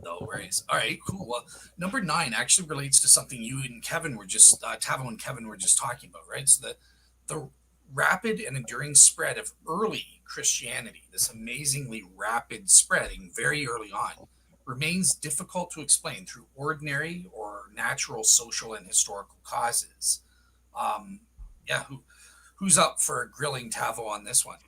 no worries. All right, cool. Well, number 9 actually relates to something you and Kevin were just Tavo and Kevin were just talking about, right? So the rapid and enduring spread of early Christianity, this amazingly rapid spreading very early on, remains difficult to explain through ordinary or natural social and historical causes. Who's up for grilling Tavo on this one?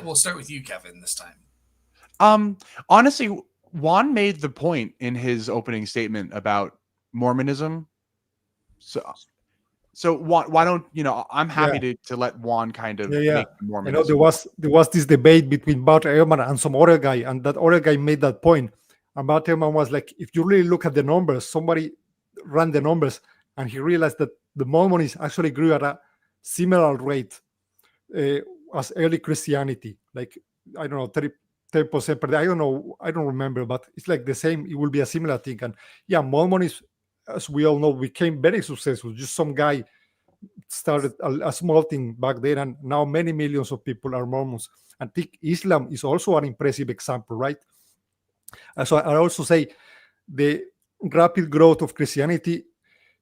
We'll start with you, Kevin, this time. Honestly, Juan made the point in his opening statement about Mormonism. So why don't I'm happy to let Juan kind of make Mormonism. There was this debate between Bart Ehrman and some other guy, and that other guy made that point. And Bart Ehrman was like, if you really look at the numbers, somebody ran the numbers, and he realized that the Mormons actually grew at a similar rate as early Christianity, like I don't know, 10% per day. I don't know, I don't remember, but it's like the same. It will be a similar thing. And yeah, Mormonism, as we all know, became very successful. Just some guy started a small thing back then, and now many millions of people are Mormons. And I think Islam is also an impressive example, right? So I also say the rapid growth of Christianity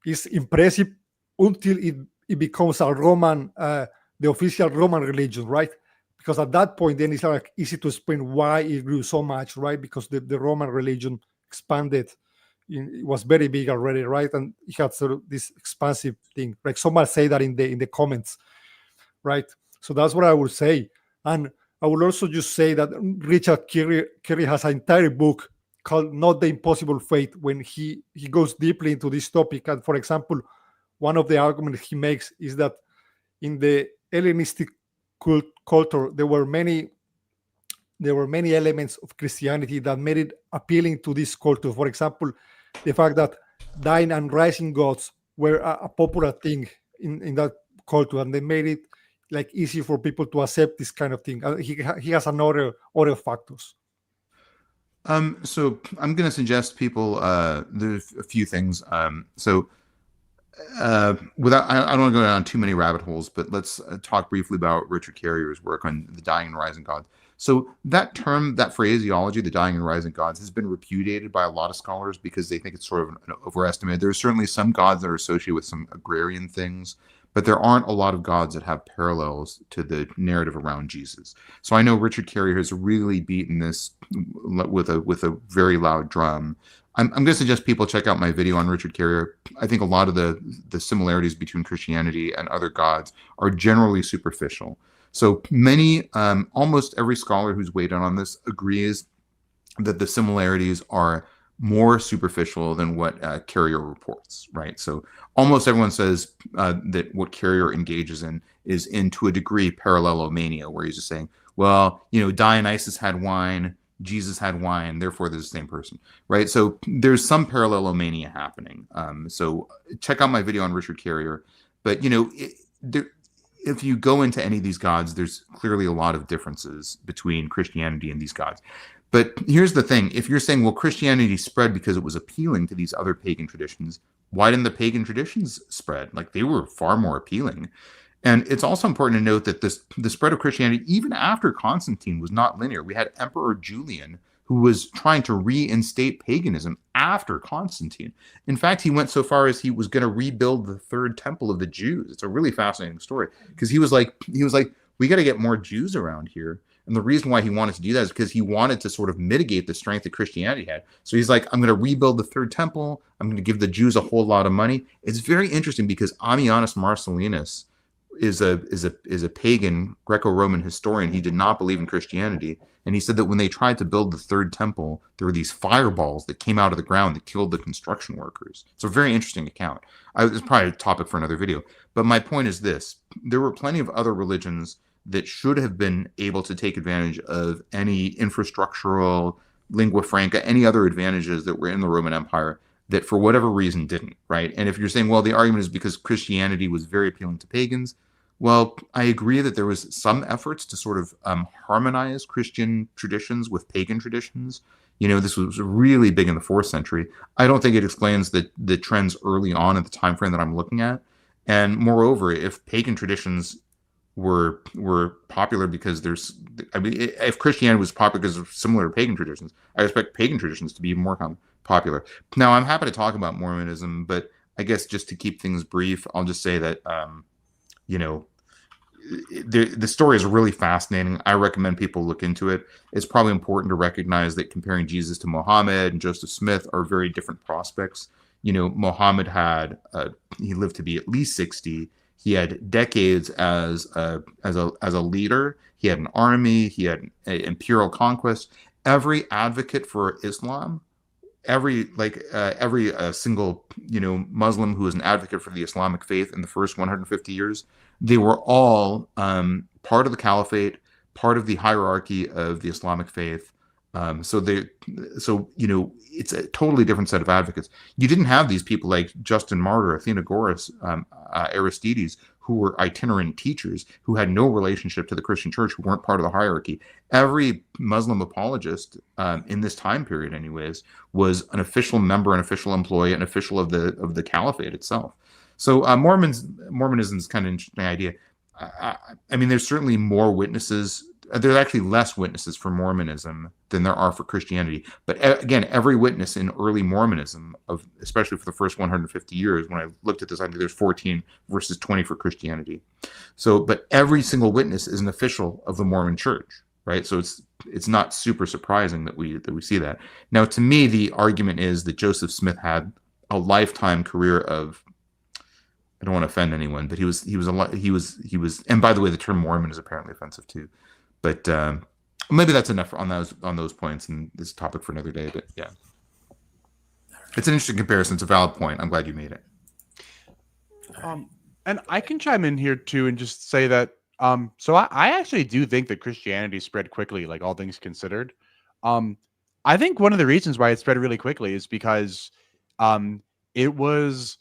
is impressive until it becomes a Roman, the official Roman religion, right? Because at that point, then it's like easy to explain why it grew so much, right? Because the Roman religion expanded. It was very big already, right? And it had sort of this expansive thing. Like someone say that in the comments, right? So that's what I would say. And I will also just say that Richard Carey has an entire book called Not the Impossible Faith, when he goes deeply into this topic. And for example, one of the arguments he makes is that in the Hellenistic culture, there were many elements of Christianity that made it appealing to this culture. For example, the fact that dying and rising gods were a popular thing in that culture, and they made it like easy for people to accept this kind of thing. He has other factors. So I'm going to suggest people, there's a few things. Without, I don't want to go down too many rabbit holes, but let's talk briefly about Richard Carrier's work on the dying and rising gods. So that term, that phraseology, the dying and rising gods, has been repudiated by a lot of scholars because they think it's sort of an overestimated. There are certainly some gods that are associated with some agrarian things, but there aren't a lot of gods that have parallels to the narrative around Jesus. So I know Richard Carrier has really beaten this with a very loud drum. I'm going to suggest people check out my video on Richard Carrier. I think a lot of the similarities between Christianity and other gods are generally superficial. So many, almost every scholar who's weighed in on this agrees that the similarities are more superficial than what Carrier reports, right? So almost everyone says that what Carrier engages in is, to a degree, parallelomania, where he's just saying, well, Dionysus had wine, Jesus had wine, therefore they're the same person, right? So there's some parallelomania happening. So check out my video on Richard Carrier. But, if you go into any of these gods, there's clearly a lot of differences between Christianity and these gods. But here's the thing. If you're saying, well, Christianity spread because it was appealing to these other pagan traditions, why didn't the pagan traditions spread? Like, they were far more appealing. And it's also important to note that the spread of Christianity, even after Constantine, was not linear. We had Emperor Julian, who was trying to reinstate paganism after Constantine. In fact, he went so far as he was going to rebuild the third temple of the Jews. It's a really fascinating story, because he was like, we got to get more Jews around here. And the reason why he wanted to do that is because he wanted to sort of mitigate the strength that Christianity had. So he's like, I'm going to rebuild the third temple. I'm going to give the Jews a whole lot of money. It's very interesting because Ammianus Marcellinus is a pagan Greco-Roman historian. He did not believe in Christianity. And he said that when they tried to build the third temple, there were these fireballs that came out of the ground that killed the construction workers. It's a very interesting account. It's probably a topic for another video. But my point is this. There were plenty of other religions that should have been able to take advantage of any infrastructural, lingua franca, any other advantages that were in the Roman Empire that for whatever reason didn't, right? And if you're saying, well, the argument is because Christianity was very appealing to pagans, well, I agree that there was some efforts to sort of harmonize Christian traditions with pagan traditions. This was really big in the 4th century. I don't think it explains the trends early on at the time frame that I'm looking at. And moreover, if pagan traditions were popular because if Christianity was popular because of similar pagan traditions, I expect pagan traditions to be even more popular. Now, I'm happy to talk about Mormonism, but I guess just to keep things brief, I'll just say that the story is really fascinating. I recommend people look into it. It's probably important to recognize that comparing Jesus to Muhammad and Joseph Smith are very different prospects. Muhammad he lived to be at least 60. He had decades as a leader. He had an army. He had imperial conquest. Every advocate for Islam, every single Muslim who was an advocate for the Islamic faith in the first 150 years, they were all part of the caliphate, part of the hierarchy of the Islamic faith. So it's a totally different set of advocates. You didn't have these people like Justin Martyr, Athenagoras, Aristides, who were itinerant teachers who had no relationship to the Christian church, who weren't part of the hierarchy. Every Muslim apologist in this time period, anyways, was an official member, an official employee, an official of the caliphate itself. So Mormonism is kind of an interesting idea. I mean, there's certainly more witnesses. There's actually less witnesses for Mormonism than there are for Christianity. But again, every witness in early Mormonism, especially for the first 150 years, when I looked at this, I think there's 14 versus 20 for Christianity. So, but every single witness is an official of the Mormon Church, right? So it's not super surprising that we see that. Now, to me, the argument is that Joseph Smith had a lifetime career of, I don't want to offend anyone, but he was, and by the way, the term Mormon is apparently offensive too. But maybe that's enough on those points, and this is a topic for another day. But yeah, it's an interesting comparison. It's a valid point. I'm glad you made it. And I can chime in here too and just say that so I actually do think that Christianity spread quickly, like all things considered. I think one of the reasons why it spread really quickly is because it was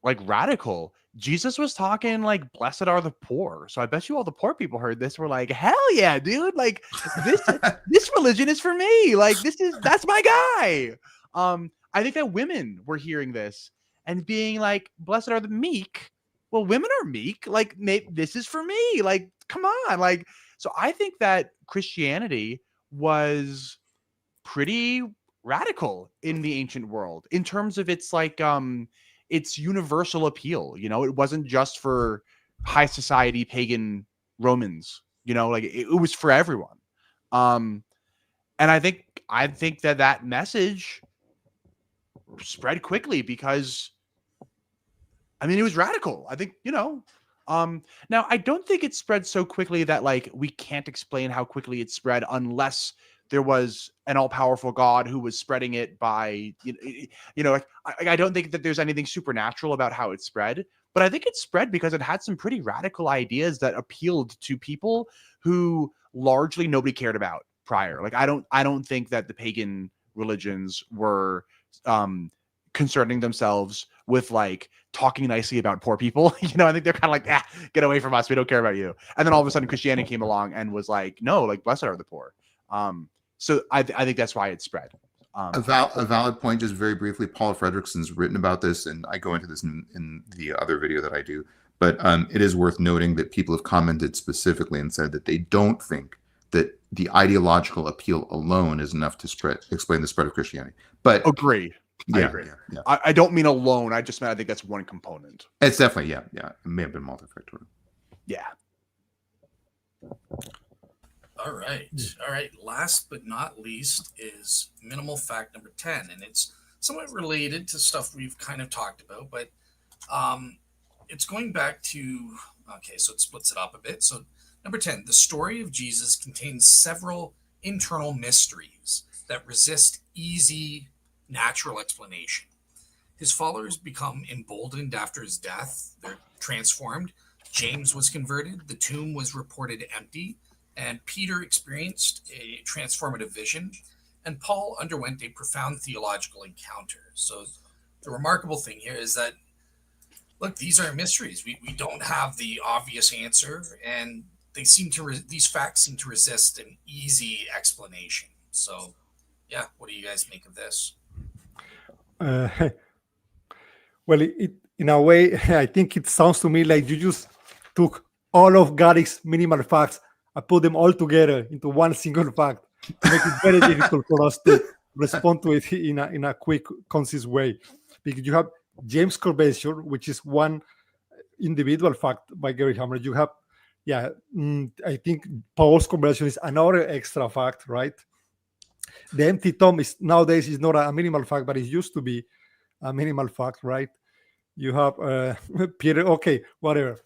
like radical. Jesus was talking like, blessed are the poor. So I bet you all the poor people heard this were like, hell yeah, dude. Like this religion is for me. Like that's my guy. I think that women were hearing this and being like, blessed are the meek. Well, women are meek. Like, this is for me. Like, come on. Like, so I think that Christianity was pretty radical in the ancient world in terms of its like its universal appeal. You know, it wasn't just for high society pagan Romans, you know, like it was for everyone. And I think that message spread quickly because I mean, it was radical. I think, you know, now I don't think it spread so quickly that like we can't explain how quickly it spread unless there was an all-powerful God who was spreading it by, like I don't think that there's anything supernatural about how it spread, but I think it spread because it had some pretty radical ideas that appealed to people who largely nobody cared about prior. Like, I don't think that the pagan religions were concerning themselves with like talking nicely about poor people. I think they're kind of like, get away from us. We don't care about you. And then all of a sudden Christianity came along and was like, no, like blessed are the poor. So I think that's why it spread. A valid point, just very briefly. Paul Fredrickson's written about this, and I go into this in the other video that I do. But it is worth noting that people have commented specifically and said that they don't think that the ideological appeal alone is enough to explain the spread of Christianity. But agree. Yeah, I agree. Yeah. I don't mean alone. I just meant I think that's one component. It's definitely yeah. It may have been multifactorial. Yeah. All right. Last but not least is minimal fact number 10, and it's somewhat related to stuff we've kind of talked about, but it's going back to so it splits it up a bit. So number 10, the story of Jesus contains several internal mysteries that resist easy natural explanation. His followers become emboldened after his death. They're transformed. James was converted. The tomb was reported empty. And Peter experienced a transformative vision. And Paul underwent a profound theological encounter. So the remarkable thing here is that, look, these are mysteries. We don't have the obvious answer. And they seem to these facts seem to resist an easy explanation. So, yeah, what do you guys make of this? Well, it in a way, I think it sounds to me like you just took all of Gary's minimal facts and put them all together into one single fact to make it very difficult for us to respond to it in a quick, concise way. Because you have James' conversion, which is one individual fact by Gary Hammer. You have, I think Paul's conversion is another extra fact, right? The empty tomb is nowadays is not a minimal fact, but it used to be a minimal fact, right? You have Peter. Okay, whatever.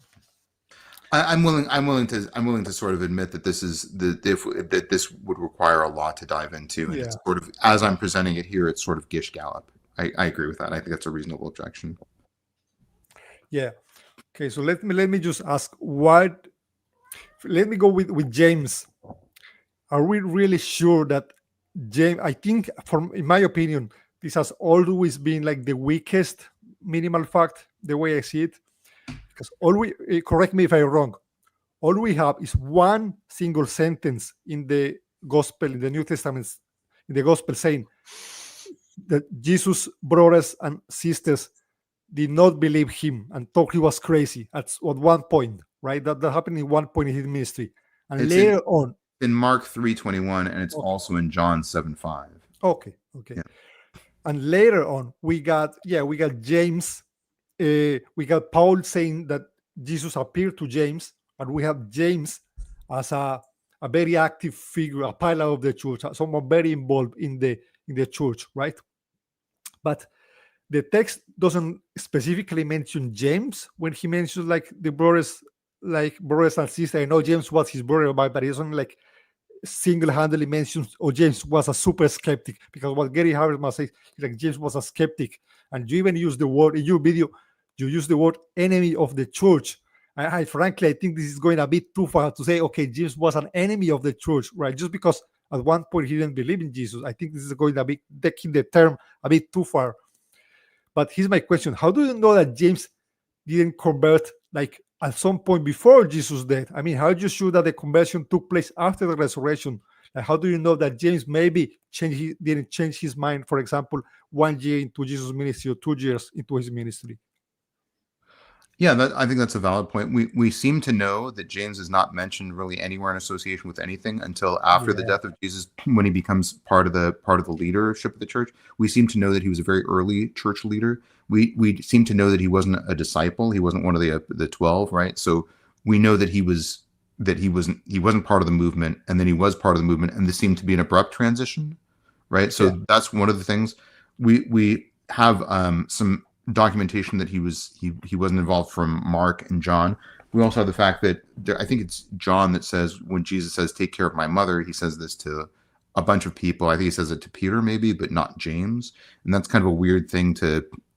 I'm willing to sort of admit that this is that this would require a lot to dive into, and it's sort of, as I'm presenting it here, it's sort of Gish Gallop. I agree with that. I think that's a reasonable objection. Yeah. Okay, so let me just ask what. Let me go with James. Are we really sure that James? I think, in my opinion, this has always been like the weakest minimal fact, the way I see it. Because correct me if I'm wrong, all we have is one single sentence in the gospel, in the New Testament, in the gospel saying that Jesus' brothers and sisters did not believe him and thought he was crazy at one point, right? That happened in one point in his ministry. And it's later on. In Mark 3:21, and it's also in John 7:5. Okay. Yeah. And later on, we got James. We got Paul saying that Jesus appeared to James, and we have James as a very active figure, a pillar of the church, someone very involved in the church, right? But the text doesn't specifically mention James when he mentions like the brothers like brothers and sisters. I know James was his brother, but he doesn't like single-handedly mentions, oh, James was a super skeptic, because what Gary Habermas says, like James was a skeptic, and you even use the word in your video, you use the word enemy of the church. I frankly, I think this is going a bit too far to say, okay, James was an enemy of the church, right? Just because at one point he didn't believe in Jesus. I think this is going to be taking the term a bit too far. But here's my question: how do you know that James didn't convert like at some point before Jesus' death? I mean, how are you sure that the conversion took place after the resurrection? Like, how do you know that James maybe didn't change his mind, for example, 1 year into Jesus' ministry or 2 years into his ministry? Yeah, I think that's a valid point. We seem to know that James is not mentioned really anywhere in association with anything until after the Yeah. death of Jesus, when he becomes part of the leadership of the church. We seem to know that he was a very early church leader. We seem to know that he wasn't a disciple. He wasn't one of the 12, right? So we know that he wasn't part of the movement, and then he was part of the movement, and this seemed to be an abrupt transition, right? So Yeah. that's one of the things. We have some documentation that he wasn't involved from Mark and John. We also have the fact that I think it's John that says, when Jesus says, "Take care of my mother," he says this to a bunch of people. I think he says it to Peter maybe, but not James. And that's kind of a weird thing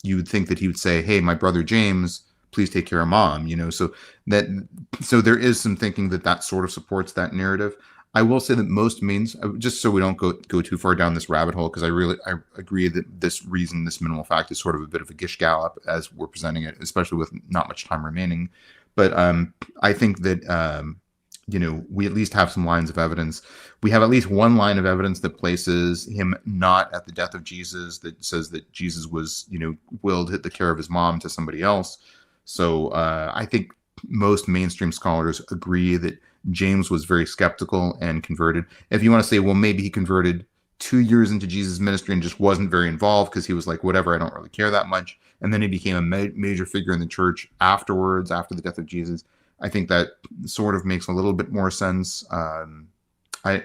you would think that he would say, "Hey, my brother James, please take care of mom," so there is some thinking that sort of supports that narrative. I will say that most means, just so we don't go too far down this rabbit hole, because I agree that this minimal fact is sort of a bit of a gish gallop as we're presenting it, especially with not much time remaining. But I think that we at least have some lines of evidence. We have at least one line of evidence that places him not at the death of Jesus, that says that Jesus was willed the care of his mom to somebody else. So I think most mainstream scholars agree that James was very skeptical and converted. If you want to say, well, maybe he converted 2 years into Jesus' ministry and just wasn't very involved because he was like, whatever, I don't really care that much. And then he became a major figure in the church afterwards, after the death of Jesus. I think that sort of makes a little bit more sense. The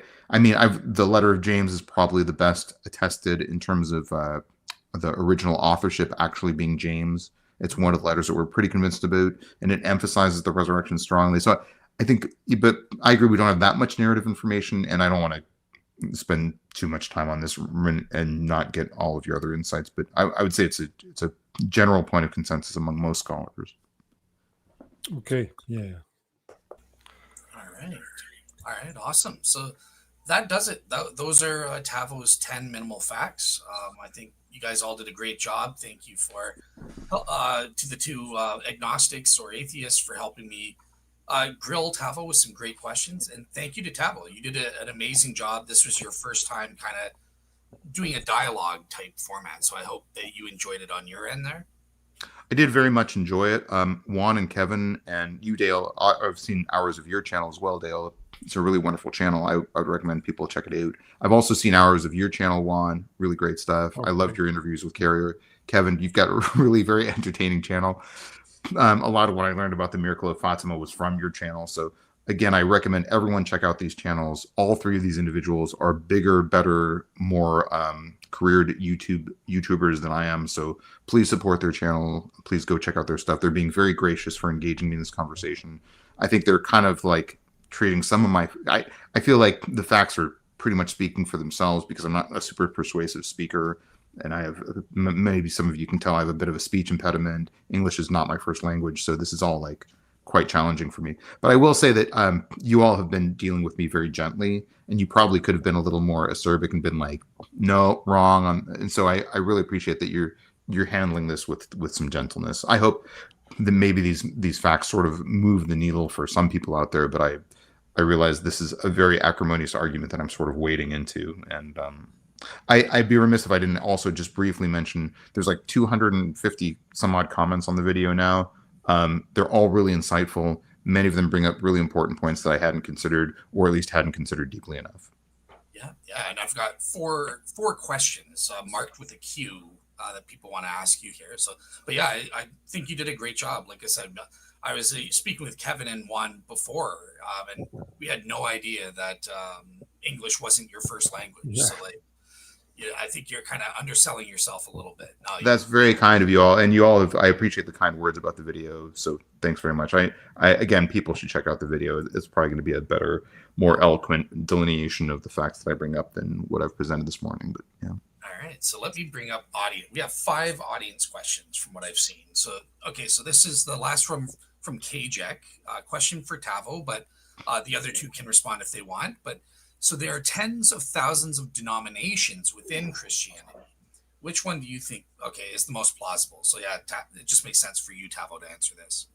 letter of James is probably the best attested in terms of the original authorship actually being James. It's one of the letters that we're pretty convinced about, and it emphasizes the resurrection strongly. So I think, but I agree, we don't have that much narrative information, and I don't want to spend too much time on this and not get all of your other insights. But I would say it's a general point of consensus among most scholars. Okay. Yeah. All right, awesome. So that does it. Those are Tavo's 10 minimal facts. I think you guys all did a great job. Thank you to the two agnostics or atheists for helping me grill Tavo with some great questions. And thank you to Tavo. You did an amazing job. This was your first time kind of doing a dialogue type format. So I hope that you enjoyed it on your end there. I did very much enjoy it. Juan and Kevin and you, Dale, I've seen hours of your channel as well, Dale. It's a really wonderful channel. I would recommend people check it out. I've also seen hours of your channel, Juan. Really great stuff. Okay. I loved your interviews with Carrier. Kevin, you've got a really very entertaining channel. A lot of what I learned about the miracle of Fatima was from your channel. So again, I recommend everyone check out these channels. All three of these individuals are bigger, better, more careered YouTubers than I am. So please support their channel. Please go check out their stuff. They're being very gracious for engaging me in this conversation. I think they're kind of like treating some of my, I feel like the facts are pretty much speaking for themselves, because I'm not a super persuasive speaker. And I have, maybe some of you can tell, I have a bit of a speech impediment. English is not my first language. So this is all like quite challenging for me. But I will say that you all have been dealing with me very gently, and you probably could have been a little more acerbic and been like, no, wrong. And so I really appreciate that you're handling this with some gentleness. I hope that maybe these facts sort of move the needle for some people out there, but I realize this is a very acrimonious argument that I'm sort of wading into. And I'd be remiss if I didn't also just briefly mention there's like 250 some odd comments on the video now. They're all really insightful. Many of them bring up really important points that I hadn't considered, or at least hadn't considered deeply enough. Yeah, and I've got four questions marked with a Q that people want to ask you here. So, but yeah, I think you did a great job. Like I said, I was speaking with Kevin and Juan before, and we had no idea that English wasn't your first language. Yeah. So, like, I think you're kind of underselling yourself a little bit. No, That's very kind of you all, and you all have. I appreciate the kind words about the video. So thanks very much. I again, people should check out the video. It's probably going to be a better, more eloquent delineation of the facts that I bring up than what I've presented this morning. But yeah. All right, so let me bring up audience. We have 5 audience questions from what I've seen. So okay, so this is the last from Kajek. Question for Tavo, but the other 2 can respond if they want. But so there are tens of thousands of denominations within Christianity. Which one do you think, is the most plausible? So yeah, it just makes sense for you, Tavo, to answer this.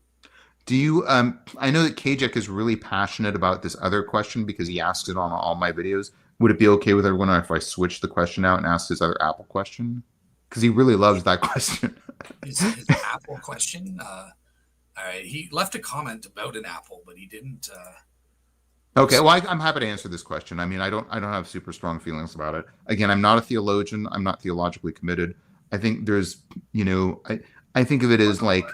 Do you? I know that Kajek is really passionate about this other question because he asks it on all my videos. Would it be okay with everyone if I switch the question out and ask his other Apple question? Because he really loves that question. His Apple question. All right, he left a comment about an apple, but he didn't. Okay, well, I'm happy to answer this question. I mean, I don't have super strong feelings about it. Again, I'm not a theologian. I'm not theologically committed. I think there's, I think of it as like,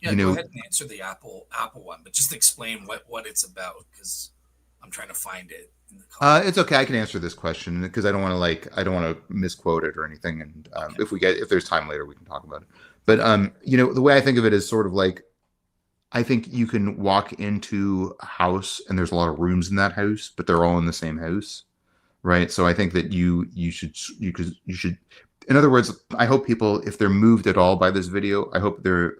go ahead and answer the Apple one, but just explain what it's about because I'm trying to find it in the comments. It's okay. I can answer this question because I don't want to misquote it or anything. And if there's time later, we can talk about it. But the way I think of it is sort of like, I think you can walk into a house and there's a lot of rooms in that house, but they're all in the same house, right? So I think that you should. In other words, I hope people, if they're moved at all by this video, I hope they're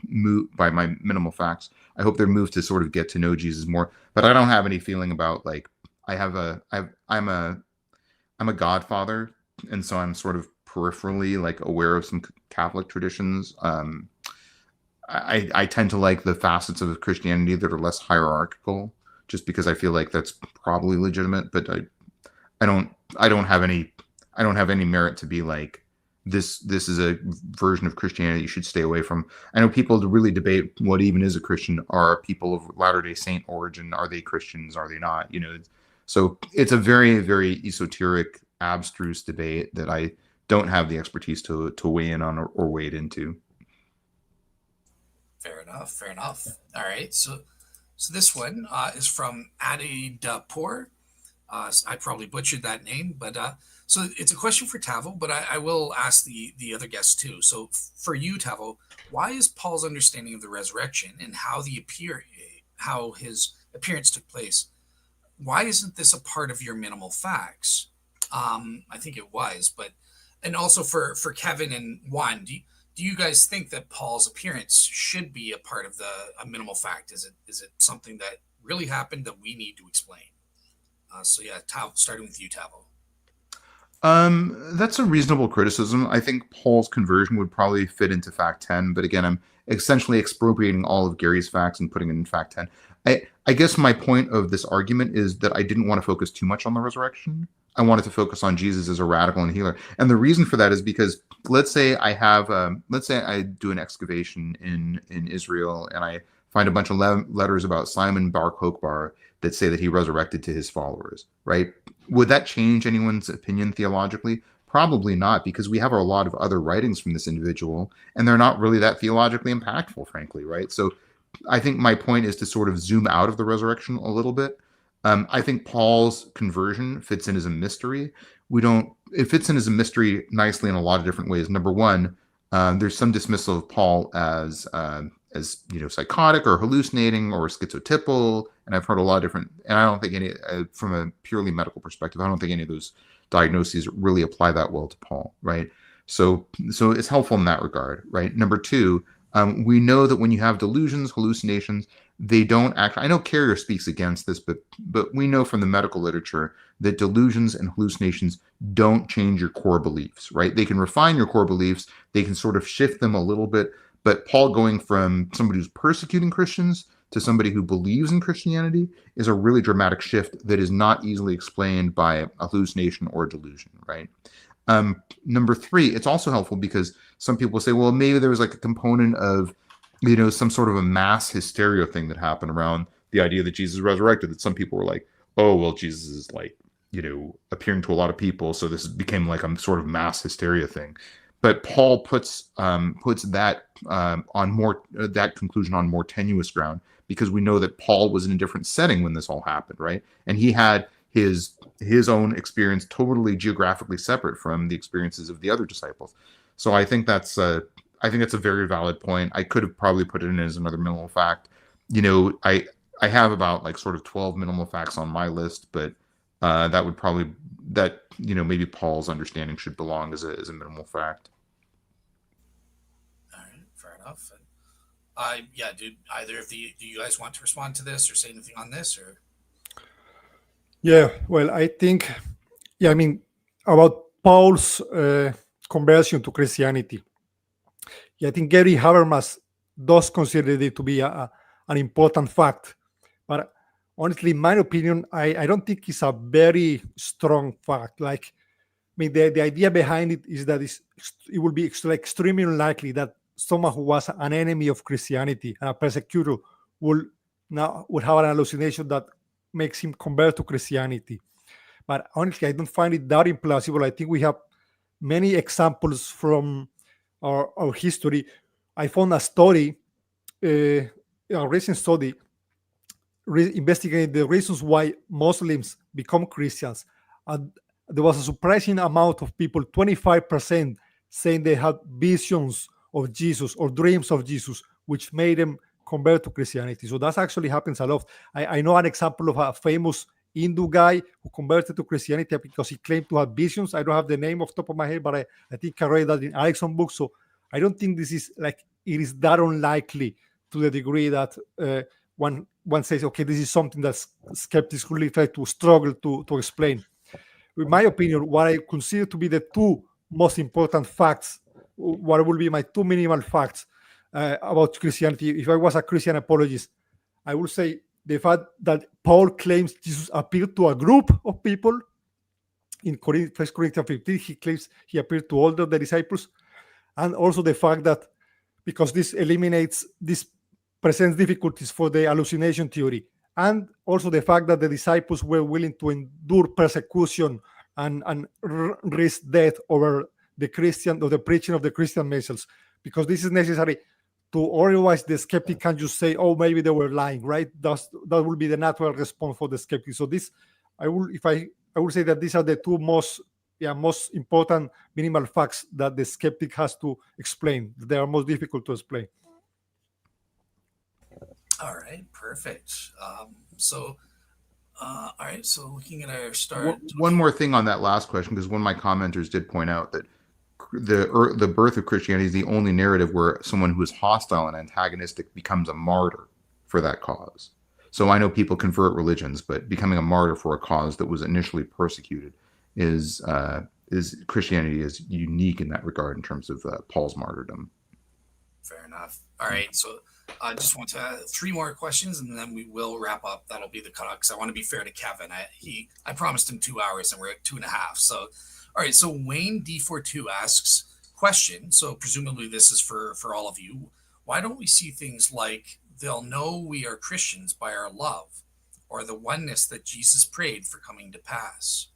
moved by my minimal facts. I hope they're moved to sort of get to know Jesus more. But I don't have any feeling about like I'm a godfather, and so I'm sort of peripherally like aware of some Catholic traditions. I tend to like the facets of Christianity that are less hierarchical, just because I feel like that's probably legitimate. But I don't have any merit to be like this is a version of Christianity you should stay away from. I know people really debate what even is a Christian. Are people of Latter-day Saint origin? Are they Christians? Are they not? So it's a very, very esoteric, abstruse debate that I don't have the expertise to weigh in on or wade into. Fair enough. All right. So this one is from Adidapur. I probably butchered that name, but so it's a question for Tavo, but I will ask the other guests too. So for you, Tavo, why is Paul's understanding of the resurrection and how his appearance took place, why isn't this a part of your minimal facts? I think it was, and also for Kevin and Juan, do you guys think that Paul's appearance should be a part of a minimal fact? Is it something that really happened that we need to explain? So yeah, starting with you, Tavo. That's a reasonable criticism. I think Paul's conversion would probably fit into fact 10, but again, I'm essentially expropriating all of Gary's facts and putting it in fact 10. I guess my point of this argument is that I didn't want to focus too much on the resurrection. I wanted to focus on Jesus as a radical and healer. And the reason for that is because let's say I do an excavation in Israel and I find a bunch of letters about Simon Bar Kokhba that say that he resurrected to his followers, right? Would that change anyone's opinion theologically? Probably not, because we have a lot of other writings from this individual and they're not really that theologically impactful, frankly, right? So I think my point is to sort of zoom out of the resurrection a little bit. I think Paul's conversion fits in as a mystery. It fits in as a mystery nicely in a lot of different ways. Number one, there's some dismissal of Paul as psychotic or hallucinating or schizotypal, and I've heard a lot of different. And I don't think any, from a purely medical perspective, I don't think any of those diagnoses really apply that well to Paul, right? So it's helpful in that regard, right? Number two, we know that when you have delusions, hallucinations, they don't act. I know Carrier speaks against this, but we know from the medical literature that delusions and hallucinations don't change your core beliefs, right? They can refine your core beliefs. They can sort of shift them a little bit. But Paul going from somebody who's persecuting Christians to somebody who believes in Christianity is a really dramatic shift that is not easily explained by a hallucination or a delusion, right? Number three, it's also helpful because some people say, well, maybe there was like a component of, some sort of a mass hysteria thing that happened around the idea that Jesus resurrected, that some people were like, oh, well, Jesus is like, appearing to a lot of people. So this became like a sort of mass hysteria thing. But Paul puts that that conclusion on more tenuous ground, because we know that Paul was in a different setting when this all happened, right? And he had his own experience totally geographically separate from the experiences of the other disciples. So I think that's a very valid point. I could have probably put it in as another minimal fact. I have about like sort of 12 minimal facts on my list, but that would probably maybe Paul's understanding should belong as a minimal fact. All right, fair enough. Yeah, do you guys want to respond to this or say anything on this or? Yeah, well, I think, I mean, about Paul's conversion to Christianity. Yeah, I think Gary Habermas does consider it to be an important fact. But honestly, in my opinion, I don't think it's a very strong fact. Like, I mean, the idea behind it is that it will be extremely unlikely that someone who was an enemy of Christianity and a persecutor would have an hallucination that makes him convert to Christianity. But honestly, I don't find it that implausible. I think we have many examples from our history. I found a study, a recent study, investigating the reasons why Muslims become Christians. And there was a surprising amount of people, 25%, saying they had visions of Jesus or dreams of Jesus, which made them convert to Christianity. So that actually happens a lot. I know an example of a famous Hindu guy who converted to Christianity because he claimed to have visions. I don't have the name off the top of my head, but I think I read that in Alex's book. So I don't think this is like, it is that unlikely to the degree that one says, okay, this is something that skeptics really try to struggle to explain. In my opinion, what I consider to be the two most important facts, what will be my two minimal facts about Christianity, if I was a Christian apologist, I would say the fact that Paul claims Jesus appeared to a group of people. In 1 Corinthians 15, he claims he appeared to all the disciples. And also the fact that, because this presents difficulties for the hallucination theory, and also the fact that the disciples were willing to endure persecution and risk death over the preaching of the Christian message, because this is necessary to, otherwise the skeptic can just say, oh, maybe they were lying, right? That will be the natural response for the skeptic. So this, I would say that these are the two most important minimal facts that the skeptic has to explain. They are most difficult to explain. All right, perfect. All right, so looking at our start. One more thing on that last question, because one of my commenters did point out that the birth of Christianity is the only narrative where someone who is hostile and antagonistic becomes a martyr for that cause. So I know people convert religions, but becoming a martyr for a cause that was initially persecuted is Christianity is unique in that regard in terms of Paul's martyrdom. Fair enough. All right, so I just want to three more questions, and then we will wrap up. That'll be the cutoff, because I want to be fair to Kevin. I promised him 2 hours, and we're at 2.5. So, all right. So Wayne D42 asks question. So presumably this is for all of you. Why don't we see things like they'll know we are Christians by our love, or the oneness that Jesus prayed for coming to pass?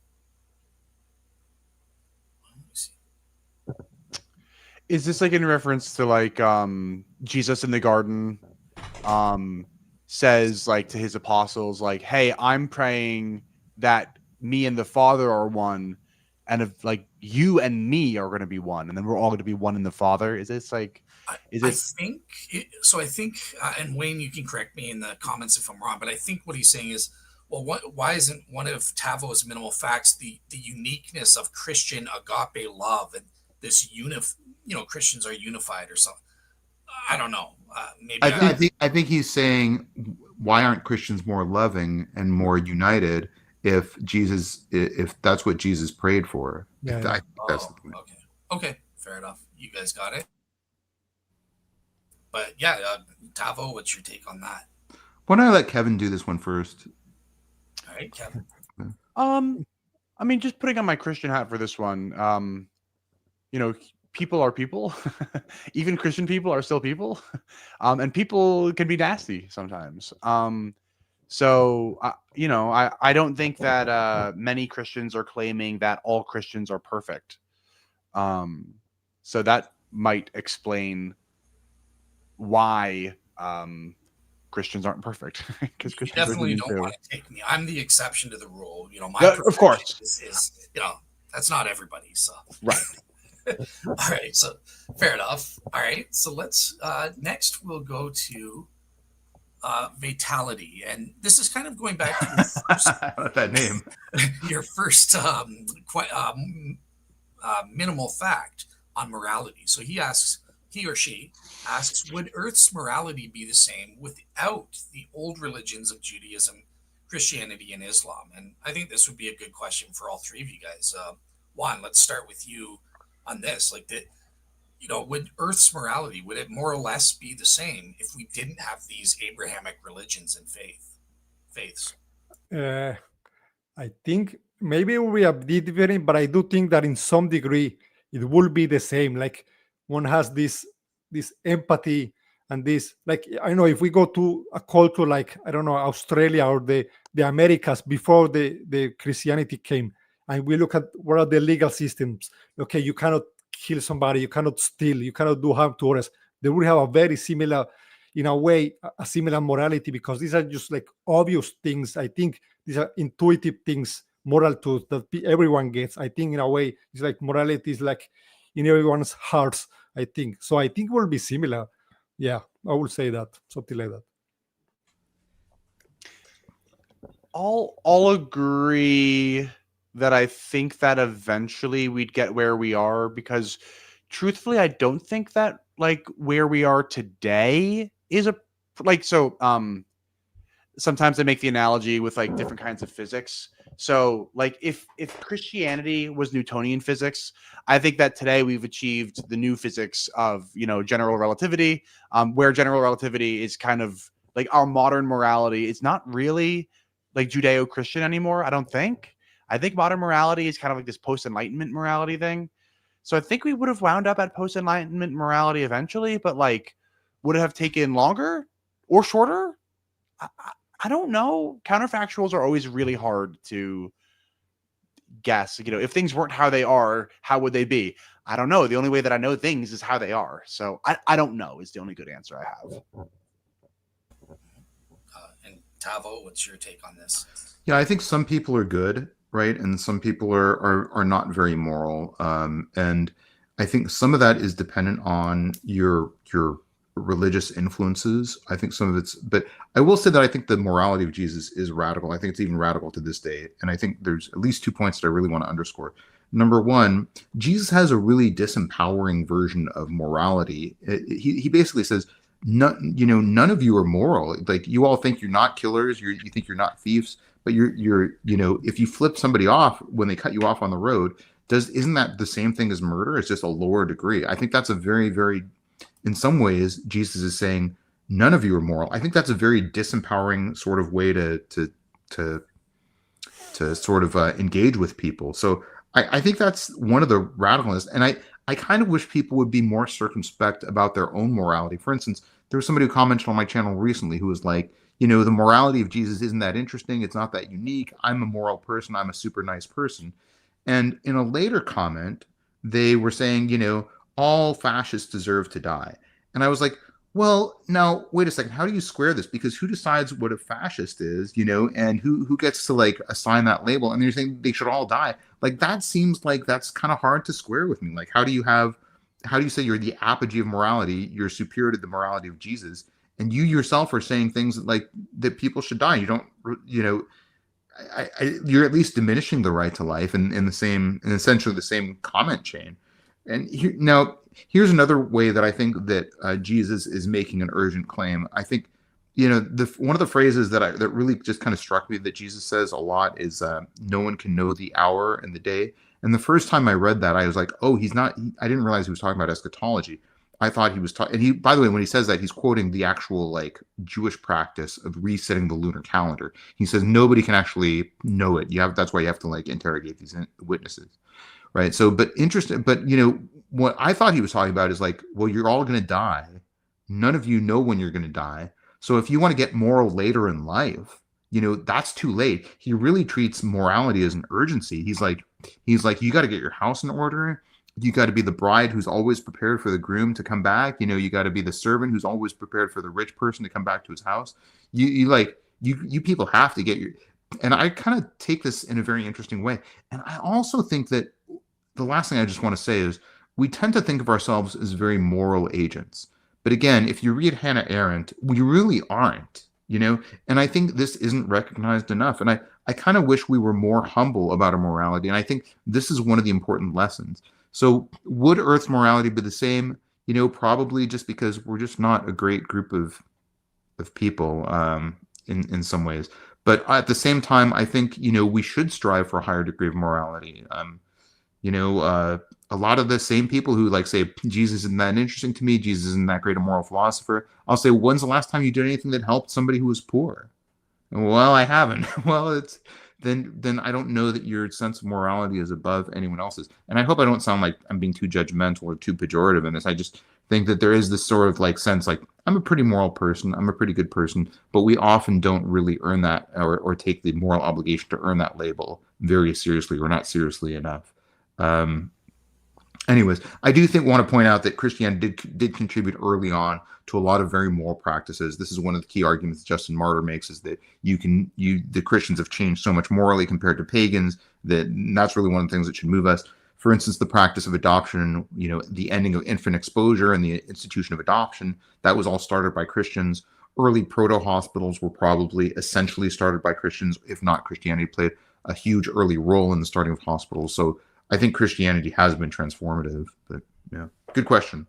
Is this like in reference to like Jesus in the garden says like to his apostles, like, hey, I'm praying that me and the Father are one, and if like you and me are going to be one, and then we're all going to be one in the Father? Is this like, I think, and Wayne, you can correct me in the comments if I'm wrong, but I think what he's saying is, well, why isn't one of Tavo's minimal facts the uniqueness of Christian agape love, and this Christians are unified or something? I don't know. Maybe I think he's saying, why aren't Christians more loving and more united if that's what Jesus prayed for? Yeah. I think that's the point. Okay, fair enough. You guys got it. But yeah, Tavo, what's your take on that? Why don't I let Kevin do this one first? All right, Kevin. I mean, just putting on my Christian hat for this one. People are people. Even Christian people are still people, and people can be nasty sometimes. So I don't think that many Christians are claiming that all Christians are perfect. So that might explain why Christians aren't perfect because You Christians are definitely human don't too. want to take me. I'm the exception to the rule. You know, my Yeah, of perfection course. is that's not everybody. So Right. all right, so fair enough. All right, so let's next we'll go to Vitality, and this is kind of going back to That name. your first quite minimal fact on morality. So he or she asks, would Earth's morality be the same without the old religions of Judaism, Christianity, and Islam? And I think this would be a good question for all three of you guys. Juan, let's start with you on this. Like, would Earth's morality, would it more or less be the same if we didn't have these Abrahamic religions and faiths? I think maybe it will be a bit different, but I do think that in some degree it will be the same. Like one has this empathy and this, like, I know if we go to a culture like, I don't know, Australia or the Americas before the Christianity came, and we look at what are the legal systems. Okay, you cannot kill somebody, you cannot steal, you cannot do harm to others. They will have a very similar, in a way, a similar morality, because these are just like obvious things. I think these are intuitive things, moral truths that everyone gets. I think in a way, it's like morality is like in everyone's hearts, I think. So I think it will be similar. Yeah, I would say that, something like that. I'll agree that I think that eventually we'd get where we are, because truthfully, I don't think that like where we are today is sometimes I make the analogy with like different kinds of physics. So like if Christianity was Newtonian physics, I think that today we've achieved the new physics of, general relativity, where general relativity is kind of like our modern morality. It's not really like Judeo-Christian anymore, I don't think. I think modern morality is kind of like this post-enlightenment morality thing. So I think we would have wound up at post-enlightenment morality eventually, but like, would it have taken longer or shorter? I don't know. Counterfactuals are always really hard to guess. If things weren't how they are, how would they be? I don't know. The only way that I know things is how they are. So I don't know is the only good answer I have. And Tavo, what's your take on this? Yeah, I think some people are good, right? And some people are not very moral. And I think some of that is dependent on your religious influences. I think some of it's, but I will say that I think the morality of Jesus is radical. I think it's even radical to this day. And I think there's at least 2 points that I really want to underscore. Number one, Jesus has a really disempowering version of morality. He basically says, none of you are moral. Like, you all think you're not killers. You think you're not thieves, but you're if you flip somebody off when they cut you off on the road, isn't that the same thing as murder? It's just a lower degree. I think that's a very, very, in some ways, Jesus is saying none of you are moral. I think that's a very disempowering sort of way to sort of engage with people. So I think that's one of the radicalness. And I kind of wish people would be more circumspect about their own morality. For instance, there was somebody who commented on my channel recently who was like, the morality of Jesus isn't that interesting. It's not that unique. I'm a moral person. I'm a super nice person. And in a later comment, they were saying, all fascists deserve to die. And I was like, well, now, wait a second. How do you square this? Because who decides what a fascist is, and who gets to like assign that label? And you're saying they should all die. Like, that seems like that's kind of hard to square with me. Like, how do you say you're the apogee of morality? You're superior to the morality of Jesus. And you yourself are saying things that people should die. You don't, you're at least diminishing the right to life in essentially the same comment chain. And here's another way that I think that Jesus is making an urgent claim. I think, one of the phrases that really just kind of struck me that Jesus says a lot is, no one can know the hour and the day. And the first time I read that, I was like, oh, I didn't realize he was talking about eschatology. I thought he was talking, and by the way, when he says that, he's quoting the actual like Jewish practice of resetting the lunar calendar. He says nobody can actually know it. That's why you have to like interrogate these witnesses, right? So, but what I thought he was talking about is like, well, you're all going to die. None of you know when you're going to die. So if you want to get moral later in life, that's too late. He really treats morality as an urgency. He's like, you got to get your house in order. you got to be the bride who's always prepared for the groom to come back. You got to be the servant who's always prepared for the rich person to come back to his house. You people have to get your. And I kind of take this in a very interesting way. And I also think that the last thing I just want to say is we tend to think of ourselves as very moral agents. But again, if you read Hannah Arendt, we really aren't. And I think this isn't recognized enough. And I kind of wish we were more humble about our morality. And I think this is one of the important lessons. So would Earth's morality be the same? Probably, just because we're just not a great group of people in some ways. But at the same time, I think, we should strive for a higher degree of morality. A lot of the same people who say Jesus isn't that interesting to me, Jesus isn't that great a moral philosopher, I'll say, when's the last time you did anything that helped somebody who was poor? Well, I haven't. Well, then I don't know that your sense of morality is above anyone else's. And I hope I don't sound like I'm being too judgmental or too pejorative in this. I just think that there is this sort of sense I'm a pretty moral person, I'm a pretty good person, but we often don't really earn that or take the moral obligation to earn that label very seriously, or not seriously enough. Anyways, I do want to point out that Christianity did contribute early on to a lot of very moral practices. This is one of the key arguments Justin Martyr makes, is that the Christians have changed so much morally compared to pagans that's really one of the things that should move us. For instance, the practice of adoption, the ending of infant exposure and the institution of adoption, that was all started by Christians. Early proto-hospitals were probably essentially started by Christians. If not, Christianity played a huge early role in the starting of hospitals. So I think Christianity has been transformative. But yeah, good question.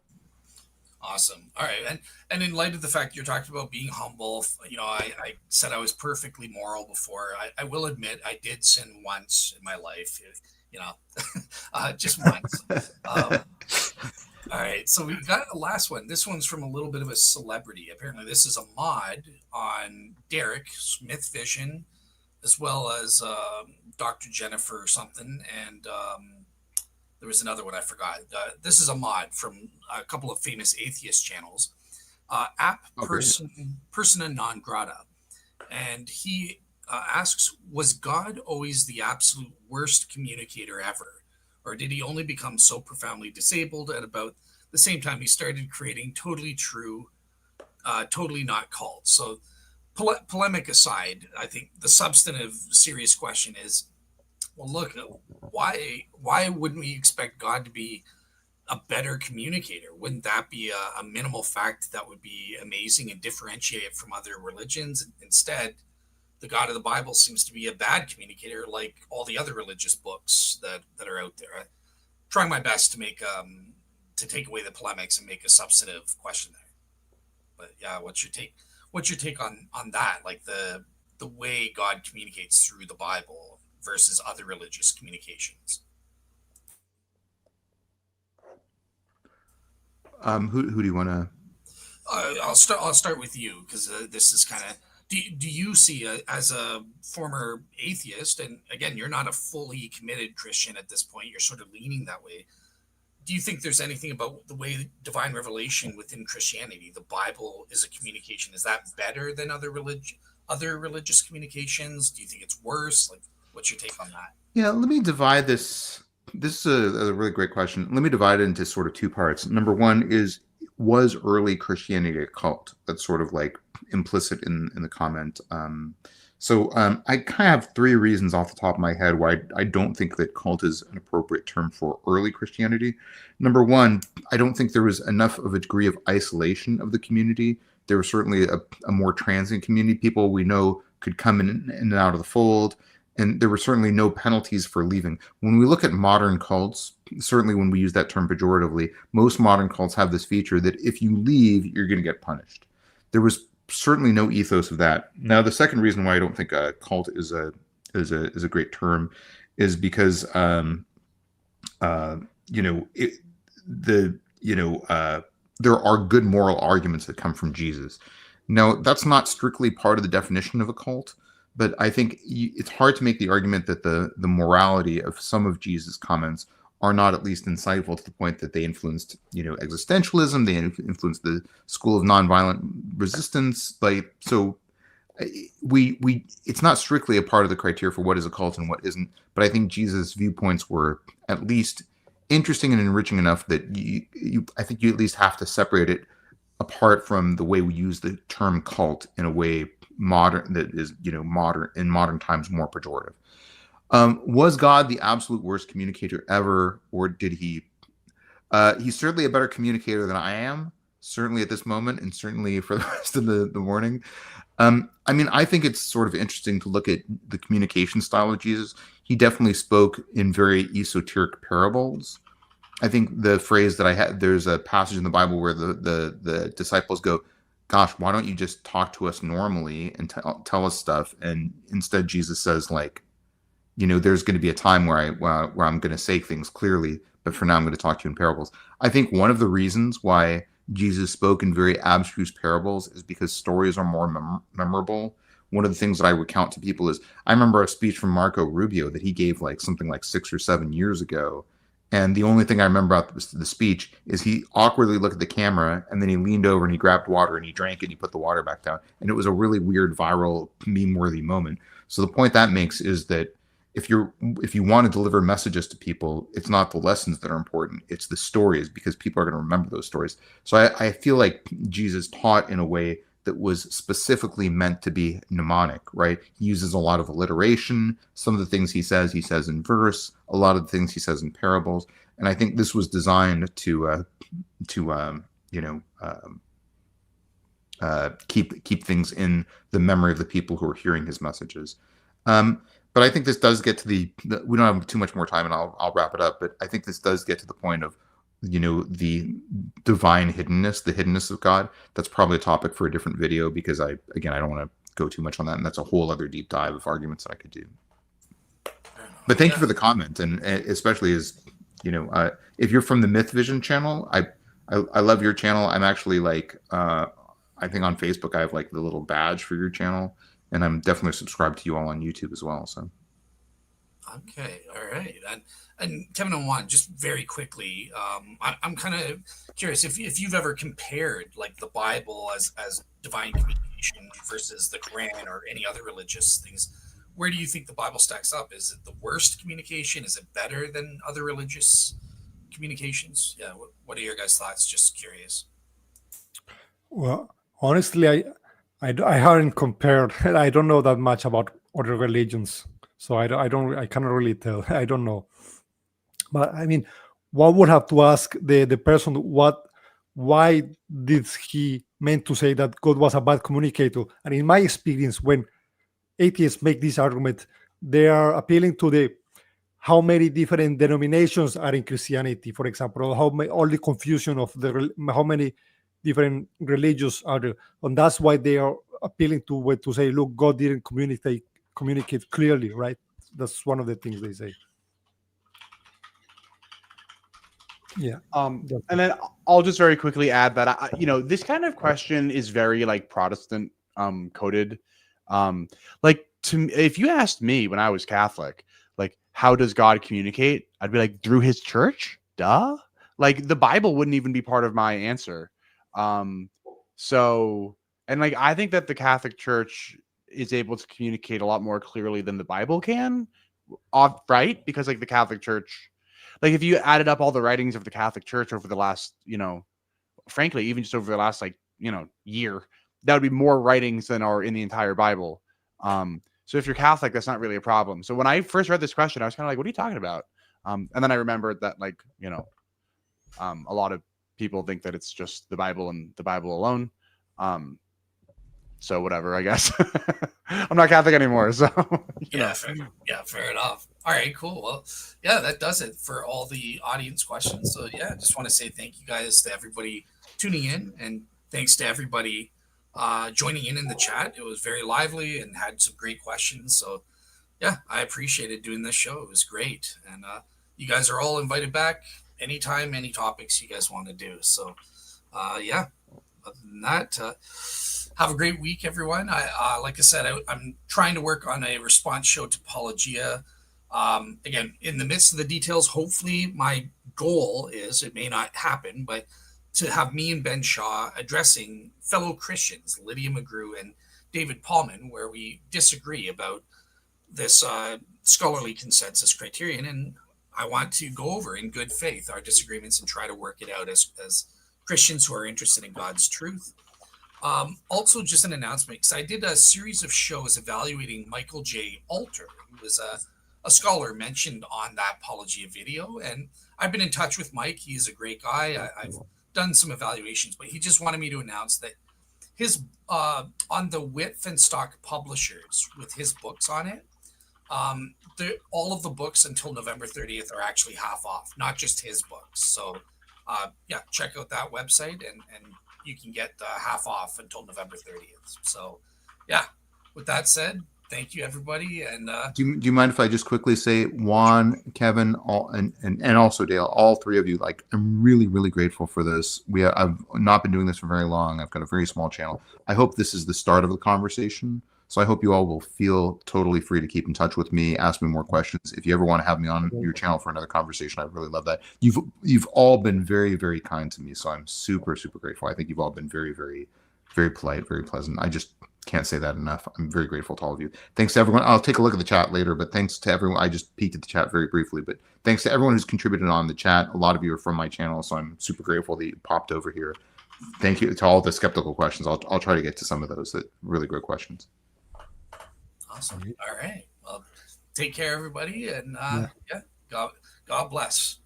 Awesome. All right. And in light of the fact you're talking about being humble, I said I was perfectly moral before. I will admit I did sin once in my life, just once. All right. So we got a last one. This one's from a little bit of a celebrity. Apparently this is a mod on Derek Smith Vision, as well as Dr. Jennifer or something. And there was another one I forgot. This is a mod from a couple of famous atheist channels. Persona non grata. And he asks, was God always the absolute worst communicator ever? Or did he only become so profoundly disabled at about the same time he started creating totally true, totally not cult? So polemic aside, I think the substantive serious question is, well, look, why wouldn't we expect God to be a better communicator? Wouldn't that be a minimal fact that would be amazing and differentiate it from other religions? Instead, the God of the Bible seems to be a bad communicator, like all the other religious books that are out there. I'm trying my best to make to take away the polemics and make a substantive question there. But yeah, what's your take? What's your take on that? Like the way God communicates through the Bible versus other religious communications. Who do you want to? I'll start with you, because this is kind of. Do you see as a former atheist, and again, you're not a fully committed Christian at this point, you're sort of leaning that way. Do you think there's anything about the way divine revelation within Christianity, the Bible is a communication, is that better than other religious communications? Do you think it's worse? What's your take on that? Yeah, let me divide this. This is a really great question. Let me divide it into sort of two parts. Number one is, was early Christianity a cult? That's sort of implicit in the comment. So I kind of have three reasons off the top of my head why I don't think that cult is an appropriate term for early Christianity. Number one, I don't think there was enough of a degree of isolation of the community. There was certainly a more transient community. People we know could come in and out of the fold, and there were certainly no penalties for leaving. When we look at modern cults, certainly when we use that term pejoratively, most modern cults have this feature that if you leave, you're going to get punished. There was certainly no ethos of that. Now, the second reason why I don't think a cult is a great term is because there are good moral arguments that come from Jesus. Now, that's not strictly part of the definition of a cult, but I think it's hard to make the argument that the morality of some of Jesus' comments are not at least insightful to the point that they influenced, existentialism. They influenced the school of nonviolent resistance. It's not strictly a part of the criteria for what is a cult and what isn't. But I think Jesus' viewpoints were at least interesting and enriching enough that I think you at least have to separate it apart from the way we use the term cult in a way modern that is, modern in modern times more pejorative. Was God the absolute worst communicator ever, or did he? He's certainly a better communicator than I am, certainly at this moment, and certainly for the rest of the morning. I mean, I think it's sort of interesting to look at the communication style of Jesus. He definitely spoke in very esoteric parables. I think the phrase that I had, there's a passage in the Bible where the disciples go, gosh, why don't you just talk to us normally and tell us stuff? And instead Jesus says, like, there's going to be a time where I'm going to say things clearly, but for now I'm going to talk to you in parables. I think one of the reasons why Jesus spoke in very abstruse parables is because stories are more memorable. One of the things that I recount to people is I remember a speech from Marco Rubio that he gave like something like 6 or 7 years ago. And the only thing I remember about the speech is he awkwardly looked at the camera and then he leaned over and he grabbed water and he drank it and he put the water back down. And it was a really weird, viral, meme-worthy moment. So the point that makes is that if you want to deliver messages to people, it's not the lessons that are important, it's the stories, because people are going to remember those stories. So I feel like Jesus taught in a way that was specifically meant to be mnemonic, right? He uses a lot of alliteration. Some of the things he says in verse. A lot of the things he says in parables. And I think this was designed to keep things in the memory of the people who are hearing his messages. But I think this does get to we don't have too much more time, and I'll wrap it up. But I think this does get to the point of, the divine hiddenness, the hiddenness of God. That's probably a topic for a different video, because I don't want to go too much on that, and that's a whole other deep dive of arguments that I could do. But thank you for the comment, and especially as if you're from the Myth Vision channel, I love your channel. I'm actually like I think on Facebook I have like the little badge for your channel, and I'm definitely subscribed to you all on YouTube as well. So. Okay, all right. And Kevin and Juan, just very quickly, I'm kind of curious if you've ever compared like the Bible as divine communication versus the Quran or any other religious things. Where do you think the Bible stacks up? Is it the worst communication? Is it better than other religious communications? Yeah. What are your guys' thoughts? Just curious. Well, honestly, I haven't compared. I don't know that much about other religions, so I cannot really tell. I don't know. But I mean, one would have to ask the person why did he meant to say that God was a bad communicator? And in my experience, when atheists make this argument, they are appealing to how many different denominations are in Christianity, for example, or all the confusion of how many different religions are there, and that's why they are appealing to say, look, God didn't communicate clearly, right? That's one of the things they say. Yeah. And then I'll just very quickly add that this kind of question is very like Protestant coded. If you asked me when I was Catholic, like, how does God communicate? I'd be like, through his church, duh. Like, the Bible wouldn't even be part of my answer. I think that the Catholic Church is able to communicate a lot more clearly than the Bible can, right? Because like the Catholic Church, like if you added up all the writings of the Catholic Church over the last, frankly, even just over the last year, that would be more writings than are in the entire Bible. So if you're Catholic, that's not really a problem. So when I first read this question, I was kind of like, what are you talking about? And then I remembered that a lot of people think that it's just the Bible and the Bible alone. So whatever, I guess. I'm not Catholic anymore, so fair enough. All right, cool. Well, yeah, that does it for all the audience questions. So yeah, just want to say thank you guys to everybody tuning in, and thanks to everybody joining in the chat. It was very lively and had some great questions. So yeah, I appreciated doing this show. It was great, and you guys are all invited back anytime, any topics you guys want to do. So yeah, other than that, have a great week, everyone. Like I said, I'm trying to work on a response show to Paulogia. Again, in the midst of the details, hopefully my goal is, it may not happen, but to have me and Ben Shaw addressing fellow Christians, Lydia McGrew and David Paulman, where we disagree about this scholarly consensus criterion, and I want to go over in good faith our disagreements and try to work it out as Christians who are interested in God's truth. Also, just an announcement, because I did a series of shows evaluating Michael J. Alter, who was a scholar mentioned on that Paulogia video. And I've been in touch with Mike. He's a great guy. I've done some evaluations, but he just wanted me to announce that his on the Width and Stock Publishers with his books on it, all of the books until November 30th are actually half off, not just his books. So yeah, check out that website and you can get half off until November 30th. So yeah, with that said, thank you everybody. And do you mind if I just quickly say, Juan, Kevin, and also Dale, all three of you, like, I'm really, really grateful for this. I've not been doing this for very long. I've got a very small channel. I hope this is the start of the conversation. So I hope you all will feel totally free to keep in touch with me, ask me more questions. If you ever want to have me on your channel for another conversation, I'd really love that. You've all been very, very kind to me, so I'm super, super grateful. I think you've all been very, very, very polite, very pleasant. I just can't say that enough. I'm very grateful to all of you. Thanks to everyone. I'll take a look at the chat later, but thanks to everyone. I just peeked at the chat very briefly, but thanks to everyone who's contributed on the chat. A lot of you are from my channel, so I'm super grateful that you popped over here. Thank you to all the skeptical questions. I'll try to get to some of those. That really great questions. Awesome. All right. Well, take care, everybody, and yeah, God bless.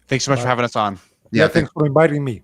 Thanks so much for having us on. Yeah, thanks for inviting me.